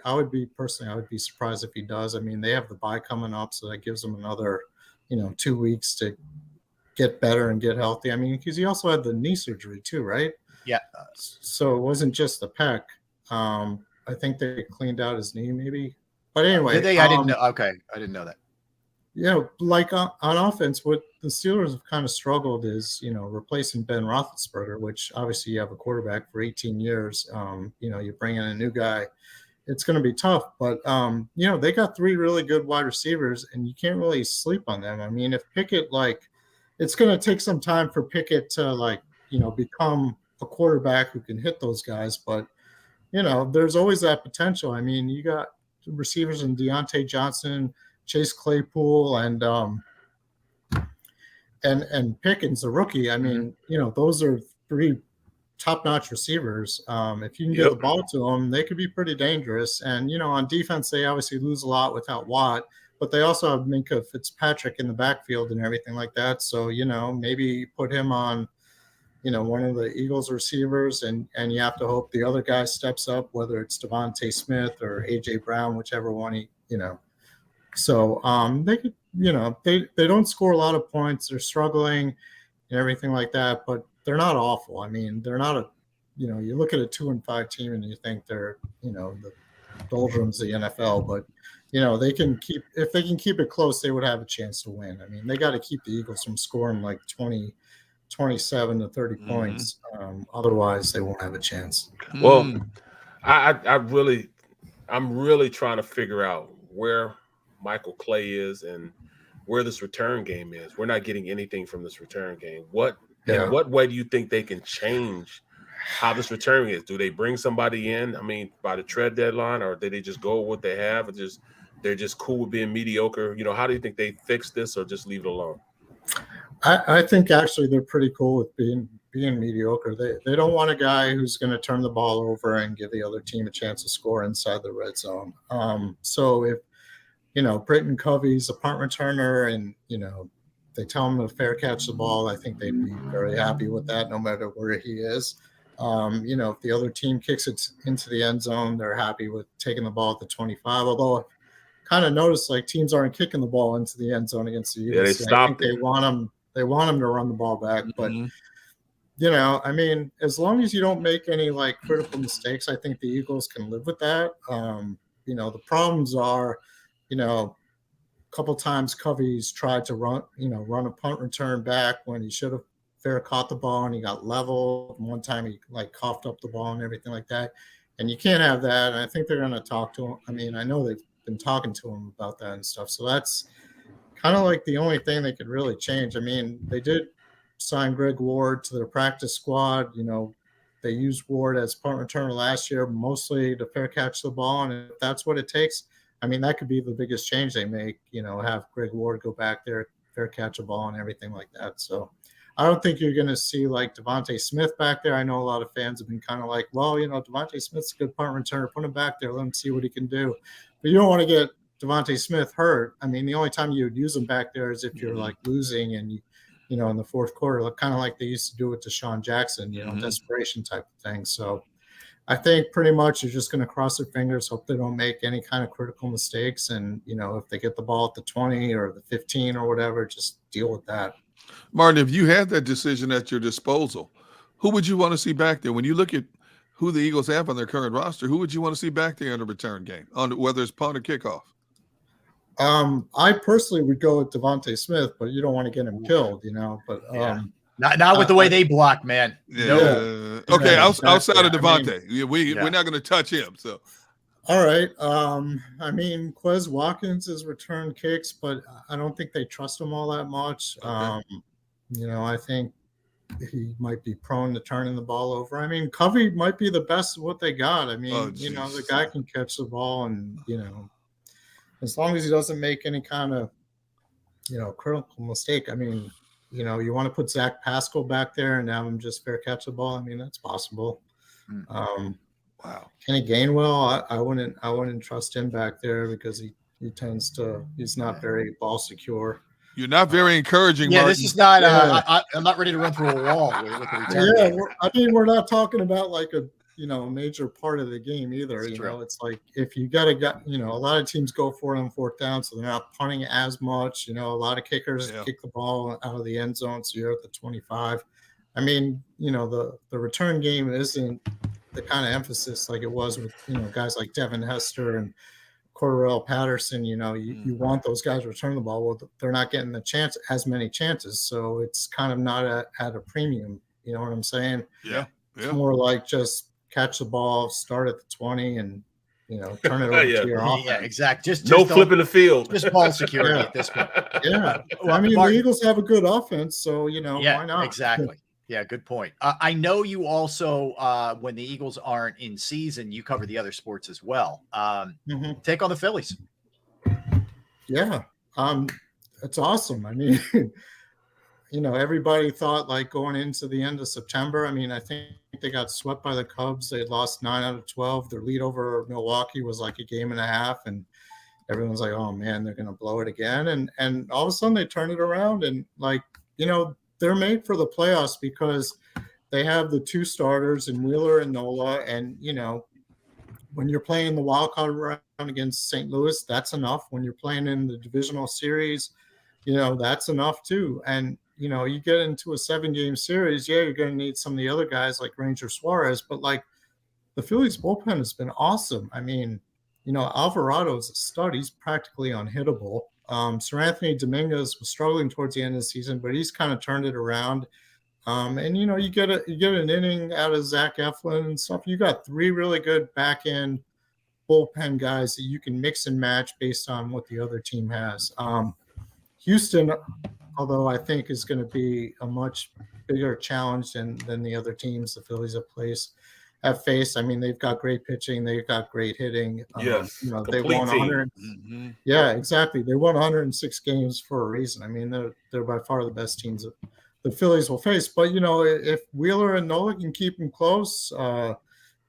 K: personally, I would be surprised if he does. I mean, they have the bye coming up, so that gives them another, 2 weeks to get better and get healthy. I mean, because he also had the knee surgery too, right?
C: Yeah.
K: So it wasn't just the pec. I think they cleaned out his knee maybe. But anyway.
C: Did they? I didn't know. Okay. I didn't know that.
K: Like on offense, what the Steelers have kind of struggled is, replacing Ben Roethlisberger, which obviously you have a quarterback for 18 years. You bring in a new guy, it's going to be tough. But, they got 3 really good wide receivers, and you can't really sleep on them. I mean, if Pickett, it's going to take some time for Pickett to, become a quarterback who can hit those guys. But, there's always that potential. I mean, you got receivers in Deontay Johnson, Chase Claypool, and Pickens, the rookie. I mean, those are 3 top-notch receivers. If you can get the ball to them, they could be pretty dangerous. And, on defense, they obviously lose a lot without Watt, but they also have Minka Fitzpatrick in the backfield and everything like that. So, maybe put him on, one of the Eagles receivers, and you have to hope the other guy steps up, whether it's Devontae Smith or A.J. Brown, whichever one So they could, they don't score a lot of points. They're struggling and everything like that, but they're not awful. I mean, they're not you look at a 2-5 team and you think they're, the doldrums of the NFL, but if they can keep it close, they would have a chance to win. I mean, they got to keep the Eagles from scoring like 27 to 30 points. Otherwise they won't have a chance.
D: Well, I'm really trying to figure out where Michael Clay is and where this return game is. We're not getting anything from this return game. In what way do you think they can change how this return is? Do they bring somebody in, by the trade deadline, or do they just go with what they have and they're just cool with being mediocre? How do you think they fix this, or just leave it alone?
K: I think actually they're pretty cool with being mediocre. They don't want a guy who's going to turn the ball over and give the other team a chance to score inside the red zone. So if Britton Covey's a punt returner and, they tell him to fair catch the ball, I think they'd be very happy with that no matter where he is. If the other team kicks it into the end zone, they're happy with taking the ball at the 25. Although I kind of noticed teams aren't kicking the ball into the end zone against the Eagles.
D: Yeah, they stopped it.
K: They want them to run the ball back. But, as long as you don't make any critical mistakes, I think the Eagles can live with that. The problems are, a couple times Covey's tried to run a punt return back when he should have fair caught the ball and he got leveled. One time he coughed up the ball and everything like that. And you can't have that. And I think they're going to talk to him. I know they've been talking to him about that and stuff. So that's kind of the only thing they could really change. They did sign Greg Ward to their practice squad. They used Ward as punt returner last year, mostly to fair catch the ball. And if that's what it takes, that could be the biggest change they make, have Greg Ward go back there, fair catch a ball and everything like that. So I don't think you're going to see Devontae Smith back there. I know a lot of fans have been kind of Devontae Smith's a good punt returner. Put him back there. Let him see what he can do. But you don't want to get Devontae Smith hurt. The only time you would use him back there is if you're losing and in the fourth quarter, kind of like they used to do with Deshaun Jackson, desperation type of thing. So I think pretty much you're just going to cross their fingers, hope they don't make any kind of critical mistakes. And, if they get the ball at the 20 or the 15 or whatever, just deal with that.
E: Martin, if you had that decision at your disposal, who would you want to see back there? When you look at who the Eagles have on their current roster, who would you want to see back there in a return game, whether it's punt or kickoff?
K: I personally would go with Devontae Smith, but you don't want to get him killed, But
C: not with the way they block, man.
E: Yeah. Okay, outside of Devontae, we're not going to touch him. So
K: All right. I mean, Quez Watkins has returned kicks, but I don't think they trust him all that much.
E: Okay.
K: I think he might be prone to turning the ball over. I mean, Covey might be the best of what they got. I mean, the guy can catch the ball, and as long as he doesn't make any kind of critical mistake. I mean, you want to put Zach Pascal back there and have him just fair catch the ball. I mean, that's possible.
E: Wow.
K: Kenny Gainwell, I wouldn't trust him back there because he's not very ball secure.
E: You're not very encouraging.
C: Yeah,
E: Martin.
C: this is not. I'm not ready to run through a wall with the return.
K: Yeah, we're not talking about like a major part of the game either. It's like if you got a lot of teams go for it on fourth down, so they're not punting as much. A lot of kickers kick the ball out of the end zone, so you're at the 25. I mean, the return game isn't the kind of emphasis like it was with guys like Devin Hester and Cordarrelle Patterson. You want those guys to return the ball. Well, they're not getting as many chances, so it's kind of not at a premium. You know what I'm saying?
E: Yeah.
K: It's more like just catch the ball, start at the 20, and turn it over to your offense.
C: Yeah, exactly. Just
D: no flipping the field.
C: Just ball security at this point.
K: Yeah. Well, I mean, the Eagles have a good offense, so why not?
C: Exactly. Yeah, good point. I know you also, when the Eagles aren't in season, you cover the other sports as well. Take on the Phillies.
K: Yeah, it's awesome. I mean, everybody thought like going into the end of September. I mean, I think they got swept by the Cubs. They had lost 9 out of 12. Their lead over Milwaukee was like a game and a half, and everyone's like, "Oh man, they're going to blow it again." And all of a sudden they turn it around, and they're made for the playoffs because they have the 2 starters in Wheeler and Nola. And, when you're playing the wild card round against St. Louis, that's enough. When you're playing in the divisional series, that's enough too. And, you get into a 7-game series, you're going to need some of the other guys like Ranger Suarez, but like the Phillies bullpen has been awesome. I mean, Alvarado's a stud. He's practically unhittable. Sir Anthony Dominguez was struggling towards the end of the season, but he's kind of turned it around. And you get an inning out of Zach Eflin and stuff. You got 3 really good back end bullpen guys that you can mix and match based on what the other team has. Houston, although I think is going to be a much bigger challenge than the other teams the Phillies have faced. I mean, they've got great pitching, they've got great hitting.
D: Yes,
K: they won 100. Yeah, exactly. They won 106 games for a reason. I mean, they're by far the best teams that the Phillies will face. But if Wheeler and Nola can keep them close,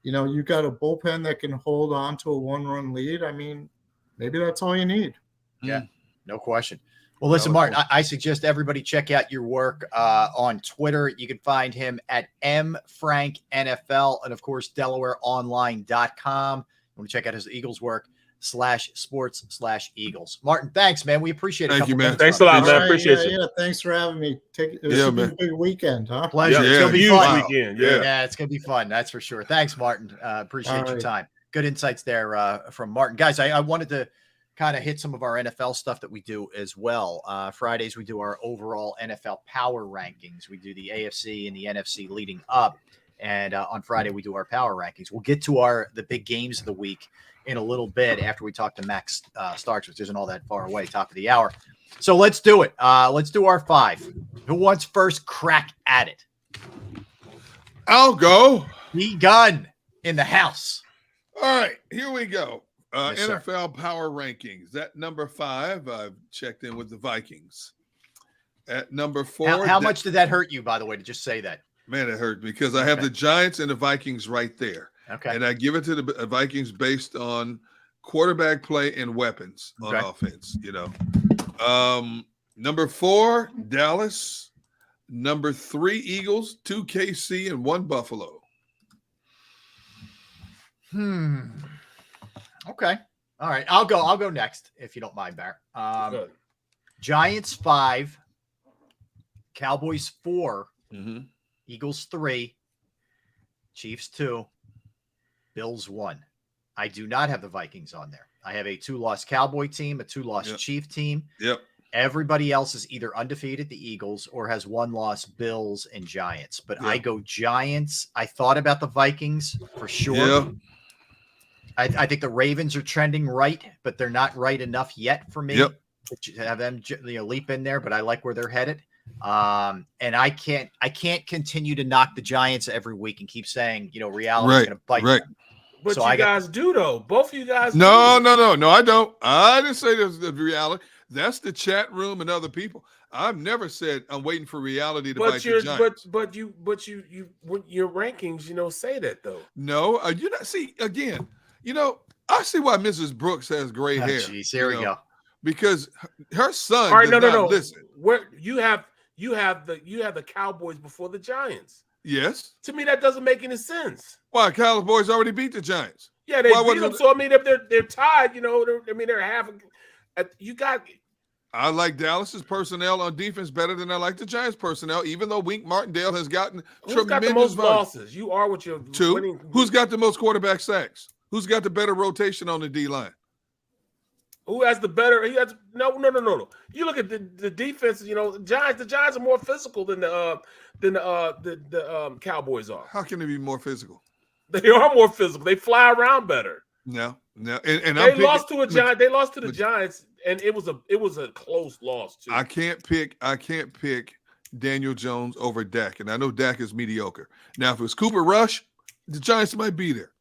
K: you got a bullpen that can hold on to a 1-run lead. I mean, maybe that's all you need.
C: Yeah, no question. Well, listen, Martin, I suggest everybody check out your work on Twitter. You can find him at mfranknfl and, of course, DelawareOnline.com. You want to check out his Eagles work /sports/Eagles. Martin, thanks, man. We appreciate it.
E: Thank you, man.
D: Thanks a lot, man. Appreciate you.
K: Yeah, thanks for having me. It be a big weekend, huh?
C: Pleasure.
D: Yeah,
C: it's going to be
D: huge
C: fun.
D: weekend. Yeah,
C: it's going to be fun. That's for sure. Thanks, Martin. Appreciate your time. Good insights there from Martin. Guys, I wanted to kind of hit some of our NFL stuff that we do as well. Fridays, we do our overall NFL power rankings. We do the AFC and the NFC leading up. And on Friday, we do our power rankings. We'll get to the big games of the week in a little bit after we talk to Max Starks, which isn't all that far away, top of the hour. So let's do it. Let's do our 5. Who wants first crack at it?
E: I'll go.
C: D-Gun in the house.
E: All right, here we go.
C: Yes,
E: NFL power rankings. At number 5, I've checked in with the Vikings. At number 4.
C: How much did that hurt you, by the way, to just say that?
E: Man, it hurt because I have the Giants and the Vikings right there.
C: Okay.
E: And I give it to the Vikings based on quarterback play and weapons on offense, Number 4, Dallas. Number 3, Eagles. 2, KC, and 1, Buffalo.
C: Okay. All right. I'll go next if you don't mind, Barrett. Giants 5, Cowboys 4, Eagles 3, Chiefs 2, Bills 1. I do not have the Vikings on there. I have a 2-loss Cowboy team, a 2-loss Chief team.
E: Yep.
C: Everybody else is either undefeated, the Eagles, or has 1-loss Bills and Giants. But I go Giants. I thought about the Vikings for sure.
E: Yeah.
C: I think the Ravens are trending right, but they're not right enough yet for me to have them leap in there. But I like where they're headed. And I can't continue to knock the Giants every week and keep saying reality's going to bite them.
D: But
C: So
D: you guys do though. Both of you guys.
E: No, I don't. I didn't say this is the reality. That's the chat room and other people. I've never said I'm waiting for reality to bite the Giants.
D: But your rankings, say that though.
E: No, you not see again. I see why Mrs. Brooks has gray hair.
C: Jeez, here we go.
E: Because her son.
D: All right, no.
E: Listen,
D: where you have the Cowboys before the Giants.
E: Yes.
D: To me, that doesn't make any sense.
E: Why? Cowboys already beat the Giants.
D: Yeah, they beat them. So I mean, if they're tied, they're half. You got.
E: I like Dallas's personnel on defense better than I like the Giants' personnel, even though Wink Martindale has gotten
D: Who's got the most losses? You are with your
E: 2.
D: winning.
E: Who's got the most quarterback sacks? Who's got the better rotation on the D line?
D: Who has the better? He has no. You look at the defense. The Giants are more physical than the Cowboys are.
E: How can they be more physical?
D: They are more physical. They fly around better.
E: No. And
D: they lost to a Giant. They lost to the Giants, and it was a close loss too.
E: I can't pick Daniel Jones over Dak, and I know Dak is mediocre. Now, if it was Cooper Rush, the Giants might be there.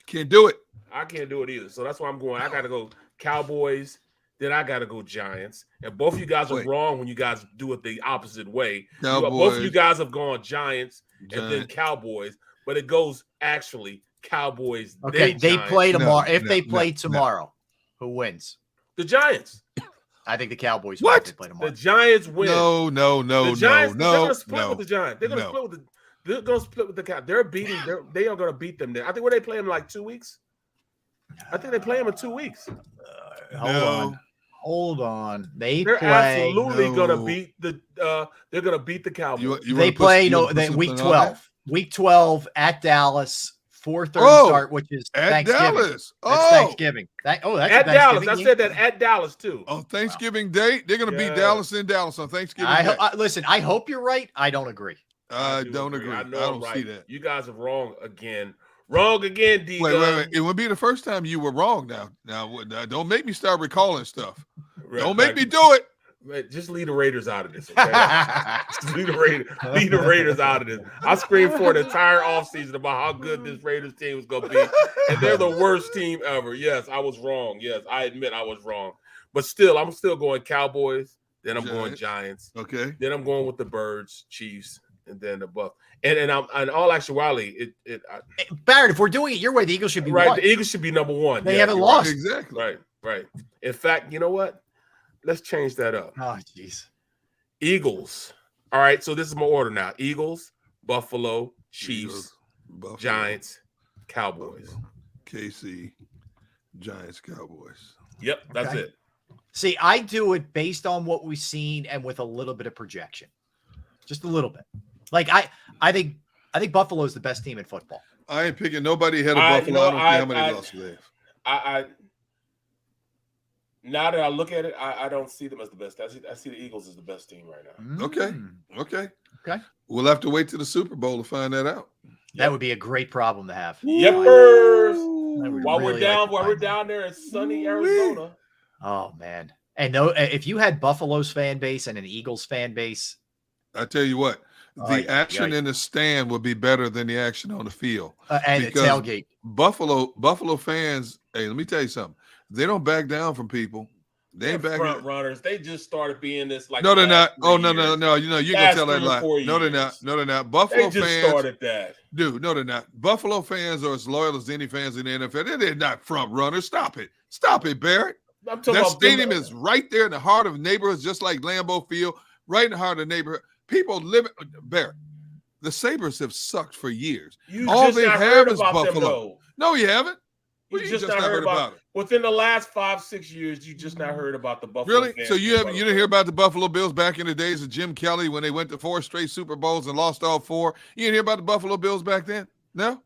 E: Can't do it.
D: I can't do it either. So that's why I'm going. I got to go Cowboys. Then I got to go Giants. And both of you guys are wrong when you guys do it the opposite way. Both of you guys have gone Giants and then Cowboys, but it goes actually Cowboys.
C: Okay, they play tomorrow. If they play tomorrow, who wins?
D: The Giants.
C: I think the Cowboys
E: win if
C: they play tomorrow.
D: The Giants win.
E: No.
D: The Giants, they're going to split with the Giants. They're going to split with the. They're going to split with the Cowboys. They are going to beat them there. I think where they play them like 2 weeks. I think they play them in 2 weeks.
C: Hold on.
D: They're absolutely going to beat the. They're going to beat the Cowboys.
C: They play week 12. Week 12 at Dallas. 4:30 start, which is
E: at
C: Thanksgiving.
E: Dallas.
C: That's Thanksgiving. That's
D: at Dallas. I said that at Dallas too.
E: On Thanksgiving Day, they're going to beat Dallas in Dallas on Thanksgiving Day.
C: Listen, I hope you're right. I don't agree.
E: I don't agree. I don't see that.
D: You guys are wrong again. Wrong again, D.
E: Wait. It would be the first time you were wrong now. Now, don't make me start recalling stuff. Don't make me do it.
D: Just leave the Raiders out of this, okay? leave the Raiders out of this. I screamed for the entire offseason about how good this Raiders team was going to be, and they're the worst team ever. Yes, I was wrong. Yes, I admit I was wrong. But still, I'm still going Cowboys. Then I'm going Giants.
E: Okay.
D: Then I'm going with the Birds, Chiefs, and then the Bucs. And in all actuality,
C: Barrett, if we're doing it your way, the Eagles should be
D: right.
C: one.
D: The Eagles should be number one.
C: They haven't lost.
E: Right. Exactly.
D: Right. In fact, you know what? Let's change that up.
C: Oh, jeez.
D: Eagles. All right, so this is my order now. Eagles, Buffalo, Chiefs, Giants, Cowboys.
E: KC, Giants, Cowboys.
D: Yep, that's it.
C: See, I do it based on what we've seen and with a little bit of projection. Just a little bit. Like I think Buffalo's the best team in football.
E: I ain't picking nobody ahead of Buffalo. I don't care how many losses they have.
D: Now that I look at it, I don't see them as the best. I see the Eagles as the best team right now.
E: Okay.
C: We'll
E: have to wait to the Super Bowl to find that out.
C: That would be a great problem to have.
D: Yepers. While we're down there in sunny Arizona.
C: Oh man. And if you had Buffalo's fan base and an Eagles fan base,
E: I tell you what, the action in the stand would be better than the action on the field.
C: And the tailgate.
E: Buffalo fans, hey, let me tell you something. They don't back down from people. They ain't back
D: front runners. They just started being this like.
E: No, they're not. Oh, no. You gonna tell that lie. No, they're not. No, they're not. Buffalo
D: they just
E: fans
D: started that.
E: Dude, no, they're not. Buffalo fans are as loyal as any fans in the NFL. They're not front runners. Stop it, Barrett. That stadium is right there in the heart of neighborhoods, just like Lambeau Field, right in the heart of the neighborhood. People live Barrett. The Sabres have sucked for years. All they have is Buffalo. No, you haven't.
D: You just not heard about it. Within the last 5-6 years, you just not heard about the Buffalo.
E: Really? So you didn't hear about the Buffalo Bills back in the days of Jim Kelly when they went to 4 straight Super Bowls and lost all 4? You didn't hear about the Buffalo Bills back then? No?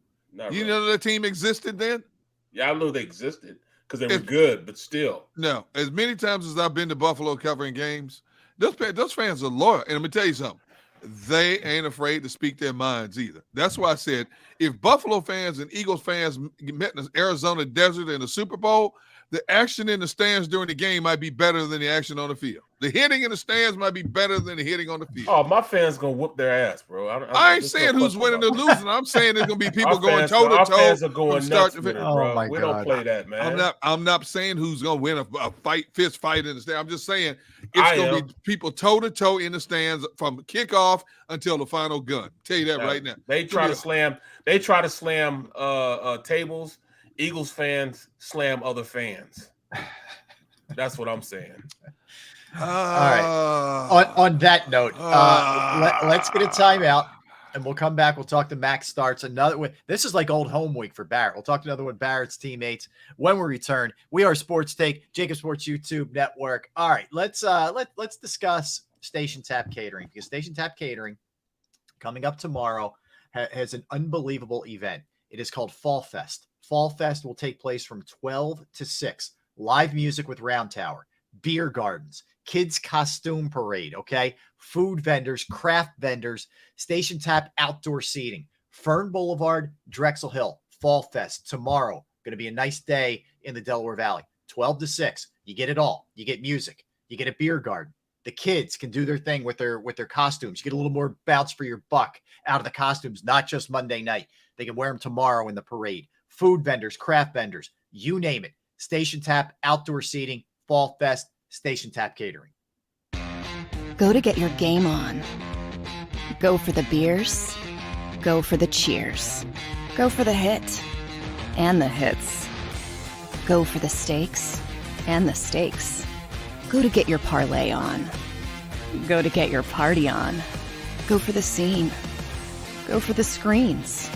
E: You know the team existed then?
D: Yeah, I know they existed because they were good, but still.
E: No. As many times as I've been to Buffalo covering games, those fans are loyal. And let me tell you something. they ain't afraid to speak their minds either. That's why I said if Buffalo fans and Eagles fans met in the Arizona desert in the Super Bowl, the action in the stands during the game might be better than the action on the field. The hitting in the stands might be better than the hitting on the field.
D: Oh, my fans gonna whoop their ass, bro.
E: I ain't saying who's winning or losing. I'm saying there's gonna be people going toe to toe.
D: Our fans are going nuts with it,
C: Oh
D: bro.
C: my
D: We
C: God.
D: don't play that, man.
E: I'm not saying who's gonna win a fist fight in the stand. I'm just saying it's gonna be people toe to toe in the stands from kickoff until the final gun. Tell you that right now.
D: They try to slam. They try to slam tables. Eagles fans slam other fans. That's what I'm saying.
C: All right. On that note, let's get a timeout, and we'll come back. We'll talk to Max Starts. Another one. This is like old home week for Barrett. We'll talk to another one of Barrett's teammates when we return. We are Sports Take, JAKIB Sports YouTube Network. All right, let's discuss Station Tap Catering, because Station Tap Catering coming up tomorrow has an unbelievable event. It is called Fall Fest. Fall Fest will take place from 12 to 6. Live music with Round Tower, beer gardens, kids costume parade, okay? Food vendors, craft vendors, Station Tap outdoor seating, Fern Boulevard, Drexel Hill, Fall Fest tomorrow. Going to be a nice day in the Delaware Valley. 12 to 6. You get it all. You get music. You get a beer garden. The kids can do their thing with their costumes. You get a little more bounce for your buck out of the costumes, not just Monday night. They can wear them tomorrow in the parade. Food vendors, craft vendors, you name it. Station Tap, outdoor seating, Fall Fest, Station Tap Catering.
A: Go to get your game on. Go for the beers. Go for the cheers. Go for the hit and the hits. Go for the stakes and the stakes. Go to get your parlay on. Go to get your party on. Go for the scene. Go for the screens.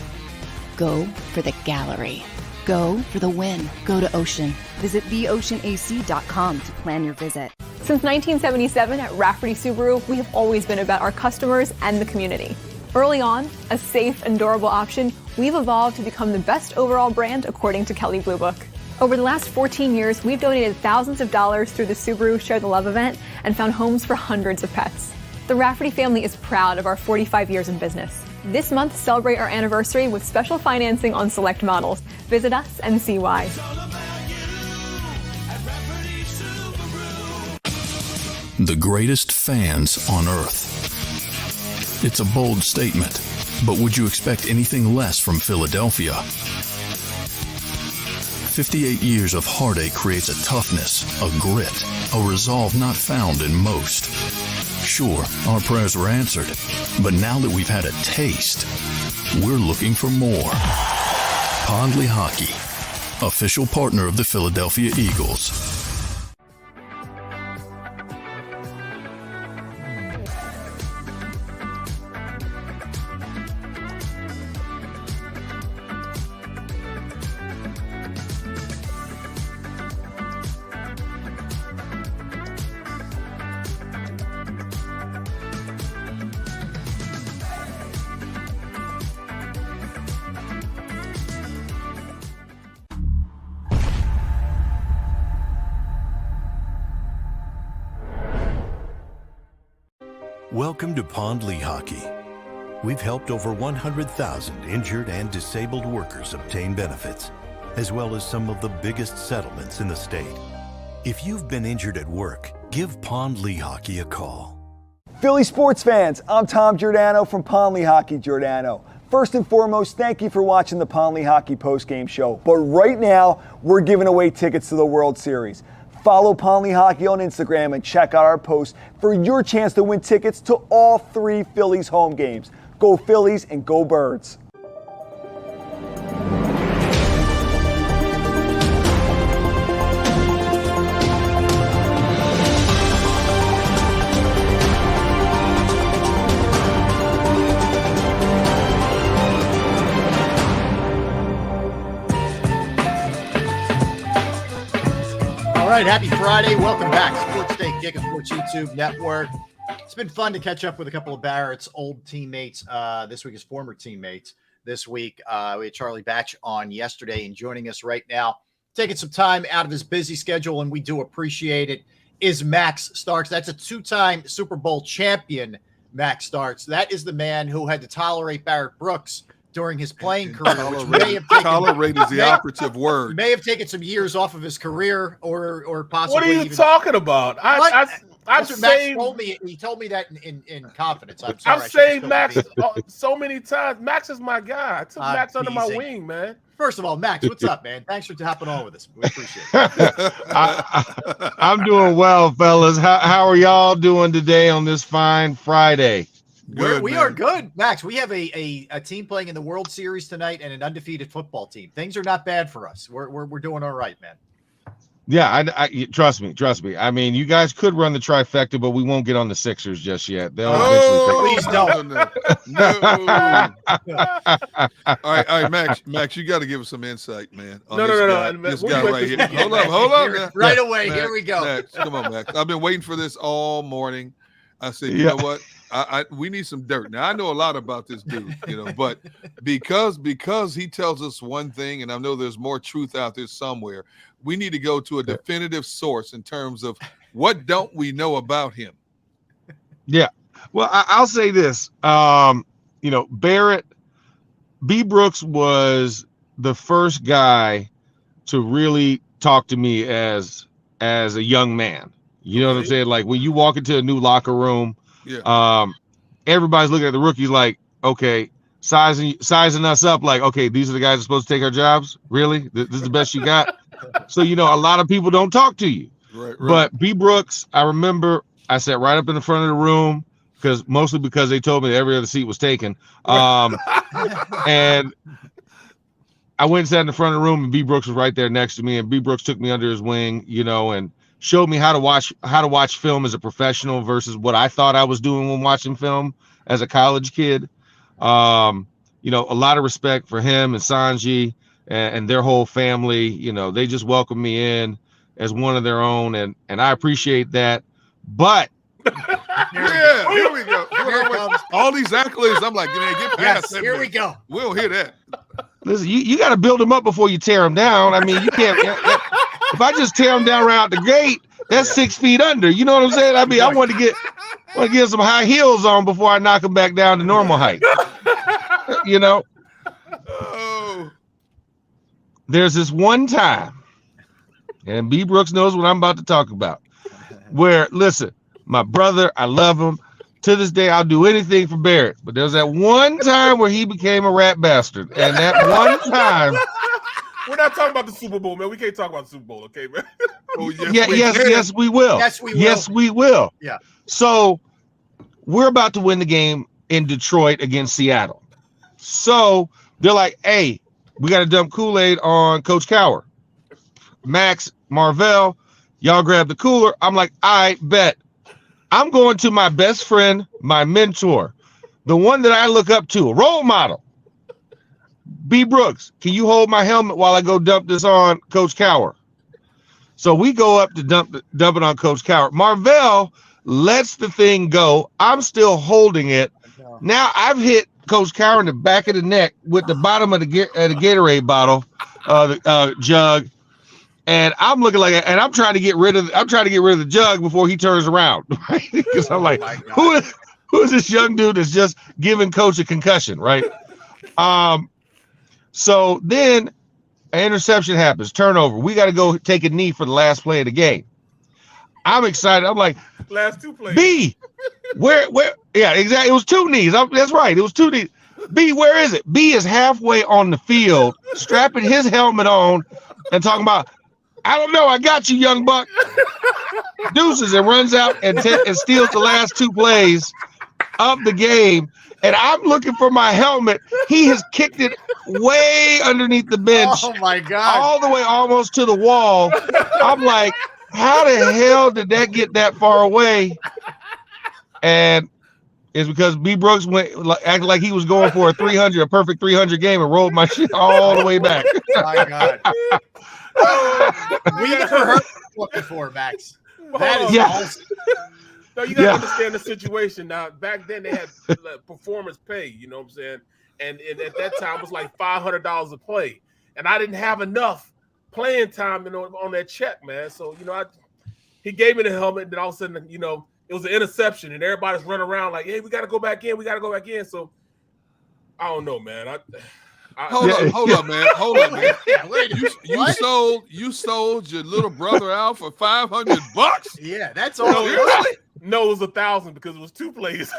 A: Go for the gallery. Go for the win. Go to Ocean. Visit theoceanac.com to plan your visit.
L: Since 1977 at Rafferty Subaru, we have always been about our customers and the community. Early on, a safe and durable option, we've evolved to become the best overall brand according to Kelley Blue Book. Over the last 14 years, we've donated thousands of dollars through the Subaru Share the Love event and found homes for hundreds of pets. The Rafferty family is proud of our 45 years in business. This month, celebrate our anniversary with special financing on select models. Visit us and see why.
B: The greatest fans on earth. It's a bold statement, but would you expect anything less from Philadelphia? 58 years of heartache creates a toughness, a grit, a resolve not found in most. Sure, our prayers were answered, but now that we've had a taste, we're looking for more. Pondley Hockey, official partner of the Philadelphia Eagles.
H: Welcome to Pondley Hockey. We've helped over 100,000 injured and disabled workers obtain benefits, as well as some of the biggest settlements in the state. If you've been injured at work, give Pondley Hockey a call.
G: Philly sports fans, I'm Tom Giordano from Pondley Hockey Giordano. First and foremost, thank you for watching the Pondley Hockey postgame show. But right now, we're giving away tickets to the World Series. Follow Pondley Hockey on Instagram and check out our posts for your chance to win tickets to all 3 Phillies home games. Go Phillies and go Birds.
C: All right, happy Friday. Welcome back. Sports Take, JAKIB Sports YouTube Network. It's been fun to catch up with a couple of Barrett's old teammates. This week, his former teammates. This week, we had Charlie Batch on yesterday, and joining us right now, taking some time out of his busy schedule, and we do appreciate it, is Max Starks. That's a 2-time Super Bowl champion, Max Starks. That is the man who had to tolerate Barrett Brooks during his playing career, which may have taken,
E: tolerate is the operative word.
C: May have taken some years off of his career, or possibly.
D: What are you
C: even,
D: talking about? I've
C: Max
D: saved.
C: told me. He told me that in confidence. I'm
D: I've
C: sorry.
D: saved Max so many times. Max is my guy. I took Max under my wing, man.
C: First of all, Max, what's up, man? Thanks for hopping on with us. We appreciate it.
M: I'm doing well, fellas. How are y'all doing today on this fine Friday?
C: We are good, Max. We have a team playing in the World Series tonight and an undefeated football team. Things are not bad for us. We're doing all right, man.
M: Yeah, I trust me. I mean, you guys could run the trifecta, but we won't get on the Sixers just yet. They'll
C: please don't.
E: No. All right, Max, you got to give us some insight, man.
D: No.
E: This guy right here. Hold on.
C: Right away.
E: Max,
C: Here we go.
E: Max, come on, Max. I've been waiting for this all morning. I said, you know what? We need some dirt. Now I know a lot about this dude, but because he tells us one thing, and I know there's more truth out there somewhere, we need to go to a definitive source in terms of what don't we know about him.
M: Yeah. Well, I'll say this. Barrett B. Brooks was the first guy to really talk to me as a young man. You know what I'm saying? Like when you walk into a new locker room, everybody's looking at the rookies like, okay, sizing us up like, okay, these are the guys that are supposed to take our jobs. Really? This is the best you got? So, a lot of people don't talk to you.
E: Right.
M: But B. Brooks, I remember I sat right up in the front of the room mostly because they told me that every other seat was taken. And I went and sat in the front of the room, and B. Brooks was right there next to me, and B. Brooks took me under his wing, and showed me how to watch film as a professional versus what I thought I was doing when watching film as a college kid. A lot of respect for him and Sanji and their whole family. They just welcomed me in as one of their own, and I appreciate that. But
E: here we go. All these accolades, I'm like, man, get past that.
C: Here we go.
E: We don't hear that.
M: Listen, you got to build them up before you tear them down. I mean, you can't. If I just tear them down right out the gate, that's 6 feet under. You know what I'm saying? I mean, I want to get some high heels on before I knock them back down to normal height.
E: Oh.
M: There's this one time, and B. Brooks knows what I'm about to talk about, where, listen, my brother, I love him. To this day, I'll do anything for Barrett. But there's that one time where he became a rat bastard. And that one time...
D: We're not talking about the Super Bowl, man. We can't talk about the Super Bowl, okay, man?
E: Oh,
M: yes, we will. Yes, we will.
C: Yeah.
M: So we're about to win the game in Detroit against Seattle. So they're like, hey, we got to dump Kool-Aid on Coach Cowher. Max, Marvell, y'all grab the cooler. I'm like, I bet. I'm going to my best friend, my mentor, the one that I look up to, a role model. B. Brooks, can you hold my helmet while I go dump this on Coach Cowher? So we go up to dump it on Coach Cowher. Marvell lets the thing go. I'm still holding it. Now I've hit Coach Cowher in the back of the neck with the bottom of the Gatorade bottle, the jug, and I'm looking like, and I'm trying to get rid of the jug before he turns around, right? Because I'm like, who is this young dude that's just giving Coach a concussion, right? So then an interception happens, turnover. We got to go take a knee for the last play of the game. I'm excited. I'm like,
D: last two plays.
M: B, where? Yeah, exactly. It was 2 knees. That's right. It was 2 knees. B, where is it? B is halfway on the field, strapping his helmet on and talking about, I don't know. I got you, young buck. Deuces, and runs out and steals the last 2 plays of the game. And I'm looking for my helmet. He has kicked it way underneath the bench.
C: Oh, my God.
M: All the way almost to the wall. I'm like, how the hell did that get that far away? And it's because B. Brooks acted like he was going for a perfect 300 game and rolled my shit all the way back.
C: My God. We never heard that before, Max. That is awesome.
D: No, you gotta understand the situation. Now, back then they had performance pay, you know what I'm saying? And at that time it was like $500 a play. And I didn't have enough playing time on that check, man. So, he gave me the helmet, and then all of a sudden, it was an interception, and everybody's running around like, hey, we got to go back in. We got to go back in. So I don't know, man.
E: Hold up, man. Wait, you sold your little brother out for $500?
C: Yeah, that's all.
D: No, it was 1,000 because it was 2 plays.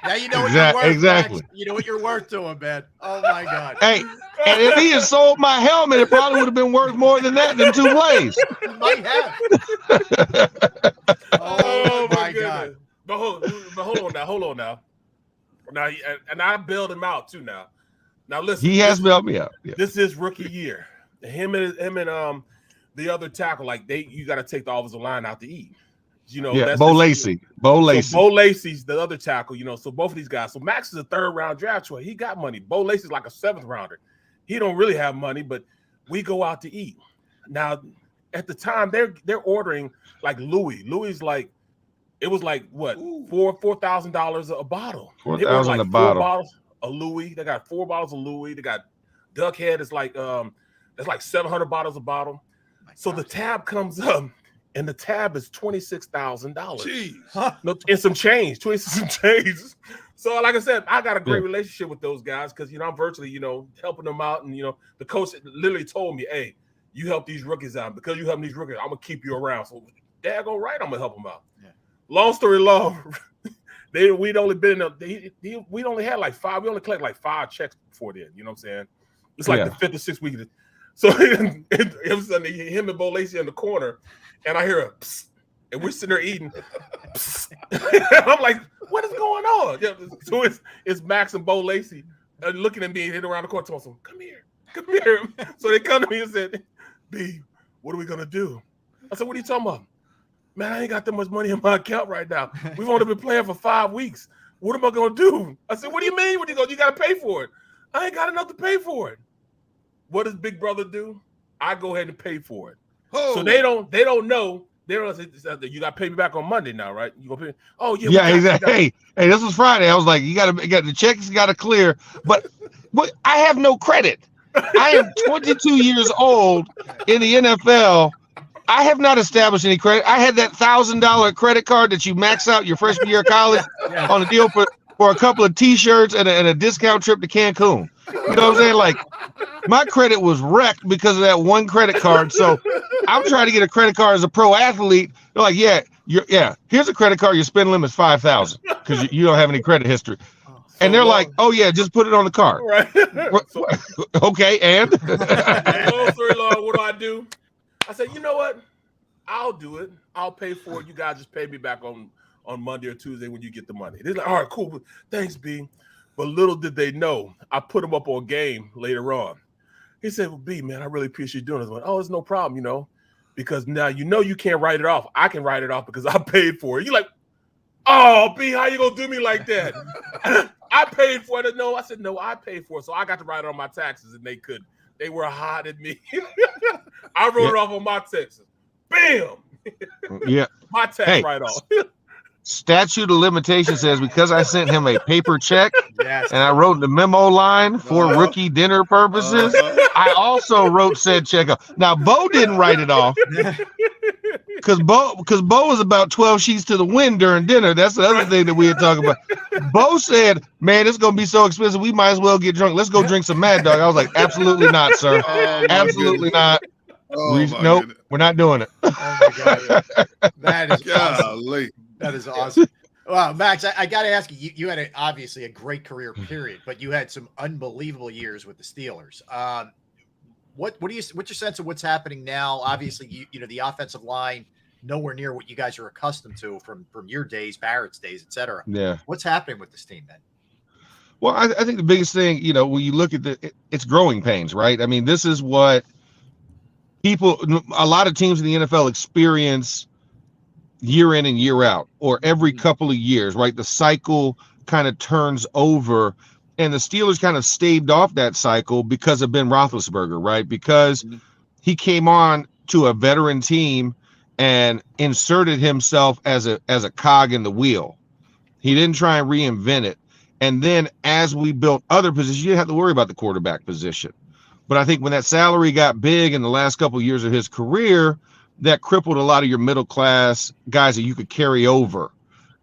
C: Now you know what you're worth.
M: Exactly.
C: Max. You know what you're worth to him, man. Oh my God.
M: Hey, and if he had sold my helmet, it probably would have been worth more than that than 2 plays.
C: He might have. Oh my God.
D: But hold on now. Now, and I bailed him out too. Now listen.
M: He has bailed me out. Yeah.
D: This is rookie year. Him and the other tackle, like you got to take the offensive line out to eat. You know,
M: yeah, Bo Lacey. Bo
D: Lacey's the other tackle, you know, so both of these guys. So Max is a 3rd round draft choice. He got money. Bo Lacey's like a 7th rounder. He don't really have money, but we go out to eat. Now, at the time, they're ordering like Louis. Louis like, it was like what, $4,000 a bottle.
M: $4,000 a bottle.
D: 4 bottles of Louis. They got 4 bottles of Louis. They got Duck Head. It's like 700 bottles a bottle. So the tab comes up. And the tab is $26,000.
E: Jeez.
D: No, and some change, 26 and change. So, like I said, I got a great relationship with those guys because, you know, I'm virtually, you know, helping them out. And, you know, the coach literally told me, hey, you help these rookies out. Because you help these rookies, I'm going to keep you around. So, daggone right, I'm going to help them out. Yeah. Long story long, we'd only been in we'd only had like 5. We only collected like 5 checks before then. You know what I'm saying? It's like the 5th or 6th week. So, it was him and Bo Lacey in the corner. And I hear a psst, and we're sitting there eating. I'm like, what is going on? Yeah, so it's Max and Bo Lacey looking at me and hitting around the corner, telling them, come here. So they come to me and said, B, what are we going to do? I said, what are you talking about? Man, I ain't got that much money in my account right now. We've only been playing for 5 weeks. What am I going to do? I said, what do you mean? You got to pay for it. I ain't got enough to pay for it. What does Big Brother do? I go ahead and pay for it. Oh. So they don't know. They don't say, you got to pay me back on Monday now, right? You gonna pay? Oh yeah.
M: Yeah, exactly. Hey, this was Friday. I was like, you got the checks got to clear, but I have no credit. I am 22 years old in the NFL. I have not established any credit. I had that $1,000 credit card that you max out your freshman year of college on a deal for a couple of T-shirts and a discount trip to Cancun. You know what I'm saying? Like, my credit was wrecked because of that one credit card. So I'm trying to get a credit card as a pro athlete. They're like, here's a credit card. Your spend limit is $5,000 because you don't have any credit history. And they're like, oh yeah, just put it on the card. Right. Okay, and
D: long story long, what do? I said, you know what? I'll do it. I'll pay for it. You guys just pay me back on Monday or Tuesday when you get the money. They're like, all right, cool. Thanks, B. But little did they know, I put him up on game later on. He said, well, B, man, I really appreciate you doing this. I went, oh, it's no problem, you know, because now you can't write it off. I can write it off because I paid for it. You're like, oh, B, how you going to do me like that? I paid for it. No, I said, no, I paid for it. So I got to write it on my taxes, and they couldn't. They were hot at me. I wrote it off on my taxes. Bam!
M: Yeah.
D: My tax write-off.
M: Statute of limitation says because I sent him a paper check and I wrote the memo line for rookie dinner purposes, I also wrote said check off. Now, Bo didn't write it off because Bo was about 12 sheets to the wind during dinner. That's the other thing that we had talked about. Bo said, man, it's going to be so expensive. We might as well get drunk. Let's go drink some Mad Dog. I was like, absolutely not, sir. Absolutely not. Nope, we're not doing it.
C: Oh my God. That is awesome. That is awesome. Well, Max, I got to ask you, you had obviously a great career period, but you had some unbelievable years with the Steelers. What's your sense of what's happening now? Obviously, you know, the offensive line, nowhere near what you guys are accustomed to from your days, Barrett's days, et cetera.
M: Yeah.
C: What's happening with this team, man?
M: Well, I think the biggest thing, you know, when you look at it's growing pains, right? I mean, this is what a lot of teams in the NFL experience year in and year out, or every couple of years, right? The cycle kind of turns over, and the Steelers kind of staved off that cycle because of Ben Roethlisberger, right? Because he came on to a veteran team and inserted himself as a cog in the wheel. He didn't try and reinvent it. And then as we built other positions, you didn't have to worry about the quarterback position. But I think when that salary got big in the last couple of years of his career, that crippled a lot of your middle class guys that you could carry over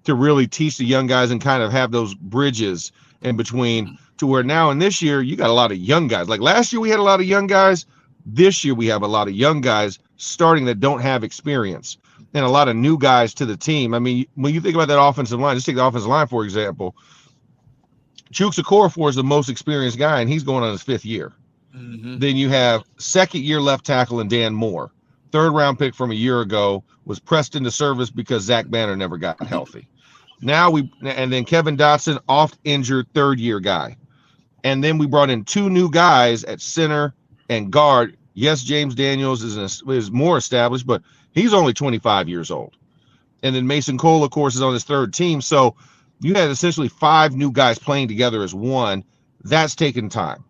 M: to really teach the young guys and kind of have those bridges in between, to where now in this year you got a lot of young guys. Like last year we had a lot of young guys. This year we have a lot of young guys starting that don't have experience, and a lot of new guys to the team. I mean, when you think about that offensive line, just take the offensive line, for example. Chukwu Okorafor is the most experienced guy, and he's going on his 5th year. Then you have 2nd year left tackle and Dan Moore. 3rd round pick from a year ago was pressed into service because Zach Banner never got healthy. And then Kevin Dotson, oft injured 3rd year guy. And then we brought in 2 new guys at center and guard. Yes, James Daniels is more established, but he's only 25 years old. And then Mason Cole, of course, is on his 3rd team. So you had essentially 5 new guys playing together as one. That's taken time.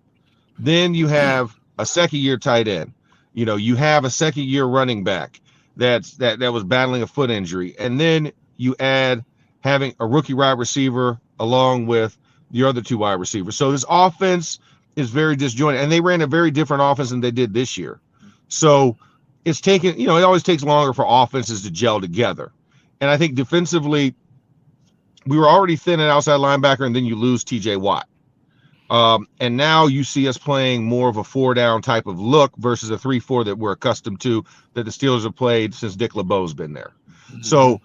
M: Then you have a 2nd year tight end. You know, you have a 2nd year running back that was battling a foot injury. And then you add having a rookie wide receiver along with the other 2 wide receivers. So this offense is very disjointed, and they ran a very different offense than they did this year. So it's taken, it always takes longer for offenses to gel together. And I think defensively, we were already thin at outside linebacker, and then you lose TJ Watt. And now you see us playing more of a 4-down type of look versus a 3-4 that we're accustomed to, that the Steelers have played since Dick LeBeau's been there. So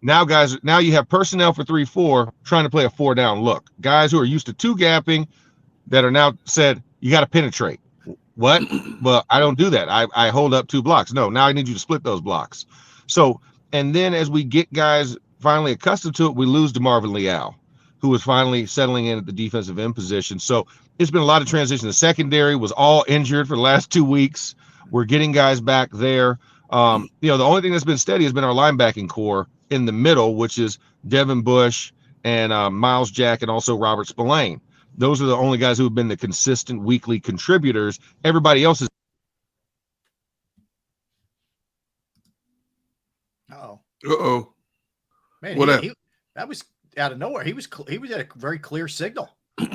M: now you have personnel for 3-4 trying to play a 4-down look. Guys who are used to 2-gapping that are now said, you got to penetrate. What? Well, I don't do that. I hold up 2 blocks. No, now I need you to split those blocks. So, and then as we get guys finally accustomed to it, we lose DeMarvin Leal, who was finally settling in at the defensive end position. So it's been a lot of transition. The secondary was all injured for the last 2 weeks. We're getting guys back there. The only thing that's been steady has been our linebacking core in the middle, which is Devin Bush and Miles Jack and also Robert Spillane. Those are the only guys who have been the consistent weekly contributors. Everybody else is.
C: Uh-oh. Man,
E: What happened?
C: that was out of nowhere. He was at a very clear signal. All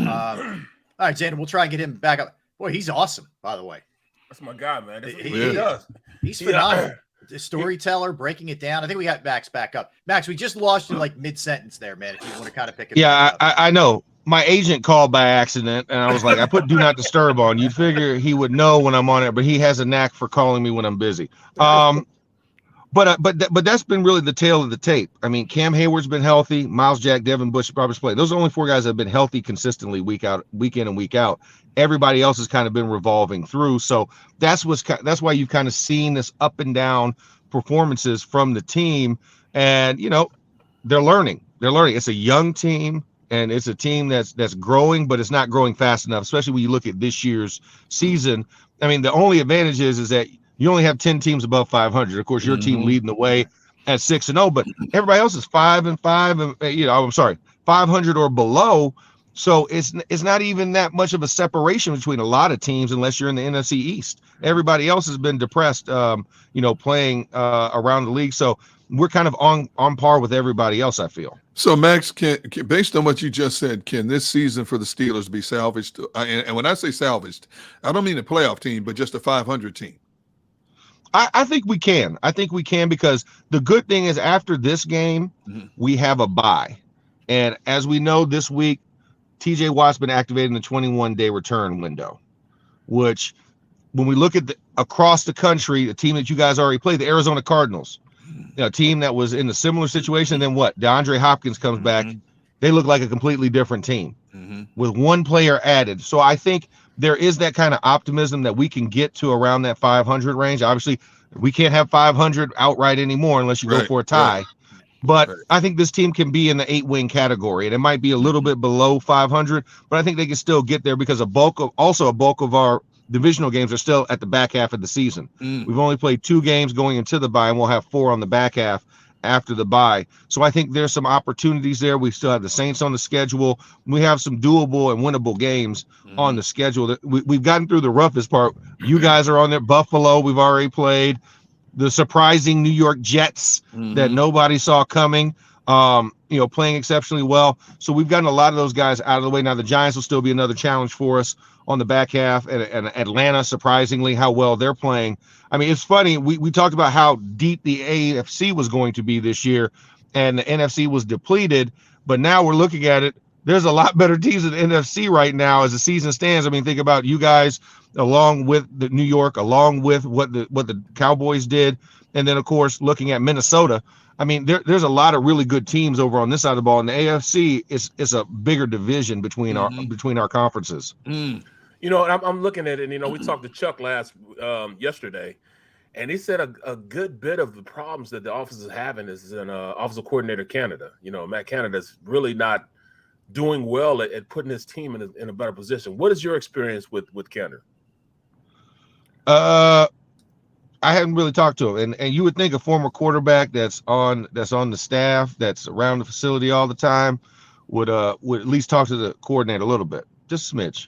C: right, Xander, we'll try and get him back up. Boy, he's awesome, by the way.
D: That's my guy, man. That's what
C: He
D: does.
C: He's phenomenal. The storyteller, breaking it down. I think we got Max back up. Max, we just lost you like mid-sentence there, man, if you want to kind of pick it
M: up.
C: Yeah,
M: I know. My agent called by accident, and I was like, I put do not disturb on. You'd figure he would know when I'm on it, but he has a knack for calling me when I'm busy. But that's been really the tail of the tape. I mean, Cam Hayward's been healthy. Miles Jack, Devin Bush, Robert Spillane. Those are the only 4 guys that have been healthy consistently week in and week out. Everybody else has kind of been revolving through. So that's why you've kind of seen this up and down performances from the team. And they're learning. It's a young team, and it's a team that's growing, but it's not growing fast enough, especially when you look at this year's season. I mean, the only advantage is that you only have 10 teams above 500. Of course, your team leading the way at 6-0, but everybody else is 5-5, and 500 or below. So it's not even that much of a separation between a lot of teams unless you're in the NFC East. Everybody else has been depressed, playing around the league. So we're kind of on par with everybody else, I feel.
E: So, Max, can based on what you just said, can this season for the Steelers be salvaged? And when I say salvaged, I don't mean a playoff team, but just a 500 team.
M: I think we can. I think we can, because the good thing is after this game, we have a bye. And as we know, this week, TJ Watt's been activated in the 21-day return window, which when we look at across the country, the team that you guys already played, the Arizona Cardinals, a team that was in a similar situation, then what? DeAndre Hopkins comes back. They look like a completely different team with 1 player added. So I think there is that kind of optimism that we can get to around that 500 range. Obviously, we can't have 500 outright anymore unless you go for a tie. But I think this team can be in the 8-win category, and it might be a little bit below 500, but I think they can still get there because a bulk of our divisional games are still at the back half of the season. We've only played 2 games going into the bye, and we'll have 4 on the back half after the bye. So I think there's some opportunities there. We still have the Saints on the schedule. We have some doable and winnable games on the schedule. We've gotten through the roughest part. You guys are on there. Buffalo, we've already played. The surprising New York Jets that nobody saw coming. playing exceptionally well. So we've gotten a lot of those guys out of the way. Now the Giants will still be another challenge for us on the back half, and Atlanta, surprisingly, how well they're playing. I mean, it's funny. We talked about how deep the AFC was going to be this year, and the NFC was depleted. But now we're looking at it. There's a lot better teams in the NFC right now as the season stands. I mean, think about you guys, along with the New York, along with what the Cowboys did, and then of course looking at Minnesota. I mean, there's a lot of really good teams over on this side of the ball, and the AFC is a bigger division between our conferences.
D: You know, I'm looking at it, and we talked to Chuck yesterday, and he said a good bit of the problems that the office is having is in offensive coordinator Canada. Matt Canada's really not doing well at putting his team in a better position. What is your experience with Canada?
M: I haven't really talked to him, and you would think a former quarterback that's on the staff, that's around the facility all the time, would at least talk to the coordinator a little bit, just a smidge.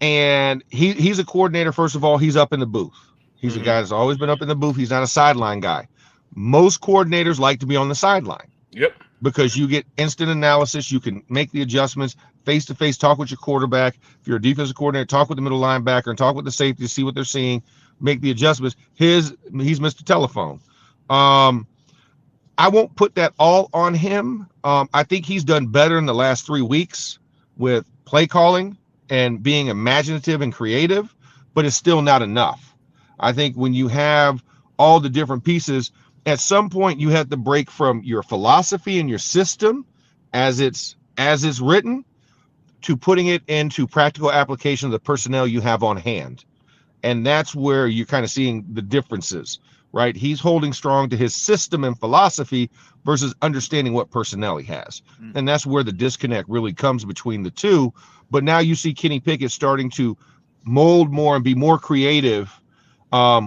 M: And he's a coordinator. First of all, he's up in the booth. He's a guy that's always been up in the booth. He's not a sideline guy. Most coordinators like to be on the sideline.
D: Yep.
M: Because you get instant analysis, you can make the adjustments face to face, talk with your quarterback. If you're a defensive coordinator, talk with the middle linebacker and talk with the safety to see what they're seeing, make the adjustments. He's Mr. Telephone. I won't put that all on him. I think he's done better in the last 3 weeks with play calling and being imaginative and creative, but it's still not enough. I think when you have all the different pieces, at some point you have to break from your philosophy and your system as it's written to putting it into practical application of the personnel you have on hand. And that's where you're kind of seeing the differences, right? He's holding strong to his system and philosophy versus understanding what personnel he has. And that's where the disconnect really comes between the two. But now you see Kenny Pickett starting to mold more and be more creative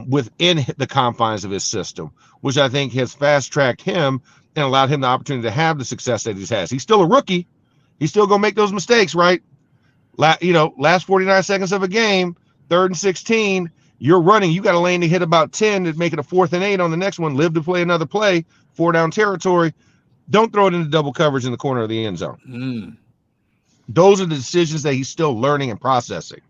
M: within the confines of his system, which I think has fast-tracked him and allowed him the opportunity to have the success that he has. He's still a rookie. He's still going to make those mistakes, right? Last 49 seconds of a game, 3rd and 16, you're running. You got to lane to hit about 10 to make it a 4th and 8 on the next one. Live to play another play, 4-down territory. Don't throw it into double coverage in the corner of the end zone. Those are the decisions that he's still learning and processing.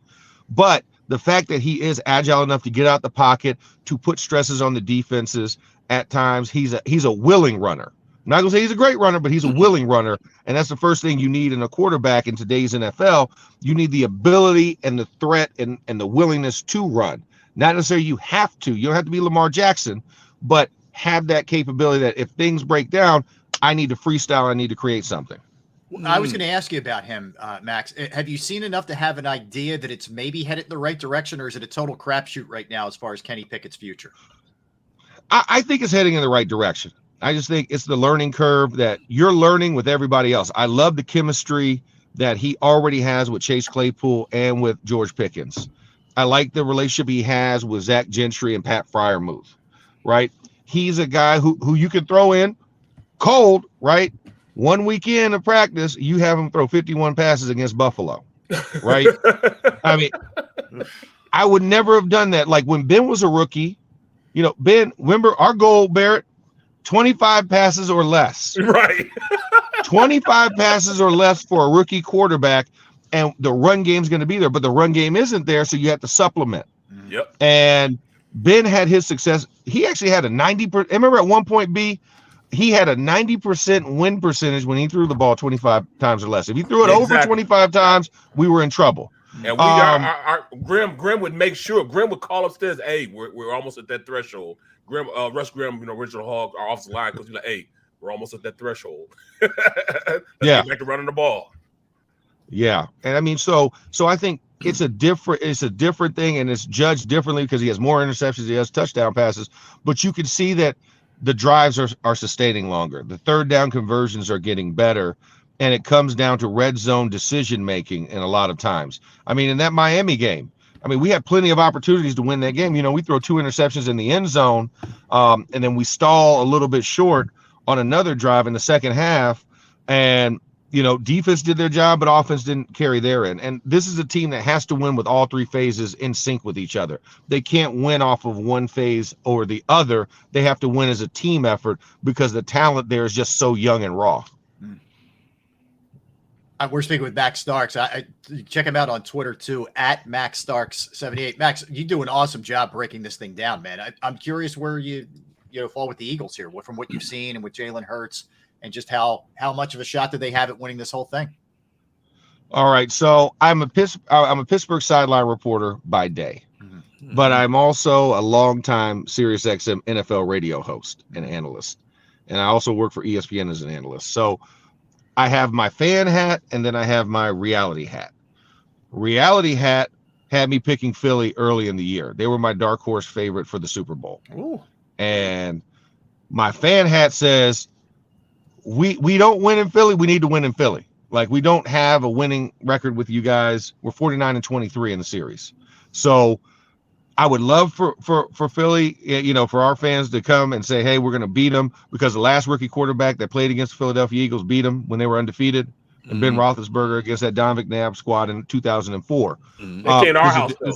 M: But the fact that he is agile enough to get out the pocket, to put stresses on the defenses at times, he's a willing runner. I'm not going to say he's a great runner, but he's a willing runner. And that's the first thing you need in a quarterback in today's NFL. You need the ability and the threat and the willingness to run. Not necessarily you have to. You don't have to be Lamar Jackson, but have that capability that if things break down, I need to freestyle. I need to create something.
C: I was going to ask you about him, Max. Have you seen enough to have an idea that it's maybe headed in the right direction, or is it a total crapshoot right now as far as Kenny Pickett's future?
M: I think it's heading in the right direction. I just think it's the learning curve that you're learning with everybody else. I love the chemistry that he already has with Chase Claypool and with George Pickens. I like the relationship he has with Zach Gentry and Pat Freiermuth, right? He's a guy who you can throw in cold, right? 1 weekend of practice, you have him throw 51 passes against Buffalo, right? I mean, I would never have done that. Like when Ben was a rookie, Ben, remember our goal, Barrett, 25 passes or less.
D: Right.
M: 25 passes or less for a rookie quarterback, and the run game's going to be there, but the run game isn't there, so you have to supplement.
D: Yep.
M: And Ben had his success. He actually had a 90%. Remember at one point, he had a 90% win percentage when he threw the ball 25 times or less. If he threw it over 25 times, we were in trouble.
D: And we our Grim would make sure. Grim would call upstairs, hey, we're almost at that threshold. Russ Grim, original Hog, our offensive line, because he's like, hey, we're almost at that threshold.
M: Yeah.
D: Back to running the ball.
M: Yeah. And I mean, so I think it's a different thing, and it's judged differently because he has more interceptions, he has touchdown passes, but you can see that the drives are sustaining longer. The 3rd down conversions are getting better, and it comes down to red zone decision making in a lot of times. I mean, in that Miami game, we had plenty of opportunities to win that game. We throw 2 interceptions in the end zone, and then we stall a little bit short on another drive in the second half, and defense did their job, but offense didn't carry their end. And this is a team that has to win with all three phases in sync with each other. They can't win off of one phase or the other. They have to win as a team effort because the talent there is just so young and raw.
C: We're speaking with Max Starks. Check him out on Twitter too, at Max Starks78. Max, you do an awesome job breaking this thing down, man. I'm curious where you fall with the Eagles here, from what you've seen and with Jalen Hurts, and just how much of a shot do they have at winning this whole thing?
M: All right, so I'm a Pittsburgh sideline reporter by day, but I'm also a longtime SiriusXM NFL radio host and analyst, and I also work for ESPN as an analyst. So I have my fan hat, and then I have my reality hat. Reality hat had me picking Philly early in the year. They were my dark horse favorite for the Super Bowl.
C: Ooh.
M: And my fan hat says, we don't win in Philly. We need to win in Philly. Like, we don't have a winning record with you guys. We're 49-23 in the series. So I would love for Philly, for our fans to come and say, hey, we're going to beat them, because the last rookie quarterback that played against the Philadelphia Eagles beat them when they were undefeated. And Ben Roethlisberger against that Don McNabb squad in 2004.
D: They came to our house, though.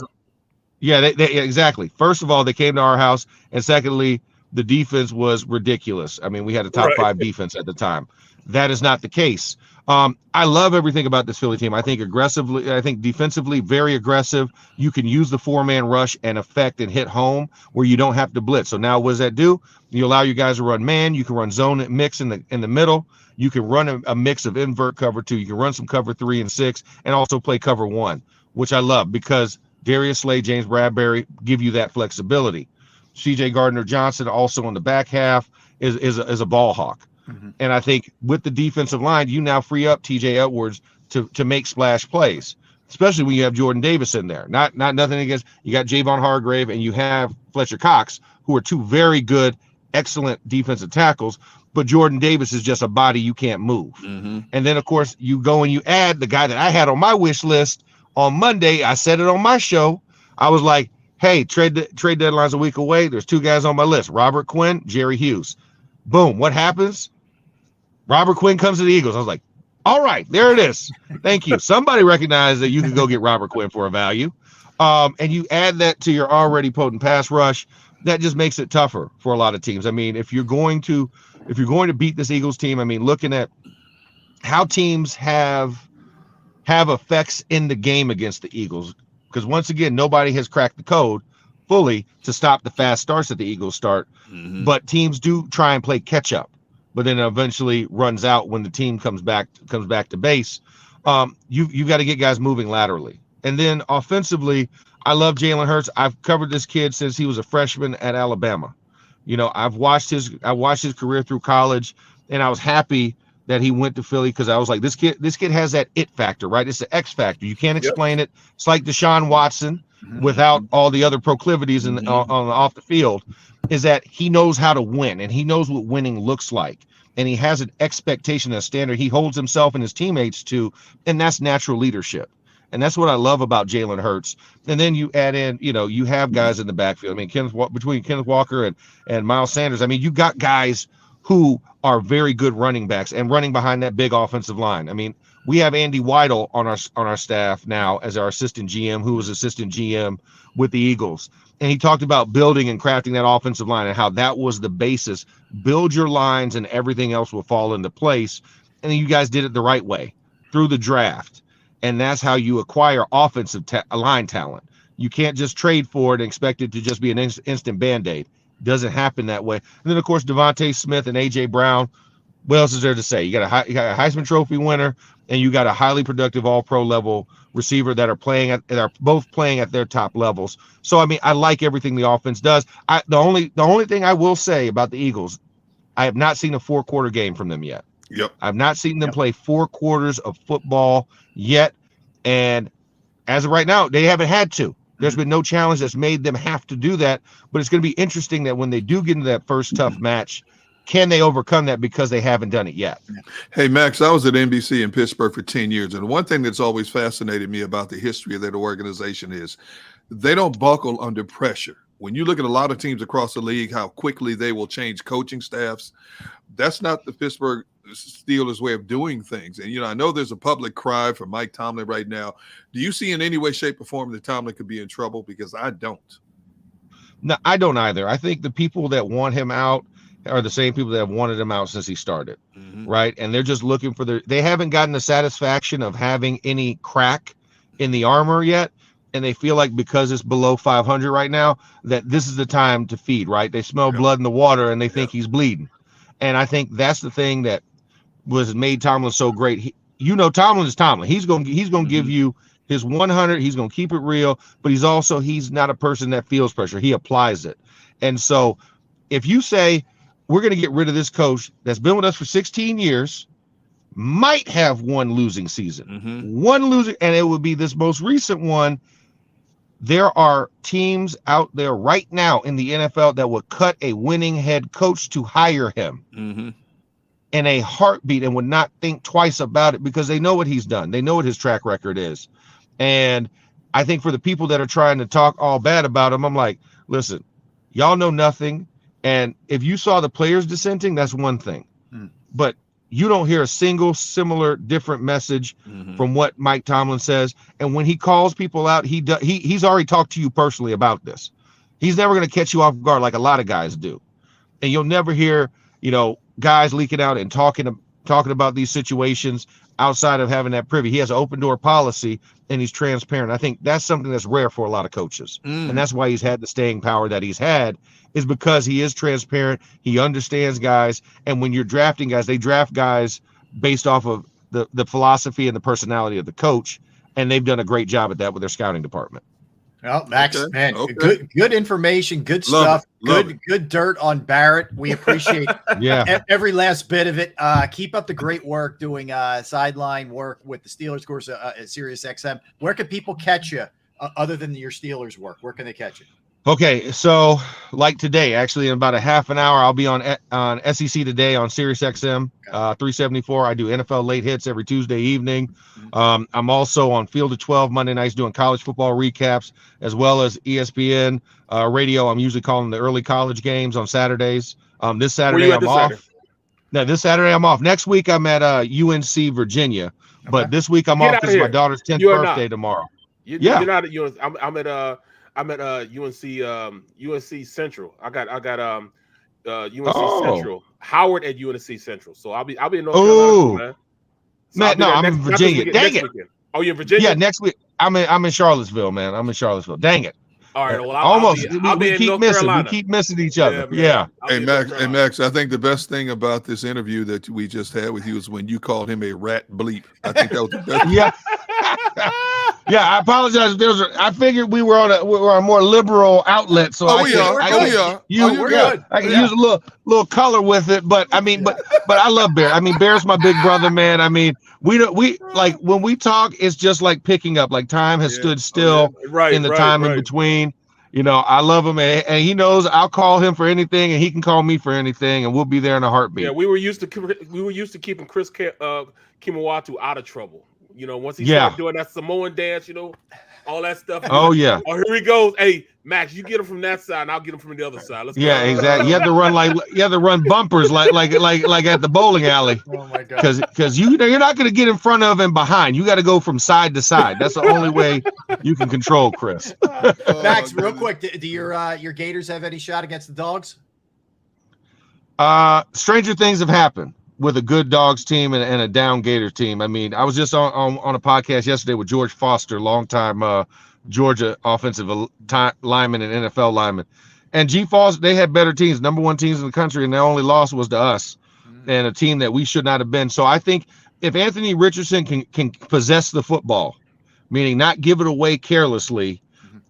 M: Yeah, exactly. First of all, they came to our house. And secondly, the defense was ridiculous. I mean, we had a top 5 defense at the time. That is not the case. I love everything about this Philly team. I think defensively, very aggressive. You can use the 4-man rush and affect and hit home where you don't have to blitz. So now what does that do? You allow you guys to run man. You can run zone mix in the middle. You can run a mix of invert cover 2. You can run some cover 3 and 6, and also play cover 1, which I love because Darius Slay, James Bradbury give you that flexibility. C.J. Gardner-Johnson also in the back half is a ball hawk. And I think with the defensive line, you now free up T.J. Edwards to make splash plays, especially when you have Jordan Davis in there. Not nothing against, you got Javon Hargrave and you have Fletcher Cox, who are 2 very good, excellent defensive tackles, but Jordan Davis is just a body you can't move. And then, of course, you go and you add the guy that I had on my wish list on Monday. I said it on my show. I was like, hey, trade deadline's a week away. There's 2 guys on my list, Robert Quinn, Jerry Hughes. Boom. What happens? Robert Quinn comes to the Eagles. I was like, all right, there it is. Thank you. Somebody recognized that you could go get Robert Quinn for a value. And you add that to your already potent pass rush. That just makes it tougher for a lot of teams. I mean, if you're going to beat this Eagles team, I mean, looking at how teams have effects in the game against the Eagles, because once again, nobody has cracked the code fully to stop the fast starts that the Eagles start. But teams do try and play catch up, but then it eventually runs out when the team comes back to base. You've got to get guys moving laterally. And then offensively, I love Jalen Hurts. I've covered this kid since he was a freshman at Alabama. I've watched his career through college, and I was happy that he went to Philly because I was like, this kid has that it factor, right? It's the X factor. You can't explain it. It's like Deshaun Watson without all the other proclivities on off the field, is that he knows how to win, and he knows what winning looks like. And he has an expectation, a standard he holds himself and his teammates to, and that's natural leadership. And that's what I love about Jalen Hurts. And then you add in, you have guys in the backfield. I mean, between Kenneth Walker and Miles Sanders, I mean, you got guys who are very good running backs and running behind that big offensive line. I mean, we have Andy Weidel on our staff now as our assistant GM, who was assistant GM with the Eagles. And he talked about building and crafting that offensive line and how that was the basis. Build your lines and everything else will fall into place. And then you guys did it the right way through the draft. And that's how you acquire offensive line talent. You can't just trade for it and expect it to just be an instant Band-Aid. Doesn't happen that way. And then, of course, Devontae Smith and A.J. Brown. What else is there to say? You got a Heisman Trophy winner, and you got a highly productive All-Pro level receiver that are both playing at their top levels. So, I mean, I like everything the offense does. The only thing I will say about the Eagles, I have not seen a 4-quarter game from them yet. I've not seen them play 4 quarters of football yet. And as of right now, they haven't had to. There's been no challenge that's made them have to do that. But it's going to be interesting that when they do get into that first tough match, can they overcome that, because they haven't done it yet?
E: Hey, Max, I was at NBC in Pittsburgh for 10 years. And one thing that's always fascinated me about the history of that organization is they don't buckle under pressure. When you look at a lot of teams across the league, how quickly they will change coaching staffs, that's not the Pittsburgh Steelers' way of doing things. And, I know there's a public cry for Mike Tomlin right now. Do you see in any way, shape, or form that Tomlin could be in trouble? Because I don't.
M: No, I don't either. I think the people that want him out are the same people that have wanted him out since he started, right? And they're just looking for they haven't gotten the satisfaction of having any crack in the armor yet. And they feel like because it's below 500 right now, that this is the time to feed, right? They smell blood in the water and they think he's bleeding. And I think that's the thing that was made Tomlin so great. Tomlin is Tomlin. He's going to give you his 100. He's going to keep it real, but he's not a person that feels pressure. He applies it. And so if you say, we're going to get rid of this coach that's been with us for 16 years, might have one losing season, one losing, and it would be this most recent one. There are teams out there right now in the NFL that would cut a winning head coach to hire him in a heartbeat and would not think twice about it because they know what he's done. They know what his track record is. And I think for the people that are trying to talk all bad about him, I'm like, listen, y'all know nothing. And if you saw the players dissenting, that's one thing. But you don't hear a single similar different message from what Mike Tomlin says. And when he calls people out, he's already talked to you personally about this. He's never going to catch you off guard like a lot of guys do. And you'll never hear, guys leaking out and talking about these situations outside of having that privy. He has an open door policy and he's transparent. I think that's something that's rare for a lot of coaches. And that's why he's had the staying power that he's had, is because he is transparent. He understands guys. And when you're drafting guys, they draft guys based off of the philosophy and the personality of the coach. And they've done a great job at that with their scouting department.
C: Well, Max, man, good information, good stuff, good dirt on Barrett. We appreciate every last bit of it. Keep up the great work doing sideline work with the Steelers course at Sirius XM. Where can people catch you other than your Steelers work? Where can they catch you?
M: Okay, so like today, actually in about a half an hour, I'll be on SEC Today on Sirius XM 374. I do NFL late hits every Tuesday evening. I'm also on Field of 12 Monday nights doing college football recaps, as well as ESPN radio. I'm usually calling the early college games on Saturdays. This Saturday I'm off. No, this Saturday I'm off. Next week I'm at UNC Virginia, but this week I'm off because my daughter's 10th birthday tomorrow.
D: You're not at UNC. I'm at UNC Central. I got UNC Central. Howard at UNC Central. So I'll be in North Carolina, man.
M: So no, I'm in Virginia. Dang it.
D: Oh, you're in Virginia?
M: Yeah, next week. I'm in Charlottesville, man. I'm in Charlottesville. Dang it.
D: All right. Well,
M: almost.
D: I'll be
M: we keep missing. We keep missing each other. Yeah.
E: Hey, Max, I think the best thing about this interview that we just had with you is when you called him a rat bleep. I think that was the best.
M: Yeah. Yeah, I apologize. I figured we were on a more liberal outlet, so
E: we are.
M: We're good. I can use a little color with it, but I mean, but I love Bear. I mean, Bear's my big brother, man. I mean, we like when we talk, it's just like picking up. Like time has stood still in the time in between. I love him, and he knows I'll call him for anything, and he can call me for anything, and we'll be there in a heartbeat.
D: Yeah, we were used to keeping Chris Kimawatu out of trouble. Once he started doing that Samoan dance, all that stuff.
M: Oh, yeah.
D: Oh, here he goes. Hey, Max, you get him from that side, and I'll get him from the other side. Let's go.
M: Exactly. You have to run bumpers like at the bowling alley.
C: Oh my God.
M: Because you're not going to get in front of and behind. You got to go from side to side. That's the only way you can control Chris.
C: Max, real quick, do your Gators have any shot against the Dogs?
M: Stranger things have happened with a good Dogs team and a down Gators team. I mean, I was just on a podcast yesterday with George Foster, longtime Georgia offensive lineman and NFL lineman. And G Foster, they had better teams, number one teams in the country, and their only loss was to us and a team that we should not have been. So I think if Anthony Richardson can possess the football, meaning not give it away carelessly,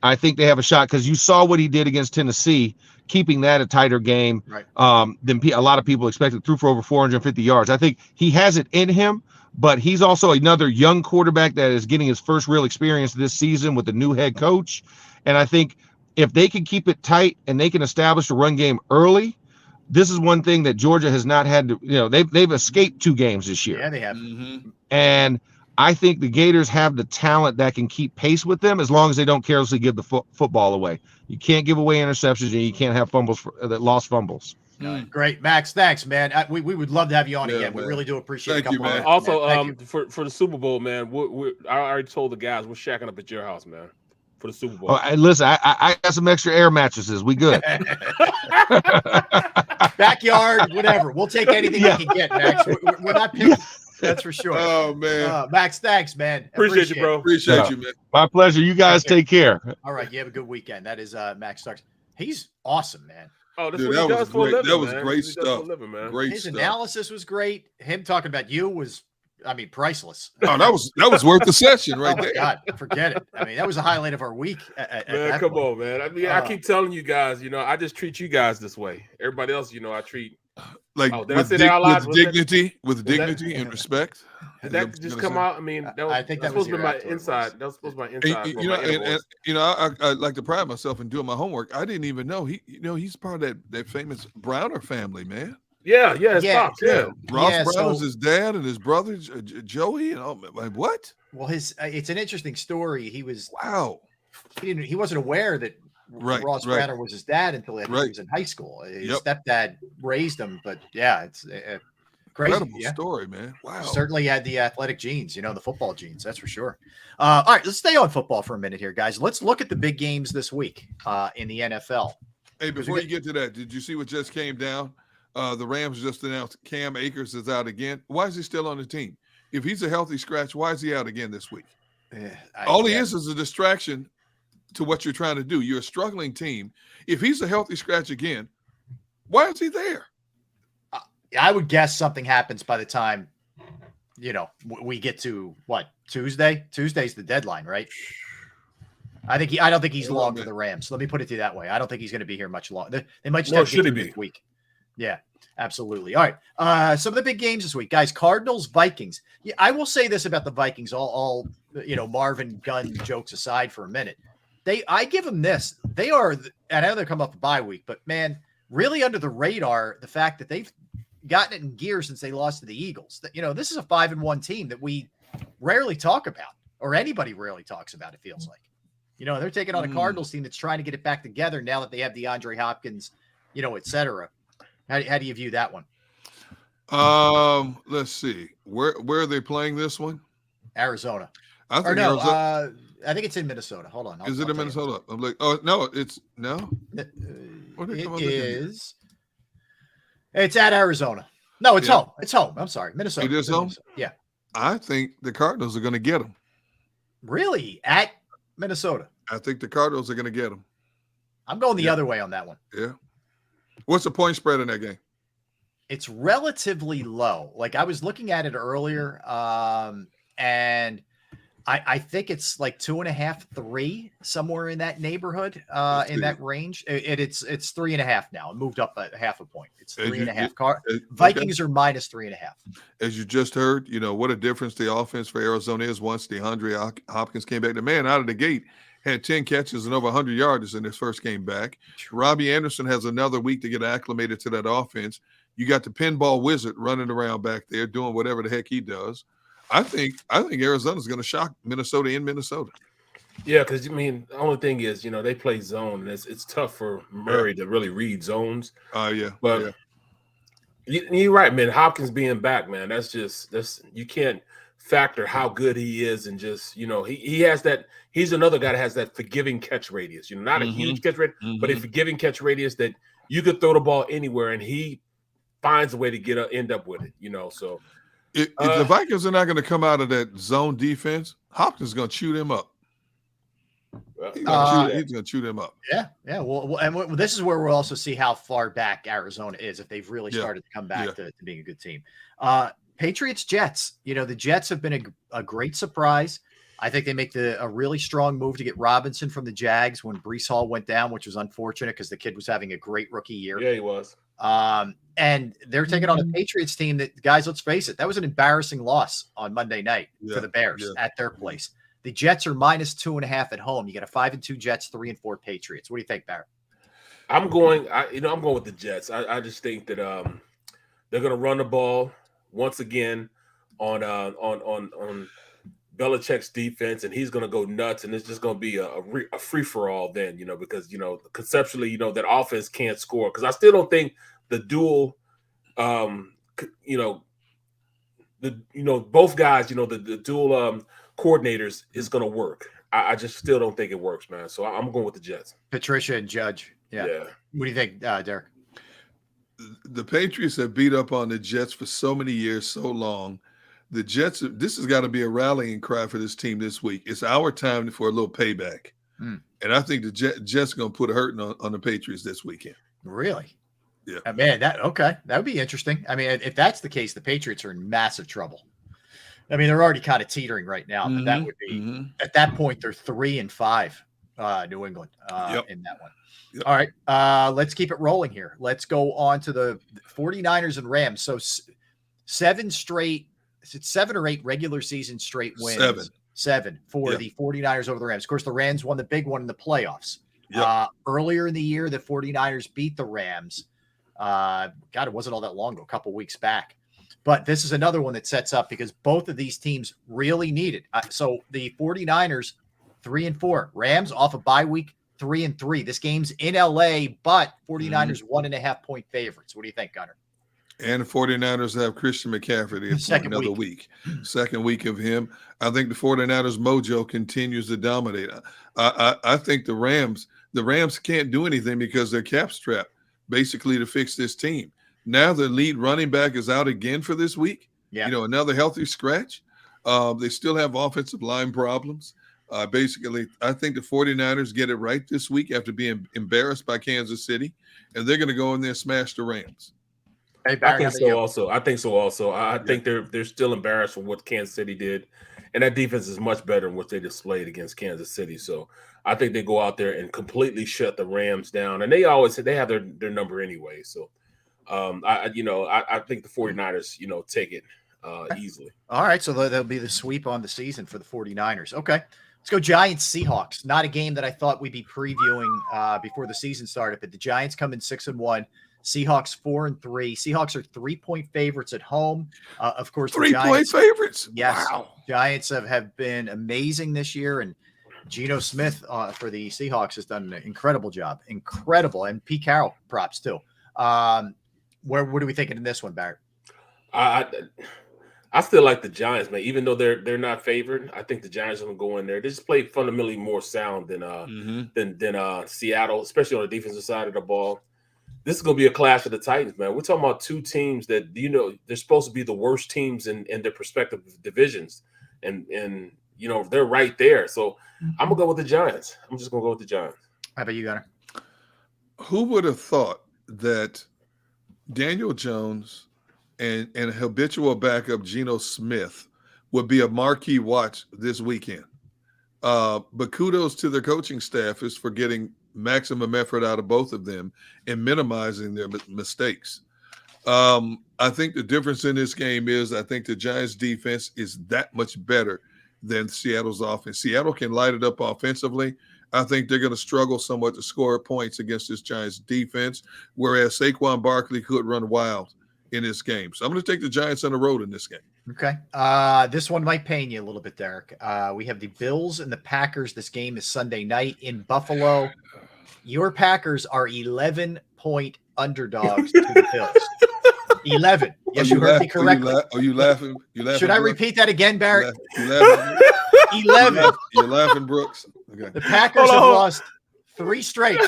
M: I think they have a shot, because you saw what he did against Tennessee, keeping that a tighter game than a lot of people expected. Threw for over 450 yards. I think he has it in him, but he's also another young quarterback that is getting his first real experience this season with the new head coach. And I think if they can keep it tight and they can establish a run game early, this is one thing that Georgia has not had to, they've escaped 2 games this year.
C: Yeah, they have.
M: And I think the Gators have the talent that can keep pace with them as long as they don't carelessly give the football away. You can't give away interceptions, and you can't have fumbles that lost fumbles.
C: Great, Max. Thanks, man. We would love to have you on
E: Yeah,
C: again. We
E: man.
C: really do appreciate
E: Thank
C: it.
E: you, man.
D: Also,
C: Thank you.
D: for the Super Bowl, man, I already told the guys we're shacking up at your house, man, for the Super Bowl.
M: Oh, and listen, I got some extra air mattresses. We good.
C: Backyard, whatever. We'll take anything we can get, Max. We're not picky. That's for sure.
E: Oh, man.
C: Max, thanks, man.
D: Appreciate you, bro.
E: Appreciate you, man.
M: My pleasure. You guys take care.
C: All right, you have a good weekend. That is Max Starks. He's awesome, man.
D: Oh, that's
E: Dude,
D: what he
E: that
D: does
E: was
D: for a
E: great.
D: living,
E: That was
D: man.
E: great
D: He does for a
E: stuff.
D: living, man.
E: Great
C: His
E: stuff.
C: analysis was great. Him talking about you was, I mean, priceless.
E: Oh, that was worth the session right
C: Oh my
E: there.
C: God, forget it. I mean, that was the highlight of our week.
D: Man, come on, man. I mean, I keep telling you guys, I just treat you guys this way. Everybody else, I treat
E: Like
D: did I
E: with,
D: say that out loud?
E: with dignity, and respect.
D: Did that just come out? I mean,
C: I think that
D: supposed
C: was
D: to be my
C: your
D: inside. That was supposed to be my inside.
E: And,
D: for my inner voice.
E: I like to pride myself in doing my homework. I didn't even know he's part of that famous Browner family, man.
D: Yeah, his pops, yeah.
E: Ross Brown is his dad, and his brother Joey, and all. Like, what?
C: Well, it's an interesting story. He was he wasn't aware that Ross
E: right.
C: Browner was his dad until he was in high school. His stepdad raised him, but yeah, it's crazy.
E: Incredible story, man. Wow.
C: Certainly had the athletic genes, the football genes, that's for sure. All right, let's stay on football for a minute here, guys. Let's look at the big games this week in the NFL.
E: Hey, before you get to that, did you see what just came down? The Rams just announced Cam Akers is out again. Why is he still on the team? If he's a healthy scratch, why is he out again this week? All he is a distraction to what you're trying to do. You're a struggling team. If he's a healthy scratch again, why is he there?
C: I would guess something happens by the time, we get to Tuesday? Tuesday's the deadline, right? I don't think he's long for the Rams. Let me put it to you that way. I don't think he's going to be here much longer. They might just
D: should he be
C: this week. Yeah, absolutely. All right. Some of the big games this week, guys. Cardinals, Vikings. Yeah, I will say this about the Vikings, all Marvin Gunn jokes aside for a minute. I give them this. They are, and I know they're coming off a bye week, but man, really under the radar, the fact that they've gotten it in gear since they lost to the Eagles. This is a 5-1 team that we rarely talk about, or anybody rarely talks about, it feels like. They're taking on a Cardinals team that's trying to get it back together now that they have DeAndre Hopkins, et cetera. How do you view that one?
E: Let's see. Where are they playing this one?
C: Arizona.
E: I think
C: Arizona. I think it's in Minnesota. Hold on.
E: Is it in Minnesota? I'm like, oh no, it's no.
C: It's at Arizona. No, it's home. It's home. I'm sorry, Minnesota.
E: It is home.
C: Yeah.
E: I think the Cardinals are going to get them.
C: Really? At Minnesota?
E: I think the Cardinals are going to get them.
C: I'm going the other way on that one.
E: Yeah. What's the point spread in that game?
C: It's relatively low. Like I was looking at it earlier, and I think it's like 2.5, 3, somewhere in that neighborhood, in that range. It's 3.5 now. It moved up a half a point. It's 3.5. Vikings are minus 3.5.
E: As you just heard, what a difference the offense for Arizona is once DeAndre Hopkins came back. The man out of the gate had 10 catches and over 100 yards in his first game back. Robbie Anderson has another week to get acclimated to that offense. You got the pinball wizard running around back there doing whatever the heck he does. I think Arizona's going to shock Minnesota in Minnesota.
D: Yeah, because the only thing is, they play zone, and it's tough for Murray to really read zones. But you're right, man. Hopkins being back, man, that's you can't factor how good he is, and just he has that. He's another guy that has that forgiving catch radius. Not a huge catch radius, but a forgiving catch radius that you could throw the ball anywhere, and he finds a way to end up with it. So.
E: If the Vikings are not going to come out of that zone defense, Hopkins is going to chew them up. He's going to chew them up.
C: Yeah. Well, and this is where we'll also see how far back Arizona is if they've really started to come back to being a good team. Patriots, Jets. The Jets have been a great surprise. I think they make a really strong move to get Robinson from the Jags when Breece Hall went down, which was unfortunate because the kid was having a great rookie year.
D: Yeah, he was.
C: And they're taking on a Patriots team that, guys, let's face it, that was an embarrassing loss on Monday night for the Bears at their place. The Jets are minus 2.5 at home. You got a 5-2 Jets, 3-4 Patriots. What do you think, Barrett?
D: I'm going with the Jets. I just think that they're going to run the ball once again on Belichick's defense, and he's going to go nuts, and it's just going to be a free for all then, because conceptually, that offense can't score, because I still don't think the dual, both guys, the dual coordinators is going to work. I just still don't think it works, man. So I'm going with the Jets.
C: Patricia and Judge. Yeah. What do you think, Derek?
E: The Patriots have beat up on the Jets for so many years, so long. The Jets, this has got to be a rallying cry for this team this week. It's our time for a little payback. And I think the Jets are going to put a hurting on the Patriots this weekend.
C: Really?
E: Yeah.
C: Man, that would be interesting. I mean, if that's the case, the Patriots are in massive trouble. I mean, they're already kind of teetering right now, but that would be at that point they're 3-5, New England in that one.
E: Yep.
C: All right, let's keep it rolling here. Let's go on to the 49ers and Rams. So 7 or 8 regular season straight wins. 7 for the 49ers over the Rams. Of course, the Rams won the big one in the playoffs.
E: Yep.
C: Earlier in the year, the 49ers beat the Rams. God, it wasn't all that long ago, a couple weeks back. But this is another one that sets up because both of these teams really need it. So the 49ers, 3-4. Rams off a bye week, 3-3. This game's in LA, but 49ers 1.5-point favorites. What do you think, Gunnar?
E: And the 49ers have Christian McCaffrey in for another week. Second week of him. I think the 49ers mojo continues to dominate. I think the Rams can't do anything because they're cap strapped basically to fix this team. Now the lead running back is out again for this week.
C: Yeah.
E: Another healthy scratch. They still have offensive line problems. Basically, I think the 49ers get it right this week after being embarrassed by Kansas City, and they're going to go in there and smash the Rams.
C: Hey,
D: I think so also. I think they're still embarrassed for what Kansas City did, and that defense is much better than what they displayed against Kansas City. So I think they go out there and completely shut the Rams down, and they have their number anyway. So I think the 49ers take it easily.
C: All right, so that'll be the sweep on the season for the 49ers. Okay, let's go Giants Seahawks. Not a game that I thought we'd be previewing before the season started, but the Giants come in 6-1. Seahawks 4-3. Seahawks are 3-point favorites at home. Of course,
E: 3-point favorites.
C: Yes,
E: wow.
C: Giants have been amazing this year, and Geno Smith for the Seahawks has done an incredible job. Incredible, and Pete Carroll props too. What are we thinking in this one, Barrett?
D: I still like the Giants, man. Even though they're not favored, I think the Giants are going to go in there. They just play fundamentally more sound than Seattle, especially on the defensive side of the ball. This is going to be a clash of the Titans, man. We're talking about two teams that they're supposed to be the worst teams in their respective divisions, and they're right there. So I'm gonna go with the Giants. I'm just gonna go with the Giants.
C: How about you, Gunnar?
E: Who would have thought that Daniel Jones and habitual backup Geno Smith would be a marquee watch this weekend? But kudos to their coaching staff for getting maximum effort out of both of them and minimizing their mistakes. I think the difference in this game is I think the Giants defense is that much better than Seattle's offense. Seattle can light it up offensively. I think they're going to struggle somewhat to score points against this Giants defense, whereas Saquon Barkley could run wild in this game. So I'm going to take the Giants on the road in this game.
C: Okay. This one might pain you a little bit, Derek. We have the Bills and the Packers. This game is Sunday night in Buffalo. Your Packers are 11-point underdogs to the Bills. 11. Yes, you heard me correctly.
E: Are you laughing?
C: Should I repeat that again, Barrett?
E: You laughing?
C: 11.
E: You're laughing, Brooks. Okay.
C: The Packers have lost 3 straight.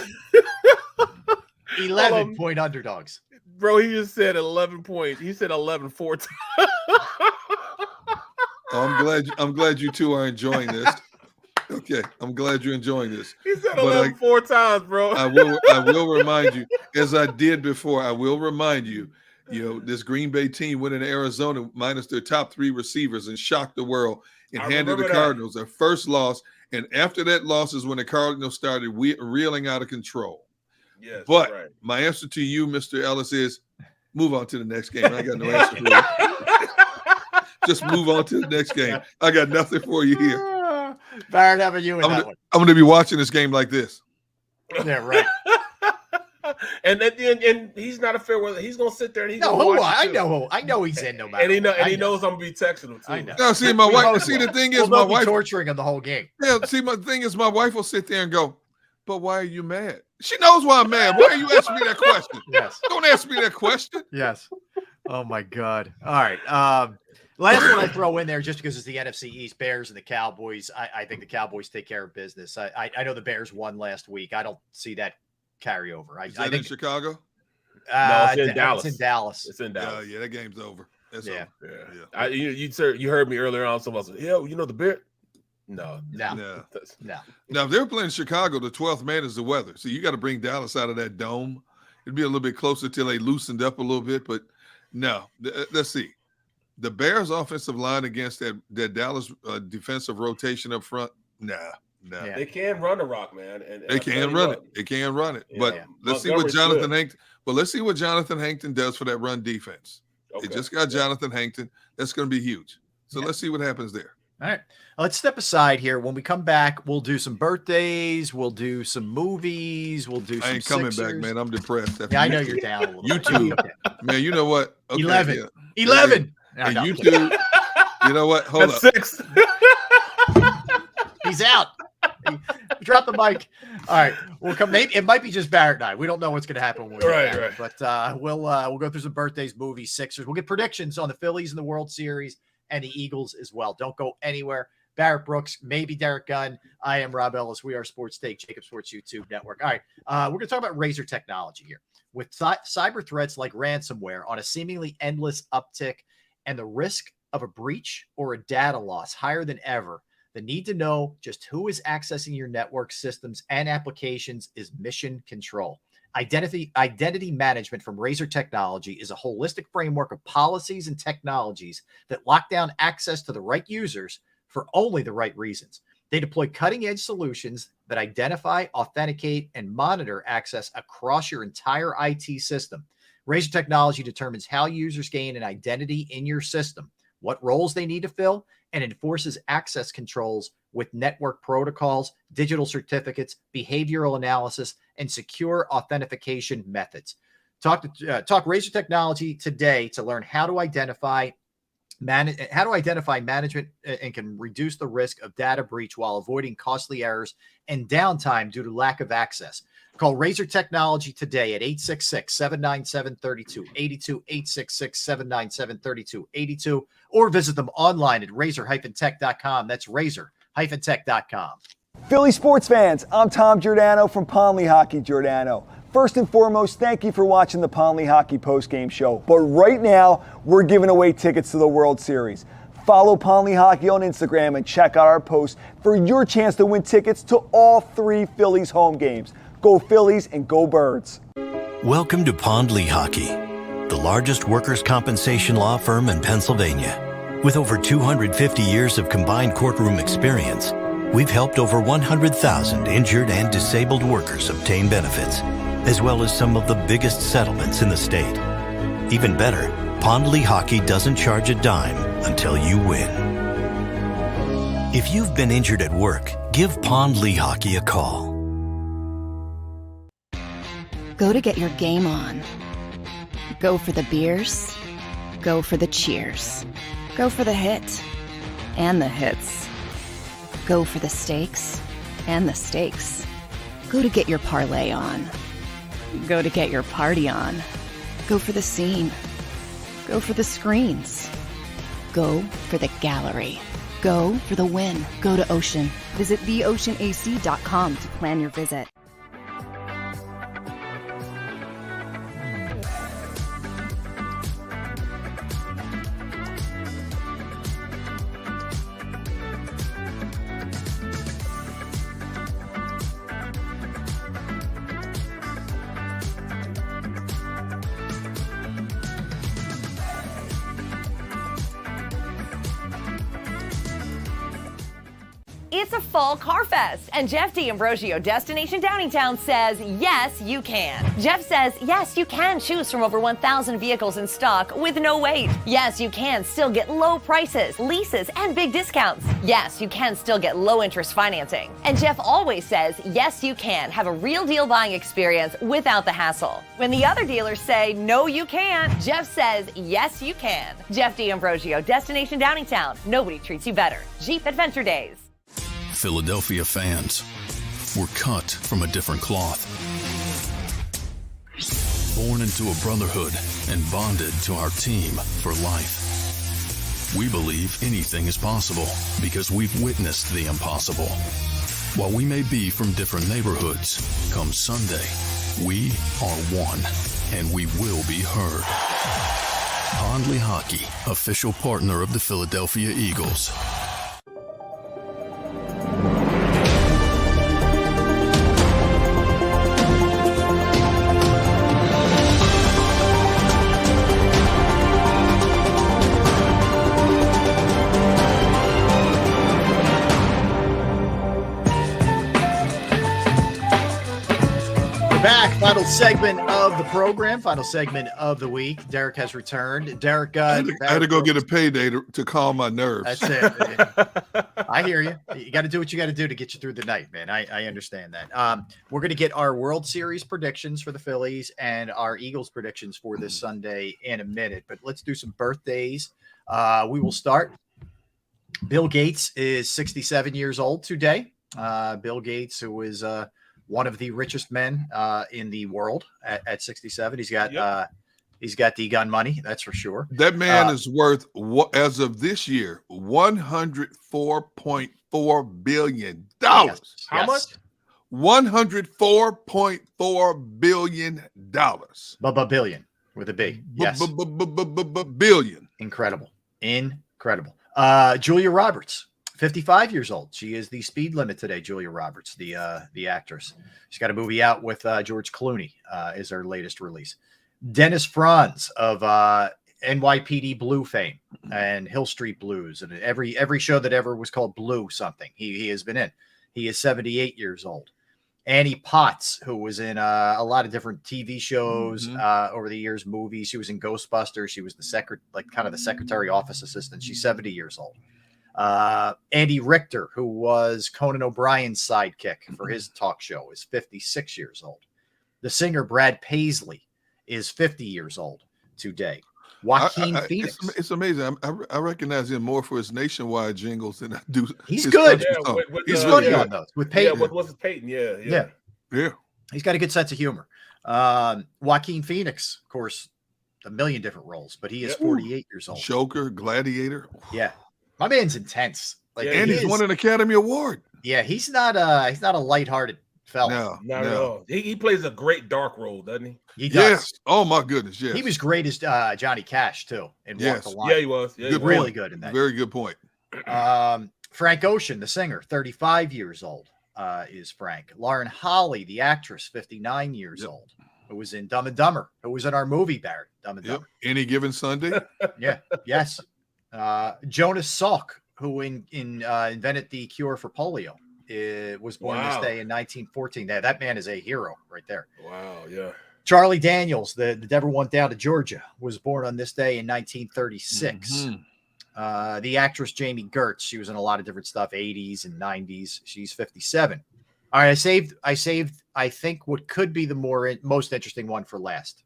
C: 11-point underdogs.
D: Bro, he just said 11 points. He said 11 4 times.
E: I'm glad you two are enjoying this. Okay, I'm glad you're enjoying this.
D: He said 11 4 times, bro.
E: I will remind you, as I did before, I will remind you, this Green Bay team went into Arizona minus their top 3 receivers and shocked the world and handed the Cardinals their first loss. And after that loss is when the Cardinals started reeling out of control.
D: Yes,
E: but
D: right.
E: My answer to you, Mr. Ellis, is move on to the next game. I got no answer for you. Just move on to the next game. I got nothing for you here.
C: Barrett, how about you in that one?
E: I'm going to be watching this game like this.
C: Yeah, right.
D: and he's not a fair weather. He's going to sit there and he's going to watch it too.
C: I know he's in no matter.
D: And he knows I'm going to be texting him too.
C: I know.
E: No, see, my wife. See, the thing is, my wife
C: torturing him the whole game.
E: Yeah, see, my thing is, my wife will sit there and go, But why are you mad? She knows why I'm mad. Why are you asking me that question?
C: Yes.
E: Don't ask me that question.
C: Yes. Oh my God. All right. Last one I throw in there just because it's the NFC East, Bears and the Cowboys. I think the Cowboys take care of business. I know the Bears won last week. I don't see that carryover.
E: Is that in Chicago?
D: No, it's in Dallas.
C: It's in Dallas.
D: It's in Dallas.
E: Yeah, that game's over. That's
C: Yeah.
E: over.
D: Yeah. You heard me earlier on. Someone said, "Yeah, you know the Bears." No.
E: Now, if they're playing Chicago, the 12th man is the weather. So you got to bring Dallas out of that dome. It'd be a little bit closer till they loosened up a little bit. But no, let's see. The Bears' offensive line against that Dallas defensive rotation up front, nah.
D: Yeah. They can run the rock, man. And
E: they can run it. They can run it. But let's see what Jonathan Hankton. But let's see what Jonathan Hankton does for that run defense. They just got Jonathan Hankton. That's going to be huge. So let's see what happens there.
C: All right. Let's step aside here. When we come back, we'll do some birthdays. We'll do some movies. We'll do some
E: I ain't coming
C: Sixers.
E: back, man. I'm depressed.
C: Yeah, I know you're down a little bit.
E: YouTube. Man, you know what? Okay,
C: 11.
E: yeah.
C: 11.
E: Hey,
C: No,
E: YouTube. You know what? Hold
D: That's
E: up.
D: 6.
C: He's out. Drop the mic. All right. We'll come. Maybe it might be just Barrett and I. We don't know what's going to happen when we get back. But we'll go through some birthdays, movies, Sixers. We'll get predictions on the Phillies in the World Series and the Eagles as well. Don't go anywhere. Barrett Brooks, maybe Derek Gunn. I am Rob Ellis. We are Sports Take, JAKIB Sports YouTube Network. All right. We're going to talk about Razor technology here. With cyber threats like ransomware on a seemingly endless uptick and the risk of a breach or a data loss higher than ever, the need to know just who is accessing your network systems and applications is mission control. Identity management from Razor Technology is a holistic framework of policies and technologies that lock down access to the right users for only the right reasons. They deploy cutting-edge solutions that identify, authenticate, and monitor access across your entire IT system. Razor Technology determines how users gain an identity in your system, what roles they need to fill, and enforces access controls with network protocols, digital certificates, behavioral analysis, and secure authentication methods. Talk Razor Technology today to learn how to identify management and can reduce the risk of data breach while avoiding costly errors and downtime due to lack of access. Call Razor Technology today at 866-797-3282, 866-797-3282, or visit them online at razor-tech.com. That's razor-tech.com.
G: Philly sports fans, I'm Tom Giordano from Ponley Hockey Giordano. First and foremost, thank you for watching the Ponley Hockey postgame show. But right now, we're giving away tickets to the World Series. Follow Ponley Hockey on Instagram and check out our posts for your chance to win tickets to all 3 Phillies home games. Go Phillies and go Birds.
H: Welcome to Pondley Hockey, the largest workers' compensation law firm in Pennsylvania. With over 250 years of combined courtroom experience, we've helped over 100,000 injured and disabled workers obtain benefits, as well as some of the biggest settlements in the state. Even better, Pondley Hockey doesn't charge a dime until you win. If you've been injured at work, give Pondley Hockey a call.
A: Go to get your game on. Go for the beers. Go for the cheers. Go for the hit and the hits. Go for the stakes and the stakes. Go to get your parlay on. Go to get your party on. Go for the scene. Go for the screens. Go for the gallery. Go for the win. Go to Ocean. Visit theoceanac.com to plan your visit.
I: It's a fall car fest, and Jeff D'Ambrosio, Destination Downingtown, says, yes, you can. Jeff says, yes, you can choose from over 1,000 vehicles in stock with no wait. Yes, you can still get low prices, leases, and big discounts. Yes, you can still get low interest financing. And Jeff always says, yes, you can have a real deal buying experience without the hassle. When the other dealers say, no, you can't, Jeff says, yes, you can. Jeff D'Ambrosio, Destination Downingtown. Nobody treats you better. Jeep Adventure Days.
B: Philadelphia fans, we're cut from a different cloth. Born into a brotherhood and bonded to our team for life. We believe anything is possible because we've witnessed the impossible. While we may be from different neighborhoods, come Sunday, we are one, and we will be heard. Pondley Hockey, official partner of the Philadelphia Eagles.
C: Back, final segment of the program, final segment of the week. Derek has returned. Derek,
E: I had to go get a payday to calm my nerves.
C: That's it. I hear you. You got to do what you got to do to get you through the night, man. I understand that. We're going to get our World Series predictions for the Phillies and our Eagles predictions for this Sunday in a minute. But let's do some birthdays. We will start. Bill Gates is 67 years old today. Bill Gates, who is one of the richest men in the world at 67. He's got the gun money, that's for sure.
E: That man is worth, as of this year, $104.4 billion.
C: Yes.
D: How much?
E: $104.4 billion.
C: Billion with a B. Yes.
E: Billion.
C: Incredible. Julia Roberts, 55 years old. She is the speed limit today, Julia Roberts, the actress. She's got a movie out with George Clooney, is her latest release. Dennis Franz of NYPD Blue fame and Hill Street Blues and every show that ever was called Blue something he has been in. He is 78 years old. Annie Potts, who was in a lot of different TV shows over the years, movies. She was in Ghostbusters. She was the secretary office assistant. She's 70 years old. Andy Richter, who was Conan O'Brien's sidekick for his talk show, is 56 years old. The singer Brad Paisley is 50 years old today. Joaquin Phoenix.
E: It's amazing. I recognize him more for his nationwide jingles than I do.
C: He's good. He's funny on those with Peyton.
D: Yeah, what's Peyton? Yeah.
C: He's got a good sense of humor. Joaquin Phoenix, of course, a million different roles, but he is 48 years old.
E: Joker, Gladiator.
C: Yeah. My man's intense.
E: And he's won an Academy Award.
C: Yeah, he's not a lighthearted fella.
E: No,
D: not at all. He plays a great dark role, doesn't he?
C: He does.
E: Yes. Oh my goodness. Yes.
C: He was great as Johnny Cash too in Walk the Line.
D: Yeah, he was. Yeah,
C: really good in that.
E: Very good point.
C: Frank Ocean, the singer, 35 years old, is Frank. Lauren Holly, the actress, 59 years old, who was in Dumb and Dumber, who was in our movie Barrett, Dumb and Dumber.
E: Any Given Sunday.
C: Yes. Jonas Salk, who invented the cure for polio, was born this day in 1914. That man is a hero right there.
D: Wow, yeah.
C: Charlie Daniels, the Denver one down to Georgia, was born on this day in 1936. The actress Jamie Gertz, she was in a lot of different stuff, 80s and 90s. She's 57. All right, I saved. I think what could be the most interesting one for last.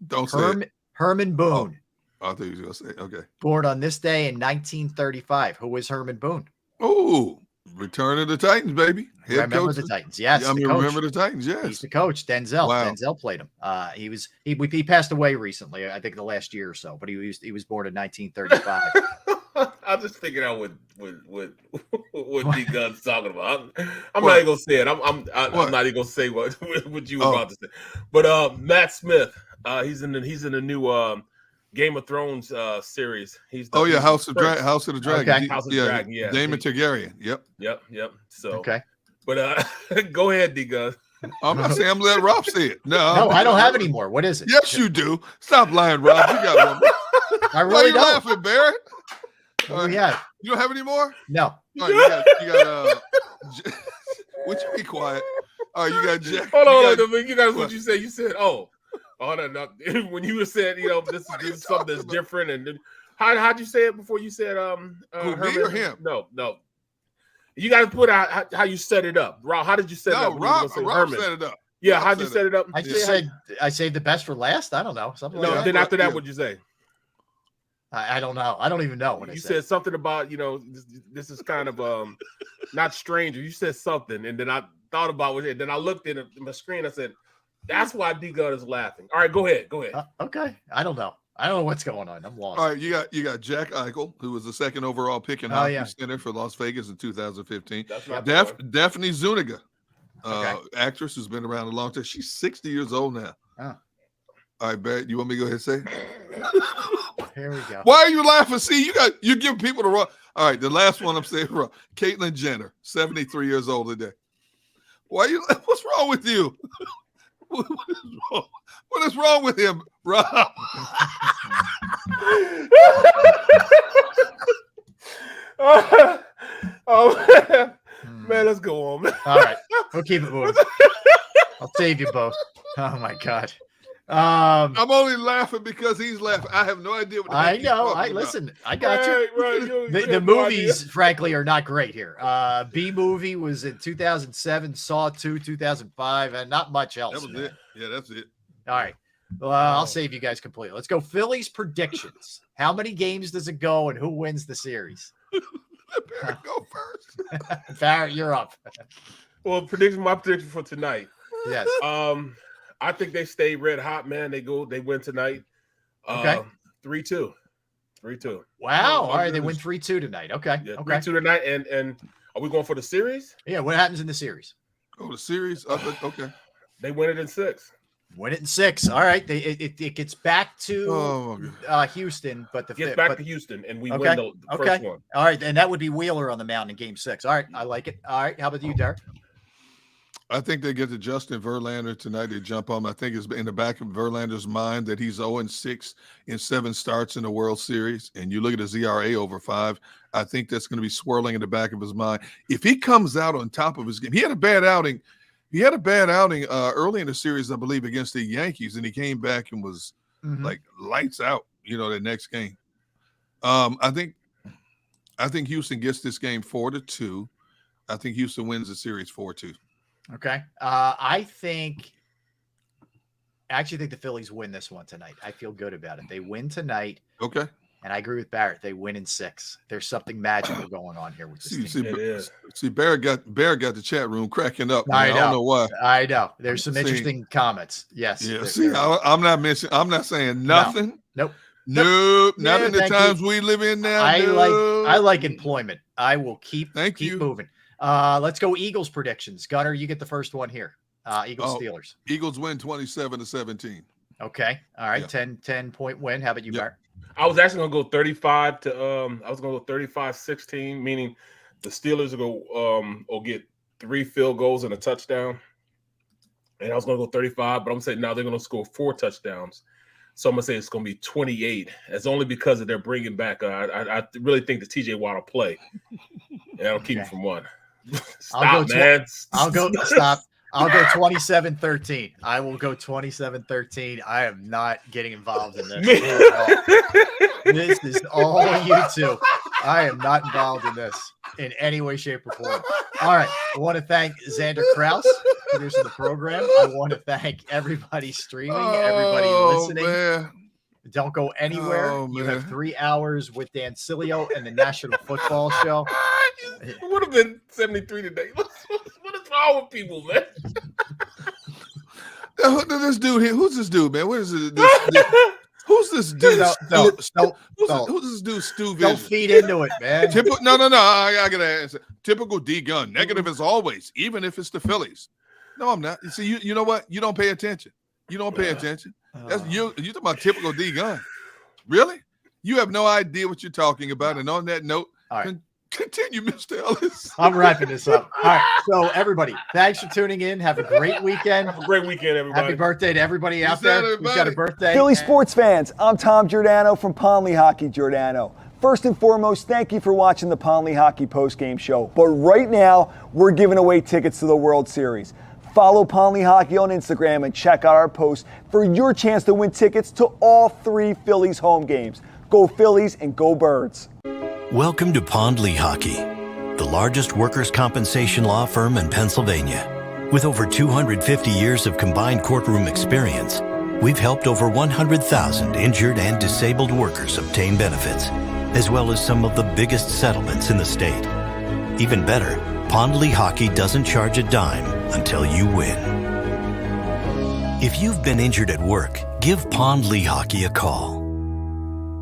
E: Don't say it.
C: Herman Boone.
E: I thought you were going to say, okay.
C: Born on this day in 1935. Who is Herman Boone?
E: Oh, Return of the Titans, baby.
C: Remember the Titans, yes.
E: Remember the Titans, yes.
C: He's the coach, Denzel.
E: Wow.
C: Denzel played him. He passed away recently, I think the last year or so, but he was born in 1935.
D: I'm just thinking out what D Gun's talking about. I'm not even gonna say it. I'm not even gonna say what you were about to say. But Matt Smith, he's in the new Game of Thrones series.
E: House of the Dragon.
C: Okay.
D: House of the Dragon. Yeah,
E: Daemon Targaryen. Yep.
D: So
C: okay,
D: but go ahead, D Gun.
E: I'm not saying I'm letting Rob say it. No,
C: I don't have any more. What is it?
E: Yes, you do. Stop lying, Rob. You got one.
C: I really don't.
E: Laughing, Barrett?
C: Yeah.
E: You don't have any more?
C: No.
E: All right, you got would you be quiet? All right, you got Jack.
D: Hold on, you guys, what you said? You said, oh, no. When you said, this is something that's different, and how'd you say it before you said
E: who, me or him?
D: No. You got to put out how you set it up. Rob, how did you set it up?
E: Rob set it up.
D: Yeah, how'd you set it up?
C: I just said I saved the best for last. I don't know. Something like that.
D: Then after that, what'd you say?
C: I don't know. I don't even know what
D: you said. Something about, this is kind of not stranger. You said something, and then thought about it. Then I looked at my screen. I said, "That's why D-Gun is laughing." All right, go ahead.
C: Okay, I don't know. I don't know what's going on. I'm lost.
E: All right, you got Jack Eichel, who was the second overall pick in hockey center for Las Vegas in 2015.
D: That's not
E: Daphne Zuniga, actress who's been around a long time. She's 60 years old now.
C: Oh.
E: All right, Barrett, you want me to go ahead and say?
C: Here we go.
E: Why are you laughing? See, you give people the wrong. All right, the last one I'm saying wrong. Caitlyn Jenner, 73 years old today. Why you? What's wrong with you? What is wrong? What is wrong with him, Rob?
D: Oh man, let's go on, man.
C: All right, we'll keep it moving. I'll save you both. Oh my God.
E: I'm only laughing because he's laughing. I have no idea what
C: I know. Listen, I got you.
D: Right.
C: The movies, frankly, are not great here. B movie was in 2007, Saw 2, 2005, and not much else.
E: That was it. Yeah, that's it.
C: All right. Well, I'll save you guys completely. Let's go. Phillies predictions. How many games does it go, and who wins the series?
E: Barrett, go first.
C: Barrett, you're up.
D: Well, my prediction for tonight.
C: Yes.
D: I think they stay red hot, man. They win tonight.
C: Okay.
D: 3-2. 3-2.
C: Wow. All right. They win 3-2 tonight. Okay.
D: Yeah,
C: okay.
D: 3-2 tonight. And are we going for the series?
C: Yeah. What happens in the series?
E: Oh, the series? Okay.
D: They win it in 6.
C: Win it in 6. All right. It gets back to Houston, but
D: gets back to Houston, and we win the first one.
C: All right. And that would be Wheeler on the mound in game 6. All right. I like it. All right. How about you, Derek?
E: I think they get to Justin Verlander tonight. They jump on him. I think it's in the back of Verlander's mind that he's 0-6 in 7 starts in the World Series. And you look at his ERA over 5. I think that's going to be swirling in the back of his mind. If he comes out on top of his game, he had a bad outing. Early in the series, I believe, against the Yankees, and he came back and was like lights out. The next game. I think Houston gets this game 4-2. I think Houston wins the series 4-2.
C: Okay. I actually think the Phillies win this one tonight. I feel good about it. They win tonight.
E: Okay.
C: And I agree with Barrett. They win in 6. There's something magical going on here with this team.
E: See, Barrett got the chat room cracking up.
C: I
E: don't know why.
C: I know. There's some interesting comments. Yes.
E: Yeah. I'm not saying nothing.
C: Nope.
E: Nope. Not in the times we live in now.
C: I like employment. I will keep moving. Let's go Eagles predictions. Gunner, you get the first one here. Steelers.
E: Eagles win 27-17.
C: Okay. All right. 10-point win. How about you, Bart?
D: I was actually gonna go 35 to I was gonna go 35-16, meaning the Steelers will get 3 field goals and a touchdown. And I was gonna go 35, but I'm saying now they're gonna score 4 touchdowns. So I'm gonna say it's gonna be 28. That's only because of they're bringing back. I really think the TJ Watt will play. And I'll keep it from 1. Stop, man.
C: I'll go 27-13. I will go 27-13. I am not getting involved in this. This is all you two. I am not involved in this in any way, shape, or form. All right. I want to thank Xander Krause, producing the program. I want to thank everybody streaming, everybody listening.
E: Man.
C: Don't go anywhere. You have 3 hours with Dan Cilio and the National Football Show.
D: It would have been 73 today. What is wrong with people, man?
E: This dude here. Who's this dude, man? What is it? Who's this dude? Who's this dude? Stu Vision?
C: Don't feed into it, man.
E: No. I gotta answer. Typical D-Gun. Negative as always, even if it's the Phillies. No, I'm not. You see, you know what? You don't pay attention. You don't pay attention. That's you talking about typical D-Gun. Really? You have no idea what you're talking about. And on that note, continue, Mr. Ellis.
C: I'm wrapping this up. All right. So, everybody, thanks for tuning in. Have a great weekend.
D: Have a great weekend, everybody.
C: Happy birthday to everybody out there who's got a birthday.
G: Philly sports fans, I'm Tom Giordano from Ponley Hockey Giordano. First and foremost, thank you for watching the Ponley Hockey postgame show. But right now, we're giving away tickets to the World Series. Follow Ponley Hockey on Instagram and check out our posts for your chance to win tickets to all 3 Phillies home games. Go Phillies and go Birds.
H: Welcome to Ponley Hockey, the largest workers' compensation law firm in Pennsylvania. With over 250 years of combined courtroom experience, we've helped over 100,000 injured and disabled workers obtain benefits, as well as some of the biggest settlements in the state. Even better, Ponley Hockey doesn't charge a dime until you win. If you've been injured at work, give Pond Lehocky a call.